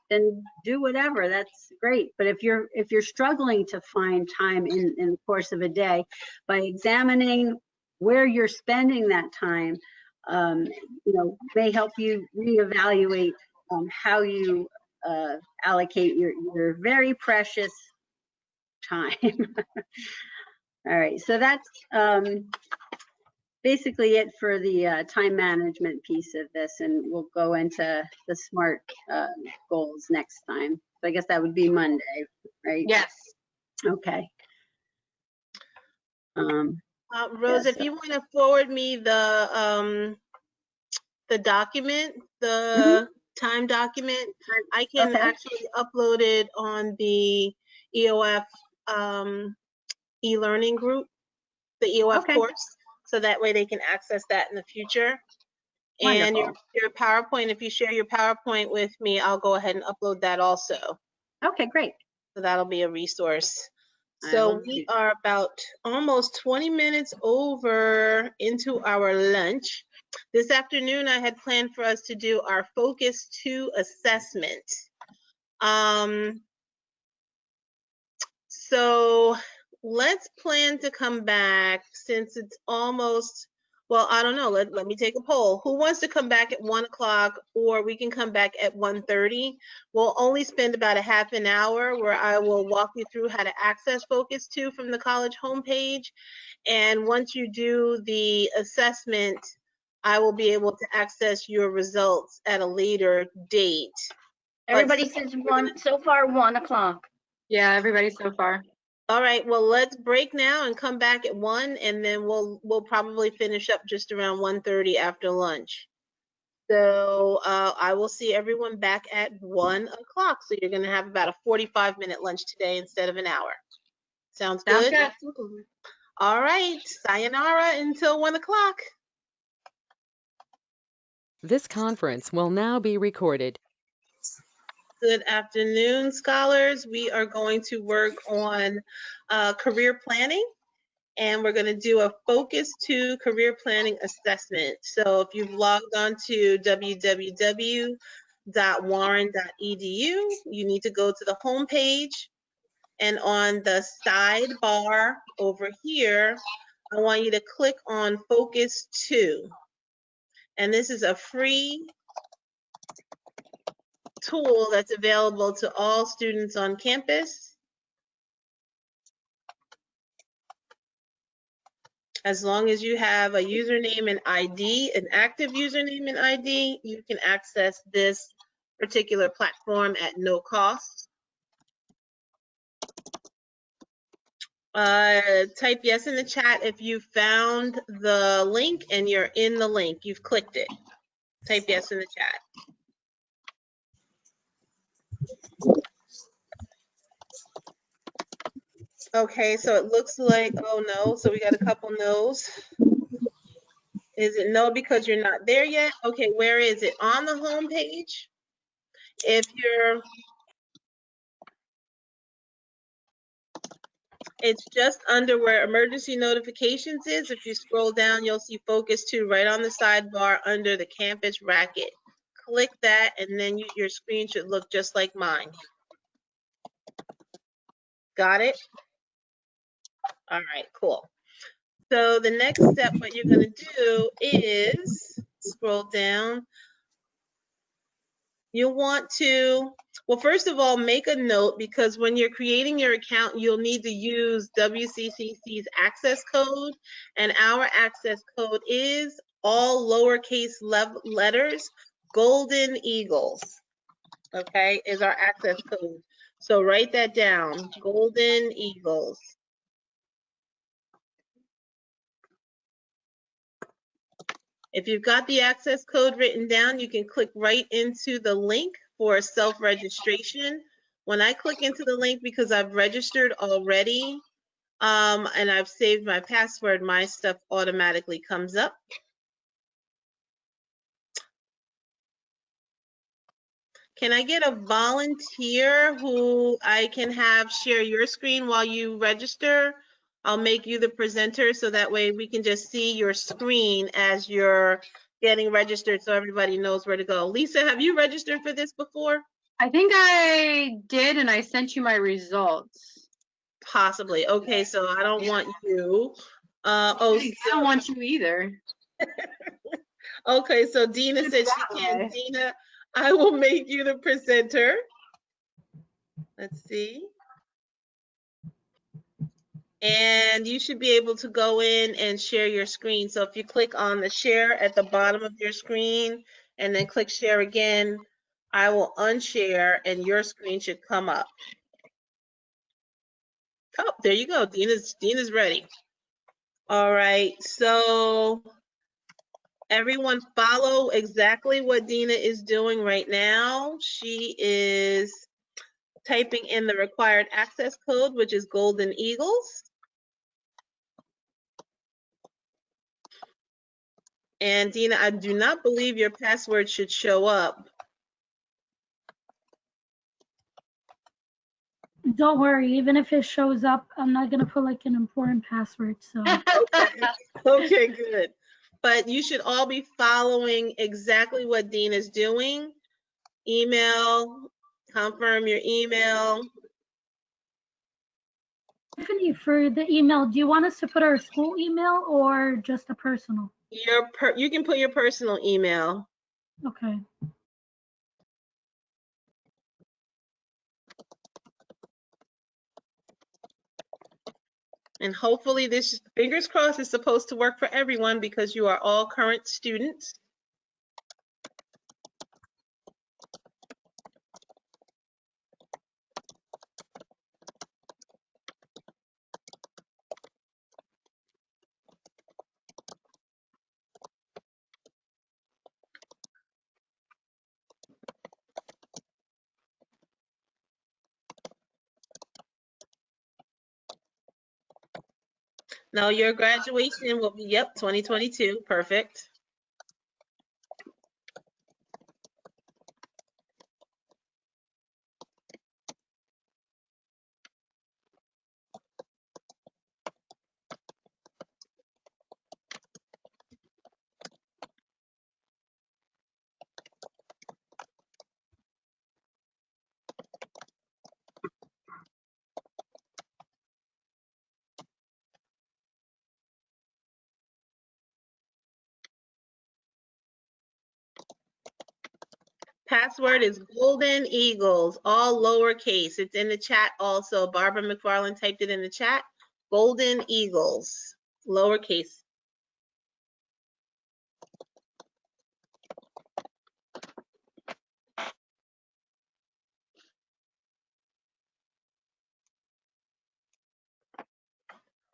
do whatever. That's great. But if you're struggling to find time in the course of a day, by examining where you're spending that time, may help you reevaluate how you allocate your very precious time. All right, so that's basically it for the time management piece of this, and we'll go into the SMART goals next time. So I guess that would be Monday, right? Yes. Okay. Rose, if you want to forward me the document, the time document, I can actually upload it on the EOF e-learning group, the EOF course, so that way they can access that in the future. And your PowerPoint, if you share your PowerPoint with me, I'll go ahead and upload that also. Okay, great. So that'll be a resource. So we are about almost 20 minutes over into our lunch. This afternoon, I had planned for us to do our Focus 2 assessment. So let's plan to come back, since it's almost Well, I don't know. Let me take a poll. Who wants to come back at 1 o'clock, or we can come back at 1:30? We'll only spend about a half an hour where I will walk you through how to access Focus 2 from the college homepage. And once you do the assessment, I will be able to access your results at a later date. Everybody says so far 1 o'clock. Yeah, everybody so far. All right, well, let's break now and come back at 1, and then we'll probably finish up just around 1:30 after lunch. So I will see everyone back at 1 o'clock. So you're going to have about a 45-minute lunch today instead of an hour. Sounds good? Sounds good. All right, sayonara until 1 o'clock. This conference will now be recorded. Good afternoon, scholars. We are going to work on career planning, and we're going to do a Focus 2 career planning assessment. So if you've logged on to www.warren.edu, you need to go to the home page, and on the sidebar over here, I want you to click on Focus 2. And this is a free tool that's available to all students on campus. As long as you have a username and ID, an active username and ID, you can access this particular platform at no cost. Type yes in the chat if you found the link and you're in the link. You've clicked it. Type yes in the chat. Okay, so it looks like, oh no, so we got a couple no's. Is it no because you're not there yet? Okay, where is it? On the home page? If you're, it's just under where emergency notifications is. If you scroll down, you'll see Focus 2 right on the sidebar under the campus racket. Click that, and then your screen should look just like mine. Got it? All right, cool. So the next step, what you're going to do is scroll down. You'll want to, well, first of all, make a note, because when you're creating your account, you'll need to use WCCC's access code, and our access code is all lowercase letters, Golden Eagles, okay, is our access code. So write that down, Golden Eagles. If you've got the access code written down, you can click right into the link for self-registration. When I click into the link, because I've registered already and I've saved my password, my stuff automatically comes up. Can I get a volunteer who I can have share your screen while you register? I'll make you the presenter so that way we can just see your screen as you're getting registered so everybody knows where to go. Lisa, have you registered for this before? I think I did, and I sent you my results. Possibly. Okay, so I don't want you. I don't want you either. Okay, so Dina said she can. Dina, I will make you the presenter. Let's see. And you should be able to go in and share your screen. So if you click on the share at the bottom of your screen and then click share again, I will unshare and your screen should come up. Oh, there you go. Dina's ready. All right, so everyone follow exactly what Dina is doing right now. She is typing in the required access code, which is Golden Eagles. And Dina, I do not believe your password should show up. Don't worry, even if it shows up, I'm not gonna put like an important password, so. Okay, good. But you should all be following exactly what Dean is doing. Email, confirm your email. Tiffany, for the email, do you want us to put our school email or just a personal? You can put your personal email. Okay. And hopefully this, fingers crossed, is supposed to work for everyone because you are all current students. Now your graduation will be, yep, 2022, perfect. Password is Golden Eagles, all lowercase. It's in the chat also. Barbara McFarland typed it in the chat. Golden Eagles, lowercase.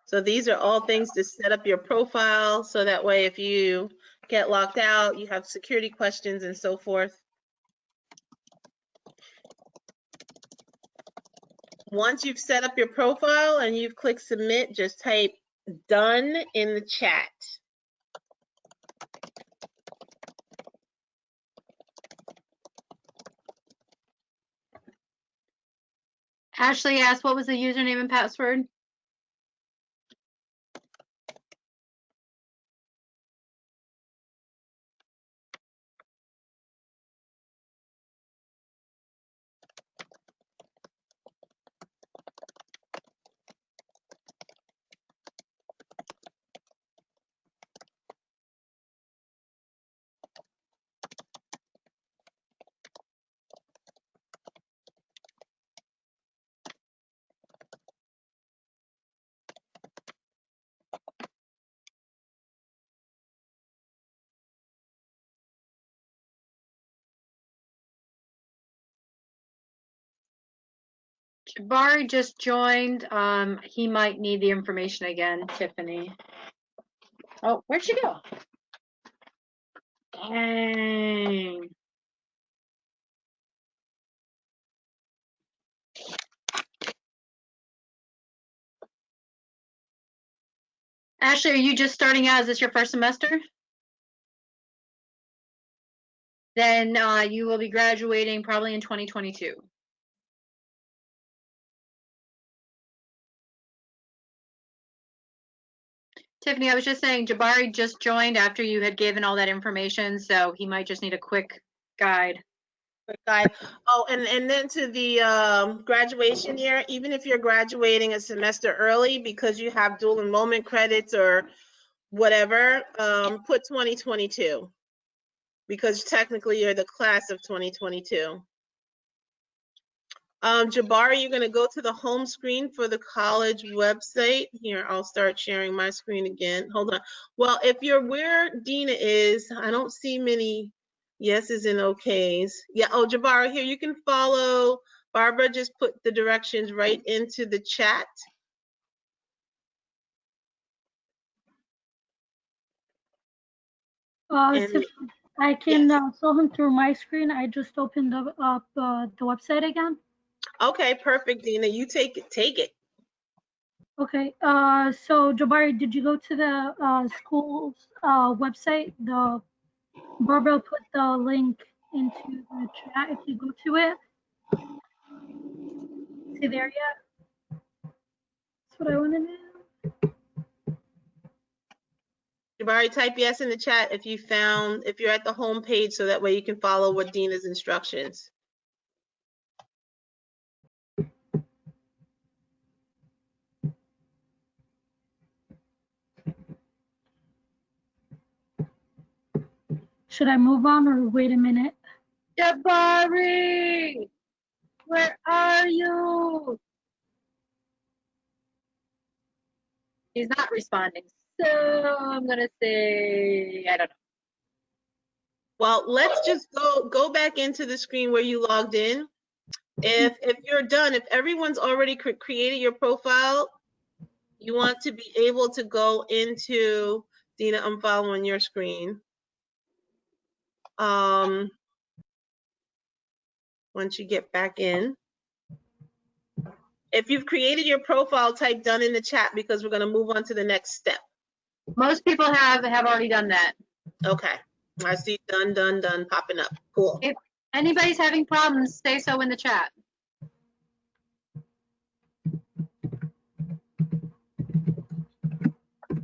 So these are all things to set up your profile so that way if you get locked out, you have security questions and so forth. Once you've set up your profile and you've clicked submit, just type done in the chat. Ashley asked, what was the username and password? Jabari just joined. He might need the information again, Tiffany. Oh, where'd she go? Dang. Ashley, are you just starting out? Is this your first semester? Then you will be graduating probably in 2022. Tiffany, I was just saying, Jabari just joined after you had given all that information, so he might just need a quick guide. Oh, and then to the graduation year, even if you're graduating a semester early because you have dual enrollment credits or whatever, put 2022 because technically you're the class of 2022. Jabari, you're going to go to the home screen for the college website. Here, I'll start sharing my screen again. Hold on. Well, if you're where Dina is, I don't see many yeses and okays. Yeah, oh, Jabari, here, you can follow. Barbara just put the directions right into the chat. I can show him through my screen. I just opened up the website again. Okay, perfect, Dina. You take it. Okay. So Jabari, did you go to the school's website? The Barbara put the link into the chat. If you go to it, see there yet? That's what I want to know. Jabari, type yes in the chat if you're at the home page so that way you can follow what Dina's instructions. Should I move on or wait a minute? Jabari, where are you? He's not responding. So I'm gonna say, I don't know. Well, let's just go back into the screen where you logged in. If you're done, if everyone's already created your profile, you want to be able to go into, Dina, I'm following your screen. Once you get back in. If you've created your profile, type done in the chat because we're going to move on to the next step. Most people have already done that. Okay. I see done popping up. Cool. If anybody's having problems, say so in the chat.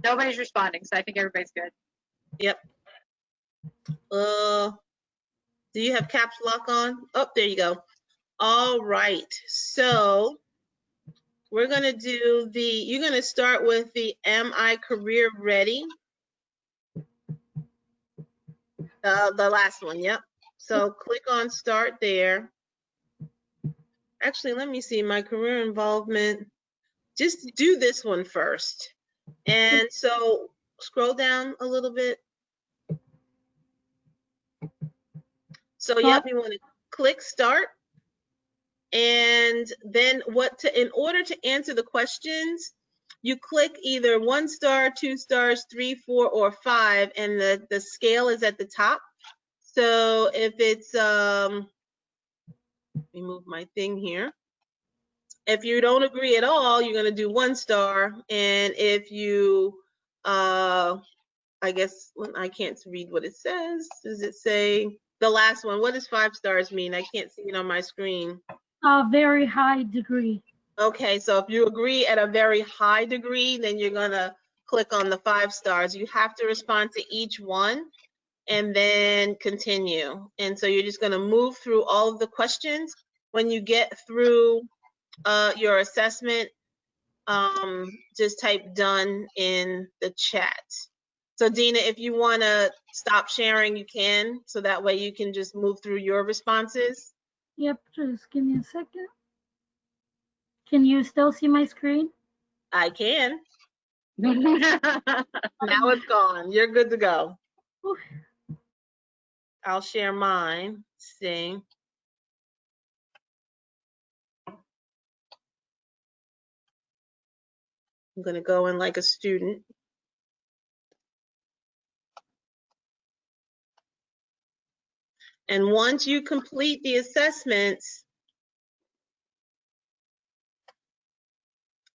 Nobody's responding, so I think everybody's good. Yep. Do you have caps lock on? Oh, there you go. All right. So we're going to do you're going to start with the Am I Career Ready? The last one. Yep. So click on start there. Actually, let me see my career involvement. Just do this one first. And so scroll down a little bit. So yep, you want to click start. And then in order to answer the questions, you click either 1 star, 2 stars, 3, 4, or 5, and the scale is at the top. So if it's, let me move my thing here. If you don't agree at all, you're going to do 1 star. And if you, I guess I can't read what it says. Does it say the last one? What does 5 stars mean? I can't see it on my screen. A very high degree. Okay, so if you agree at a very high degree, then you're going to click on the 5 stars. You have to respond to each one and then continue. And so you're just going to move through all of the questions. When you get through your assessment, just type done in the chat. So Dina, if you want to stop sharing, you can, so that way you can just move through your responses. Yep, just give me a second. Can you still see my screen? I can. Now it's gone. You're good to go. I'll share mine. See. I'm going to go in like a student. And once you complete the assessments,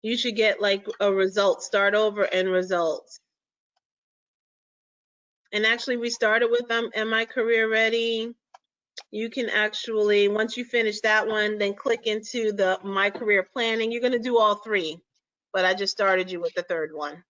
you should get like a result, start over and results. And actually we started with Am I Career Ready? You can actually, once you finish that one, then click into the My Career Planning. You're going to do all 3, but I just started you with the 3rd one.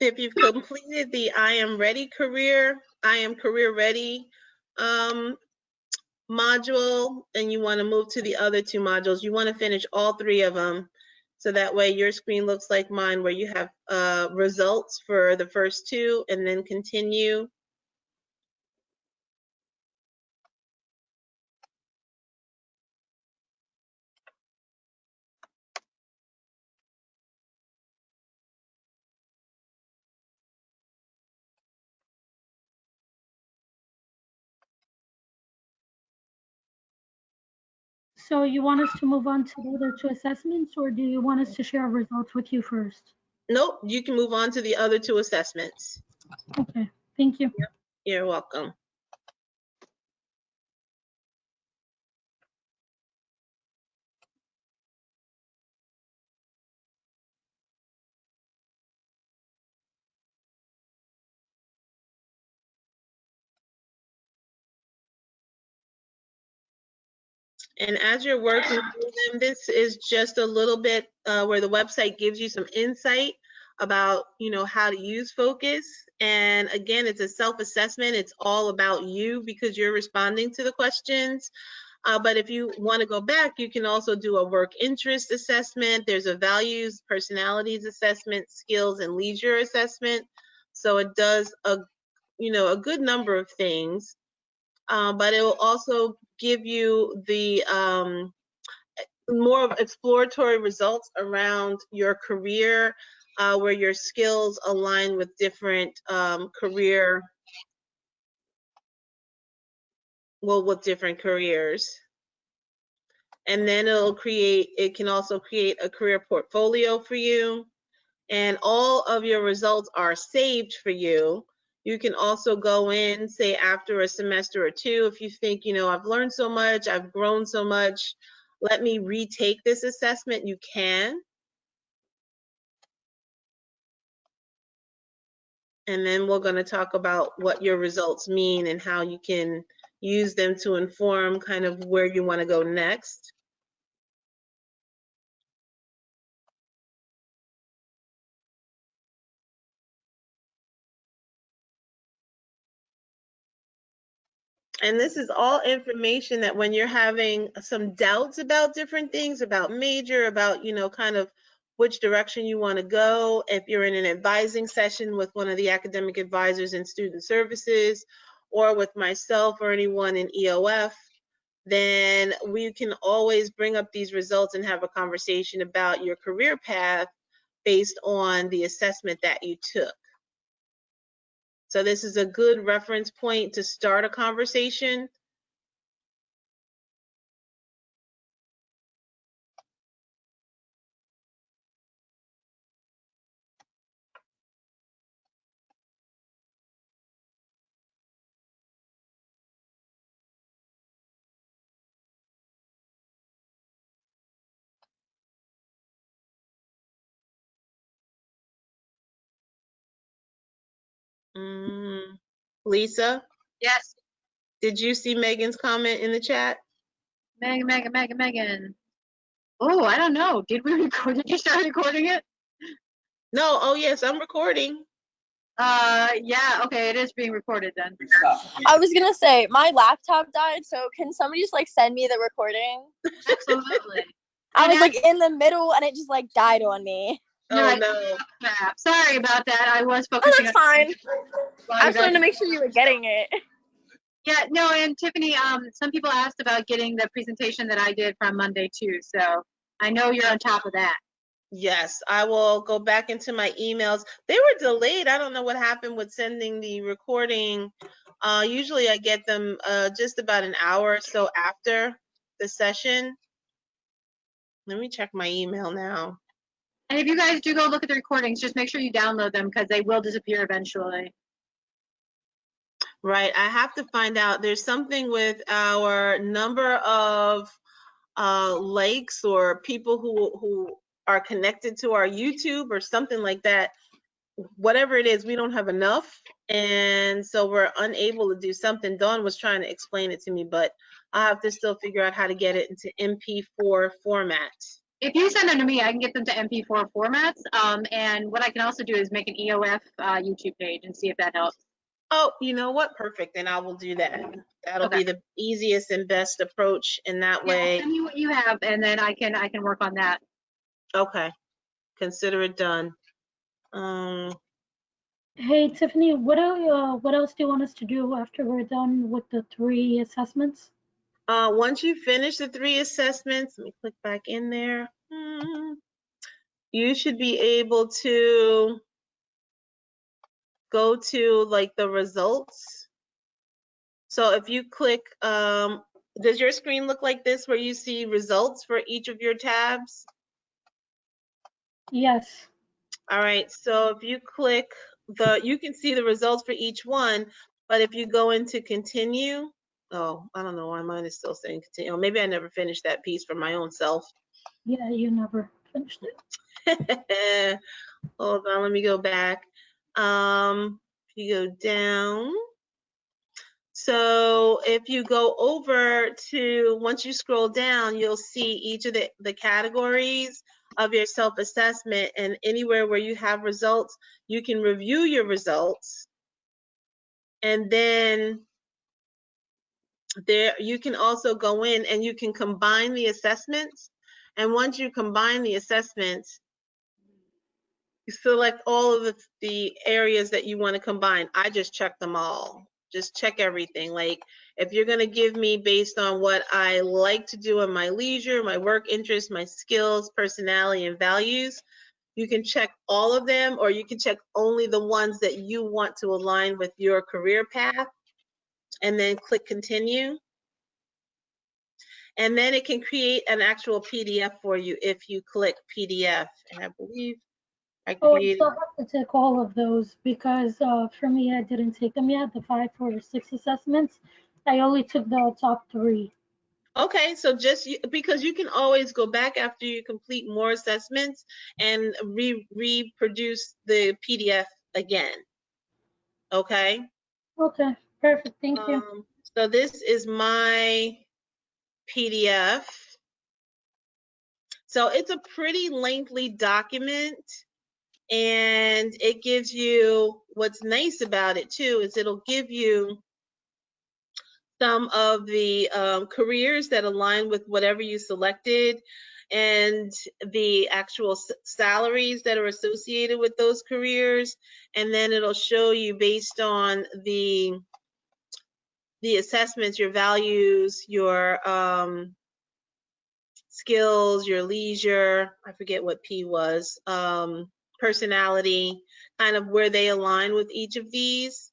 If you've completed the I Am Career Ready module, and you want to move to the other 2 modules, you want to finish all 3 of them. So that way your screen looks like mine, where you have results for the first 2 and then continue. So you want us to move on to the other two assessments, or do you want us to share our results with you first? Nope, you can move on to the other two assessments. Okay, thank you. Yep. You're welcome. And as you're working through them, this is just a little bit where the website gives you some insight about, you know, how to use focus. And again, it's a self-assessment. It's all about you because you're responding to the questions. But if you want to go back, you can also do a work interest assessment. There's a values, personalities assessment, skills, and leisure assessment. So it does a, you know, a good number of things. But it will also give you the more of exploratory results around your career, where your skills align with different career, well, with different careers. And then it can also create a career portfolio for you. And all of your results are saved for you. You can also go in, say after a semester or two, if you think, you know, I've learned so much, I've grown so much, let me retake this assessment, you can. And then we're going to talk about what your results mean and how you can use them to inform kind of where you want to go next. And this is all information that when you're having some doubts about different things, about major, about, you know, kind of which direction you want to go, if you're in an advising session with one of the academic advisors in student services, or with myself or anyone in EOF, then we can always bring up these results and have a conversation about your career path based on the assessment that you took. So this is a good reference point to start a conversation. Lisa? Yes. Did you see Megan's comment in the chat? Megan. Oh, I don't know. Did we record? Did you start recording it? No. Oh, yes, I'm recording. Yeah. Okay, it is being recorded then. I was gonna say my laptop died, so can somebody just like send me the recording? Absolutely. I was like in the middle and it just like died on me. Oh no. Crap. Sorry about that. I was Oh, focusing that's on. fine. I just wanted to make sure you were getting it. Yeah, no, and Tiffany, some people asked about getting the presentation that I did from Monday too, so I know you're on top of that. Yes, I will go back into my emails. They were delayed. I don't know what happened with sending the recording. Usually I get them just about an hour or so after the session. Let me check my email now. And if you guys do go look at the recordings, just make sure you download them because they will disappear eventually. Right, I have to find out. There's something with our number of likes or people who are connected to our YouTube or something like that. Whatever it is, we don't have enough, and so we're unable to do something. Dawn was trying to explain it to me, but I have to still figure out how to get it into MP4 format. If you send them to me, I can get them to MP4 formats. And what I can also do is make an EOF YouTube page and see if that helps. Oh, you know what? Perfect. Then I will do that. That'll be the easiest and best approach in that way. Send me what you have, and then I can work on that. Okay. Consider it done. Hey Tiffany, what else do you want us to do after we're done with the 3 assessments? Once you finish the 3 assessments, let me click back in there. You should be able to go to like the results. So if you click, Does your screen look like this where you see results for each of your tabs? Yes. All right, so if you click you can see the results for each one, but if you go into continue, oh, I don't know why mine is still saying continue. Or maybe I never finished that piece for my own self. Yeah, you never finished it. Hold on, let me go back. If you go down, so if you go over to, once you scroll down, you'll see each of the categories of your self-assessment, and anywhere where you have results, you can review your results. And then there you can also go in and you can combine the assessments. And once you combine the assessments, you select all of the areas that you want to combine. I just check them all. Just check everything. Like if you're going to give me based on what I like to do in my leisure, my work interests, my skills, personality, and values, you can check all of them, or you can check only the ones that you want to align with your career path, and then click continue. And then it can create an actual PDF for you if you click PDF. And I believe I Oh, I created. still have to take all of those because for me, I didn't take them yet, the 5 or 6 assessments. I only took the top 3. Okay, so just because you can always go back after you complete more assessments and reproduce the PDF again. Okay. Okay, perfect. Thank you. So this is my PDF. So it's a pretty lengthy document, and it gives you, what's nice about it too is it'll give you some of the careers that align with whatever you selected, and the actual salaries that are associated with those careers. And then it'll show you based on the assessments, your values, your skills, your leisure, I forget what P was, personality, kind of where they align with each of these.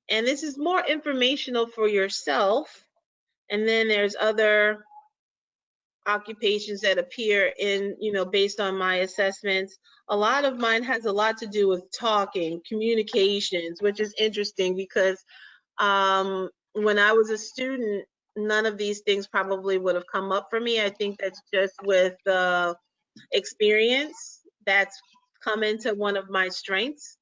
And this is more informational for yourself. And then there's other occupations that appear in, based on my assessments. A lot of mine has a lot to do with talking, communications, which is interesting because when I was a student, none of these things probably would have come up for me. I think that's just with experience that's come into one of my strengths,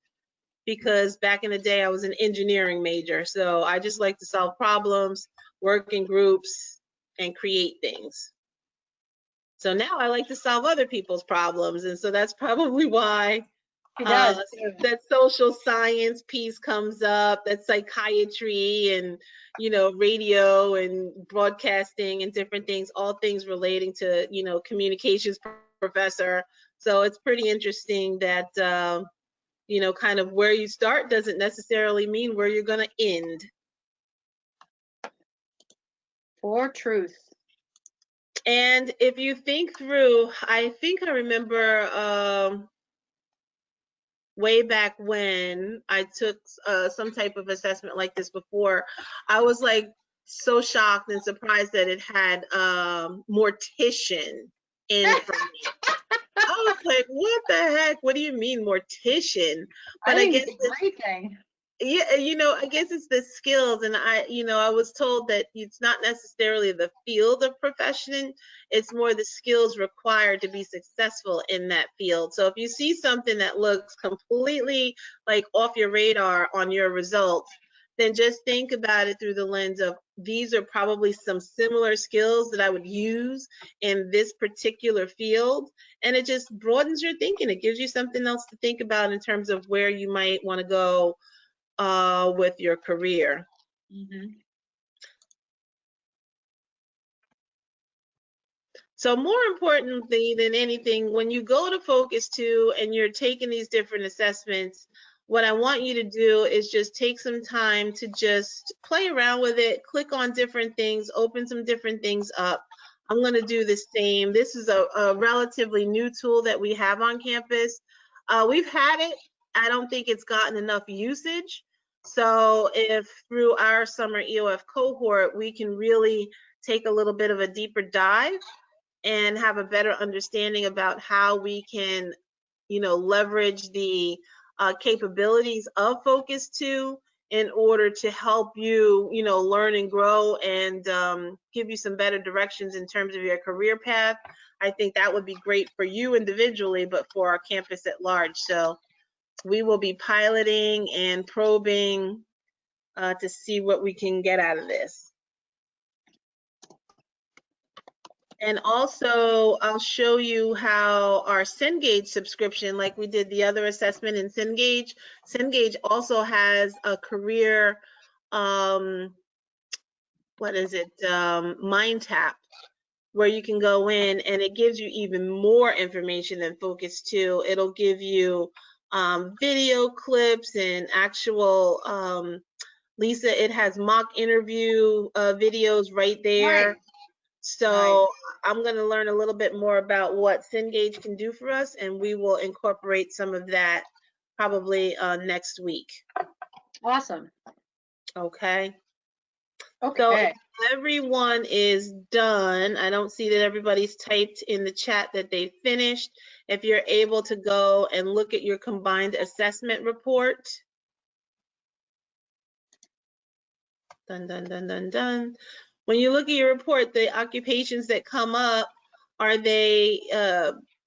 because back in the day I was an engineering major. So I just like to solve problems, work in groups, and create things. So now I like to solve other people's problems. And so that's probably why that social science piece comes up, that psychiatry and, radio and broadcasting and different things, all things relating to, communications professor. So it's pretty interesting that, kind of where you start doesn't necessarily mean where you're going to end. For truth. And if you think through, I think I remember way back when I took some type of assessment like this before, I was like so shocked and surprised that it had mortician in it for me. I was like, what the heck? What do you mean mortician? But I guess it's a great thing. Yeah, I guess it's the skills, and I was told that it's not necessarily the field of profession, it's more the skills required to be successful in that field. So if you see something that looks completely like off your radar on your results, then just think about it through the lens of these are probably some similar skills that I would use in this particular field, and it just broadens your thinking. It gives you something else to think about in terms of where you might want to go with your career. So more importantly than anything, when you go to Focus 2 and you're taking these different assessments, what I want you to do is just take some time to just play around with it, click on different things, open some different things up. I'm going to do the same. This is a relatively new tool that we have on campus. We've had it. I don't think it's gotten enough usage. So if through our summer EOF cohort, we can really take a little bit of a deeper dive and have a better understanding about how we can, leverage the capabilities of Focus 2 in order to help you, learn and grow and give you some better directions in terms of your career path. I think that would be great for you individually, but for our campus at large. So we will be piloting and probing to see what we can get out of this. And also, I'll show you how our Cengage subscription, like we did the other assessment in Cengage also has a career, Mind Tap, where you can go in and it gives you even more information than Focus 2. It'll give you video clips and actual, Lisa, it has mock interview videos right there. Right. So I'm going to learn a little bit more about what Cengage can do for us, and we will incorporate some of that probably next week. Awesome. Okay. Okay. So if everyone is done, I don't see that everybody's typed in the chat that they finished. If you're able to go and look at your combined assessment report. Dun, dun, dun, dun, dun. When you look at your report, the occupations that come up, are they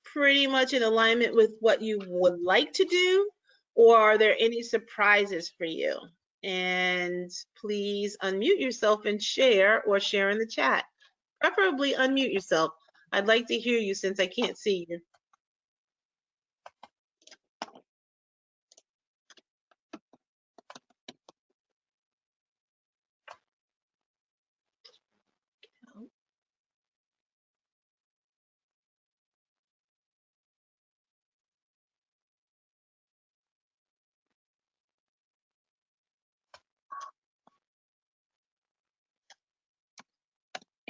pretty much in alignment with what you would like to do, or are there any surprises for you? And please unmute yourself and share, or share in the chat. Preferably unmute yourself. I'd like to hear you since I can't see you.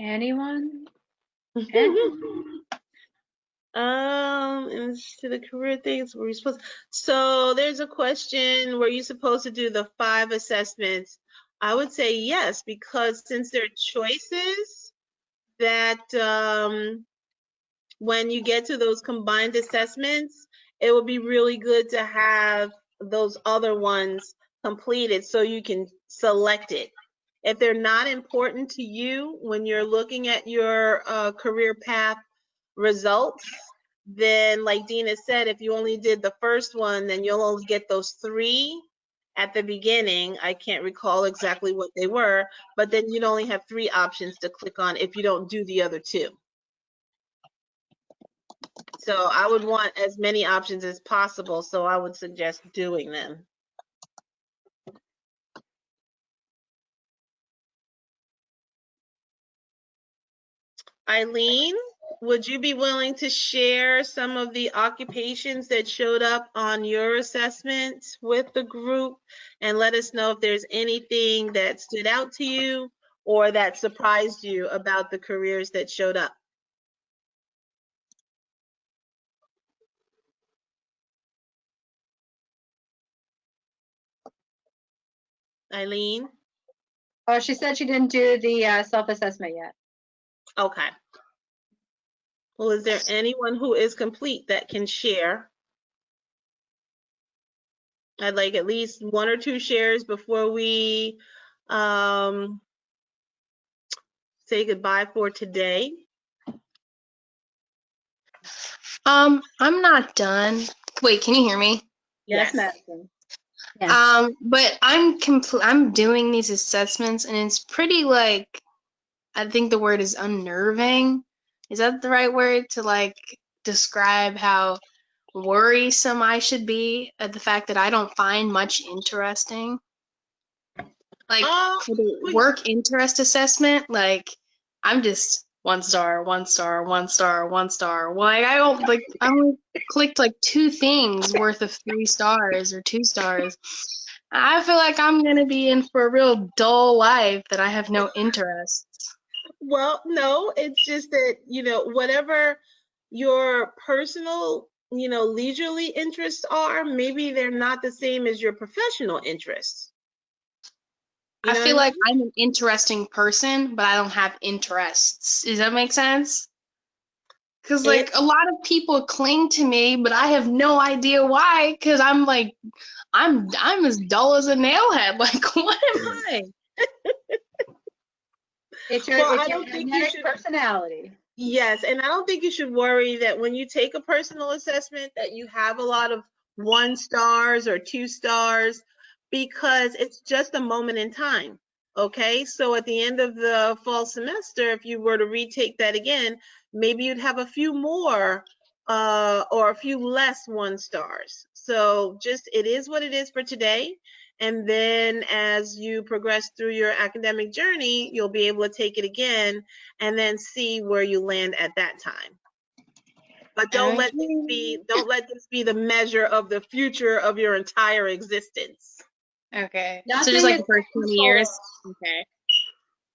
Anyone? And to the career things, were you supposed? So there's a question: were you supposed to do the 5 assessments? I would say yes, because since they're choices, that when you get to those combined assessments, it would be really good to have those other ones completed so you can select it. If they're not important to you when you're looking at your career path results, then like Dina said, if you only did the first one, then you'll only get those 3 at the beginning. I can't recall exactly what they were, but then you'd only have 3 options to click on if you don't do the other 2. So I would want as many options as possible, so I would suggest doing them. Eileen, would you be willing to share some of the occupations that showed up on your assessment with the group and let us know if there's anything that stood out to you or that surprised you about the careers that showed up? Eileen? Oh, she said she didn't do the self-assessment yet. Okay. Well, is there anyone who is complete that can share? I'd like at least 1 or 2 shares before we say goodbye for today. I'm not done. Wait, can you hear me? Yes, Madison. But I'm doing these assessments and it's pretty like, I think the word is unnerving. Is that the right word to like describe how worrisome I should be at the fact that I don't find much interesting? Like for the work interest assessment, like I'm just 1 star, 1 star, 1 star, 1 star. Like I only clicked like 2 things worth of 3 stars or 2 stars. I feel like I'm gonna be in for a real dull life that I have no interest. Well, no, it's just that, whatever your personal, leisurely interests are, maybe they're not the same as your professional interests. You I know feel what I like mean? I'm an interesting person, but I don't have interests. Does that make sense? Because like It a lot of people cling to me, but I have no idea why. Because I'm like, I'm as dull as a nailhead. Like, what am I? It's well, I your don't think you magnetic should. personality. Yes, and I don't think you should worry that when you take a personal assessment that you have a lot of 1 stars or 2 stars, because it's just a moment in time. Okay, so at the end of the fall semester, if you were to retake that again, maybe you'd have a few more or a few less 1 stars. So just it is what it is for today. And then as you progress through your academic journey, you'll be able to take it again and then see where you land at that time. But don't let this be the measure of the future of your entire existence. Okay. So just Nothing like is the first set in 20 stone. years. Okay.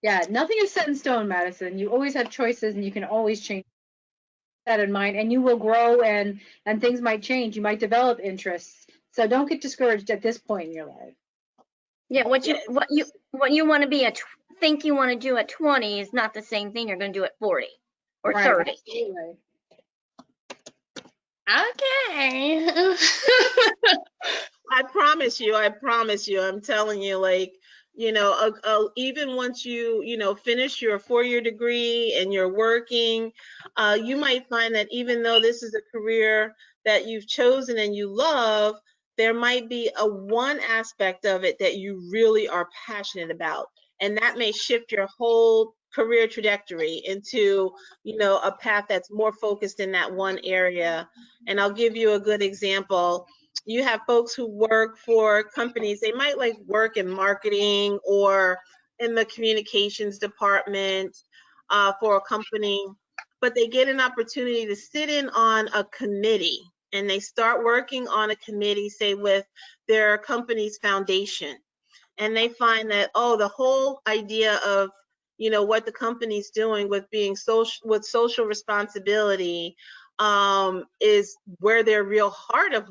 Yeah, nothing is set in stone, Madison. You always have choices, and you can always change that in mind. And you will grow, and things might change. You might develop interests. So don't get discouraged at this point in your life. Yeah, what Yes. you want to be think you want to do at 20 is not the same thing you're going to do at 40 or Right, 30. absolutely. Okay. I promise you, I'm telling you, like, even once you finish your 4-year degree and you're working, you might find that even though this is a career that you've chosen and you love, there might be one aspect of it that you really are passionate about. And that may shift your whole career trajectory into, a path that's more focused in that one area. And I'll give you a good example. You have folks who work for companies. They might like work in marketing or in the communications department for a company, but they get an opportunity to sit in on a committee, and they start working on a committee, say with their company's foundation, and they find that, oh, the whole idea of what the company's doing with being social responsibility is where their real heart of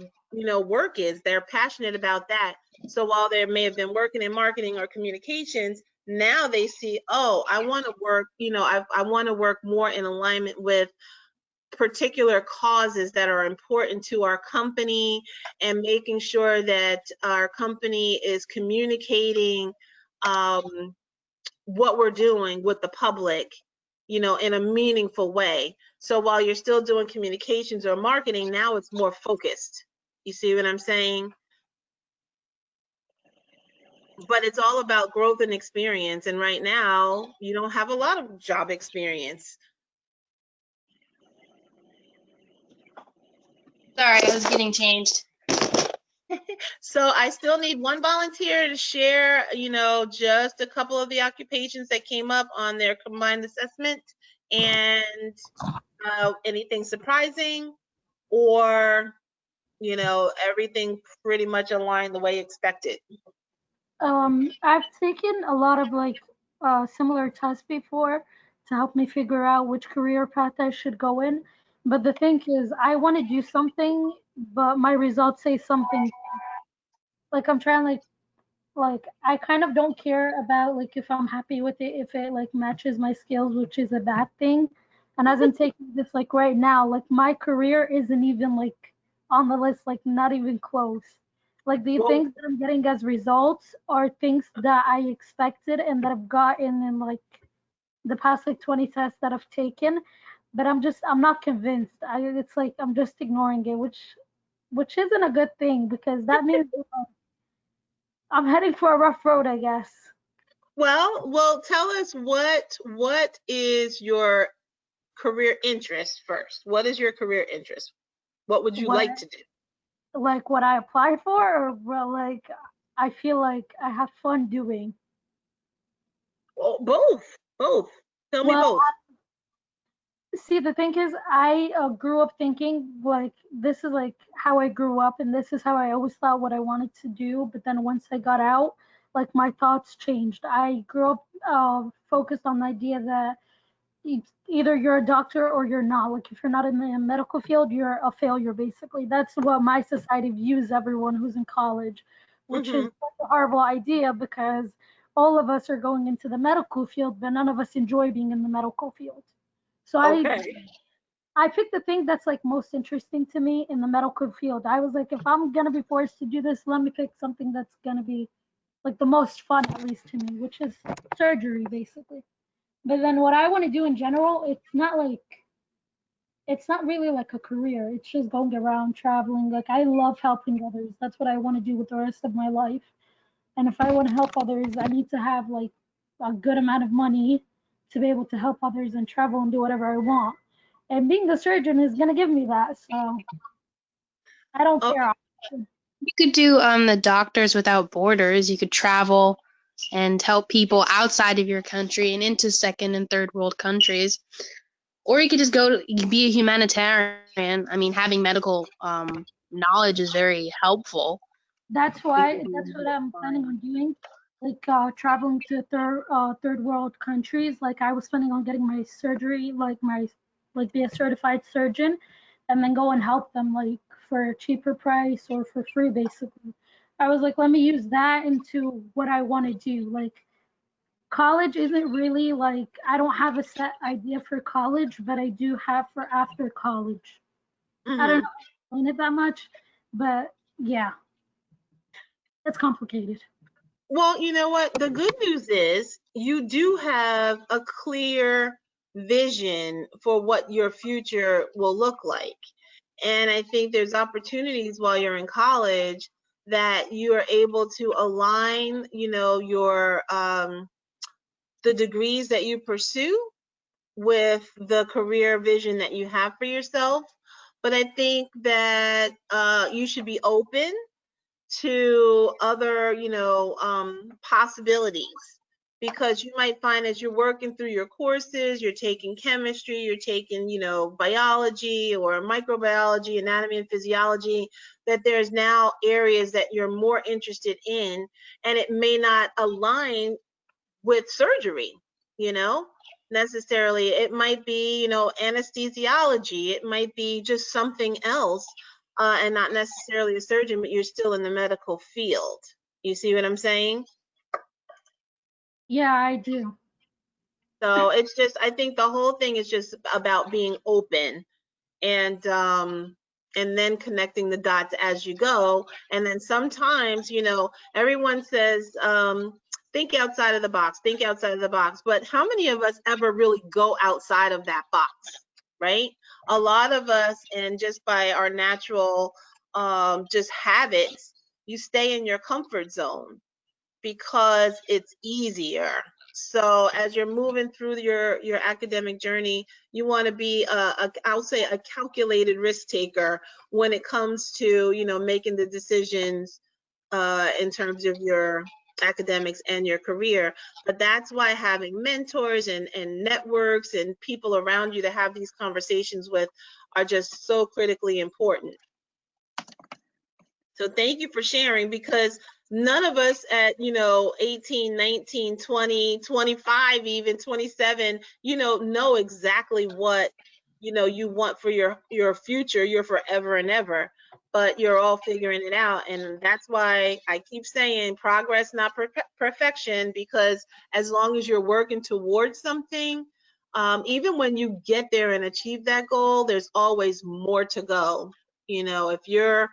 work is. They're passionate about that. So while they may have been working in marketing or communications, now they see, oh, I want to work, I want to work more in alignment with particular causes that are important to our company, and making sure that our company is communicating what we're doing with the public, in a meaningful way. So while you're still doing communications or marketing, now it's more focused. You see what I'm saying? But it's all about growth and experience. And right now, you don't have a lot of job experience. Sorry, I was getting changed. So I still need one volunteer to share, just a couple of the occupations that came up on their combined assessment, and anything surprising, or, everything pretty much aligned the way expected. I've taken a lot of like similar tests before to help me figure out which career path I should go in. But the thing is, I want to do something, but my results say something. Like I'm trying like I kind of don't care about like if I'm happy with it, if it like matches my skills, which is a bad thing. And as I'm taking this like right now, like my career isn't even like on the list, like not even close. Like the Well, things that I'm getting as results are things that I expected and that I've gotten in like the past like 20 tests that I've taken. But I'm not convinced. It's like I'm just ignoring it, which isn't a good thing because that means I'm heading for a rough road, I guess. well, tell us what is your career interest first. What is your career interest? What would you What like to do? like what I applied for, or well, like I feel like I have fun doing. Oh, both. Tell me Well, both. see, the thing is, I grew up thinking like this is like how I grew up, and this is how I always thought what I wanted to do. But then once I got out, like my thoughts changed. I grew up focused on the idea that either you're a doctor or you're not. Like if you're not in the medical field, you're a failure. Basically, that's what my society views everyone who's in college, which is Mm-hmm. such a horrible idea because all of us are going into the medical field, but none of us enjoy being in the medical field. So Okay. I picked the thing that's like most interesting to me in the medical field. I was like, if I'm gonna be forced to do this, let me pick something that's gonna be like the most fun, at least to me, which is surgery, basically. But then what I want to do in general, it's not really like a career. It's just going around traveling. Like I love helping others. That's what I want to do with the rest of my life. And if I want to help others, I need to have like a good amount of money to be able to help others and travel and do whatever I want. And being a surgeon is gonna give me that. So I don't Okay. care. You could do the Doctors Without Borders. You could travel and help people outside of your country and into second and third world countries. Or you could just be a humanitarian. I mean, having medical knowledge is very helpful. That's what I'm planning on doing. Like traveling to third world countries. Like I was planning on getting my surgery, like be a certified surgeon, and then go and help them like for a cheaper price or for free, basically. I was like, let me use that into what I want to do. Like college isn't really like I don't have a set idea for college, but I do have for after college. I don't know how to explain it that much, but yeah, it's complicated. Well, you know what? The good news is you do have a clear vision for what your future will look like. And I think there's opportunities while you're in college that you are able to align, your the degrees that you pursue with the career vision that you have for yourself. But I think that you should be open to other, possibilities, because you might find as you're working through your courses, you're taking chemistry, you're taking, biology or microbiology, anatomy and physiology, that there's now areas that you're more interested in, and it may not align with surgery, you know, necessarily. It might be, anesthesiology. It might be just something else, and not necessarily a surgeon, but you're still in the medical field. You see what I'm saying? Yeah, I do. So it's just, I think the whole thing is just about being open, and then connecting the dots as you go. And then sometimes, everyone says, think outside of the box, think outside of the box. But how many of us ever really go outside of that box, right? A lot of us, and just by our natural just habits, you stay in your comfort zone because it's easier. So as you're moving through your academic journey, you want to be I'll say a calculated risk taker when it comes to, making the decisions in terms of your academics and your career. But that's why having mentors and networks and people around you to have these conversations with are just so critically important. So thank you for sharing, because none of us at, 18, 19, 20, 25, even 27, know exactly what, you want for your future, your forever and ever, but you're all figuring it out. And that's why I keep saying progress, not perfection, because as long as you're working towards something, even when you get there and achieve that goal, there's always more to go. If you're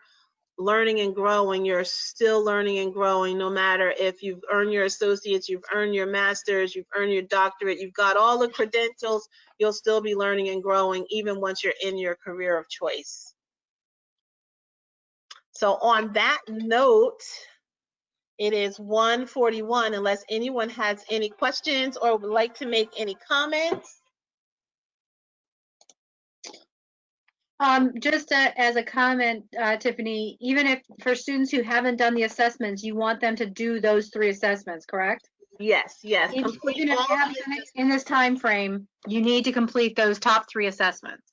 learning and growing, you're still learning and growing, no matter if you've earned your associates, you've earned your master's, you've earned your doctorate, you've got all the credentials, you'll still be learning and growing even once you're in your career of choice. So on that note, it is 1:41. Unless anyone has any questions or would like to make any comments. Just as a comment, Tiffany, even if for students who haven't done the assessments, you want them to do those 3 assessments, correct? Yes. Even if you haven't done it in this time frame, you need to complete those top 3 assessments.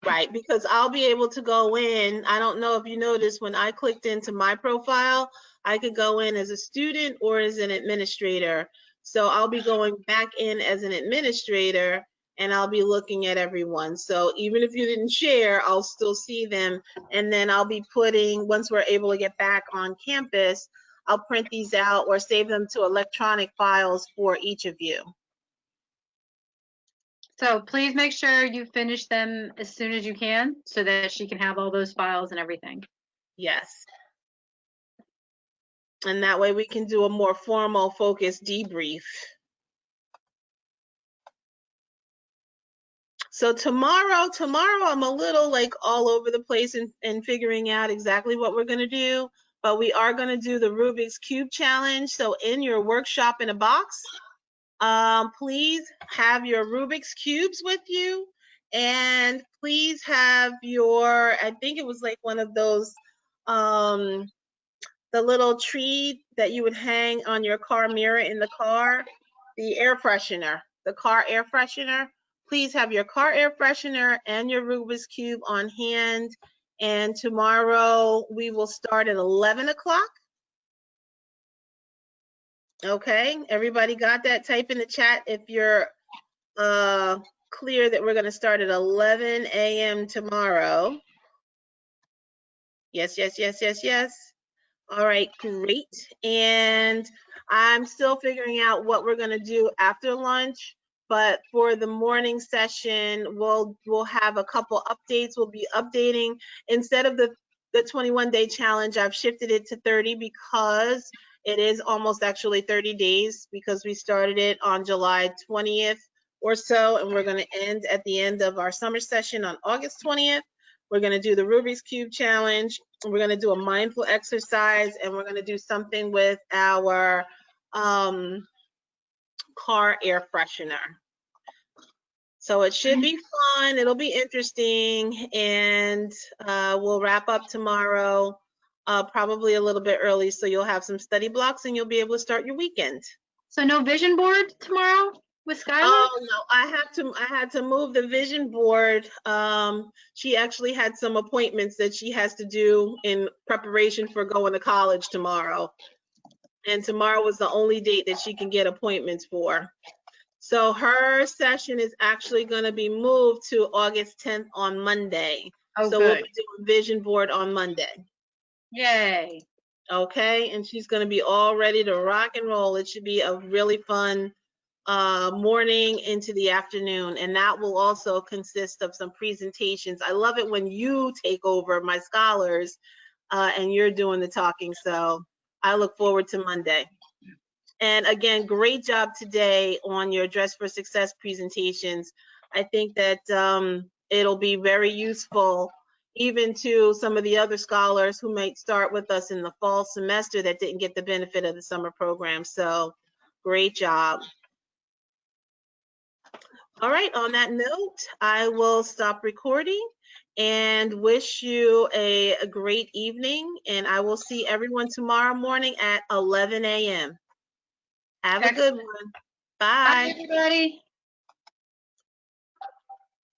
Right, because I'll be able to go in. I don't know if you noticed, when I clicked into my profile, I could go in as a student or as an administrator. So I'll be going back in as an administrator, and I'll be looking at everyone. So even if you didn't share, I'll still see them. And then I'll be putting, once we're able to get back on campus, I'll print these out or save them to electronic files for each of you. So please make sure you finish them as soon as you can so that she can have all those files and everything. Yes. And that way we can do a more formal, focused debrief. So tomorrow I'm a little like all over the place and figuring out exactly what we're going to do, but we are going to do the Rubik's Cube challenge. So in your workshop in a box, please have your Rubik's Cubes with you, and please have your, I think it was like one of those, the little tree that you would hang on your car mirror in the car, the air freshener, the car air freshener. Please have your car air freshener and your Rubik's Cube on hand. And tomorrow we will start at 11 o'clock. Okay, everybody got that? Type in the chat if you're clear that we're going to start at 11 a.m. tomorrow. Yes, yes, yes, yes, yes. All right, great. And I'm still figuring out what we're going to do after lunch, but for the morning session, we'll have a couple updates. We'll be updating instead of the 21-day challenge. I've shifted it to 30 because it is almost actually 30 days because we started it on July 20th or so, and we're going to end at the end of our summer session on August 20th. We're going to do the Rubik's Cube challenge. We're going to do a mindful exercise, and we're going to do something with our car air freshener. So it should be fun. It'll be interesting, and we'll wrap up tomorrow, probably a little bit early, so you'll have some study blocks and you'll be able to start your weekend. So no vision board tomorrow with Skylar? Oh no, I had to move the vision board. She actually had some appointments that she has to do in preparation for going to college tomorrow. And tomorrow was the only date that she can get appointments for. So her session is actually going to be moved to August 10th on Monday. Oh, so good. we'll be doing vision board on Monday. Yay. Okay, and she's going to be all ready to rock and roll. It should be a really fun morning into the afternoon, and that will also consist of some presentations. I love it when you take over, my scholars, and you're doing the talking, so I look forward to Monday. And again, great job today on your Dress for Success presentations. I think that it'll be very useful even to some of the other scholars who might start with us in the fall semester that didn't get the benefit of the summer program. So great job. All right, on that note, I will stop recording and wish you a great evening, and I will see everyone tomorrow morning at 11 a.m. Have a good one. Bye. Bye, everybody.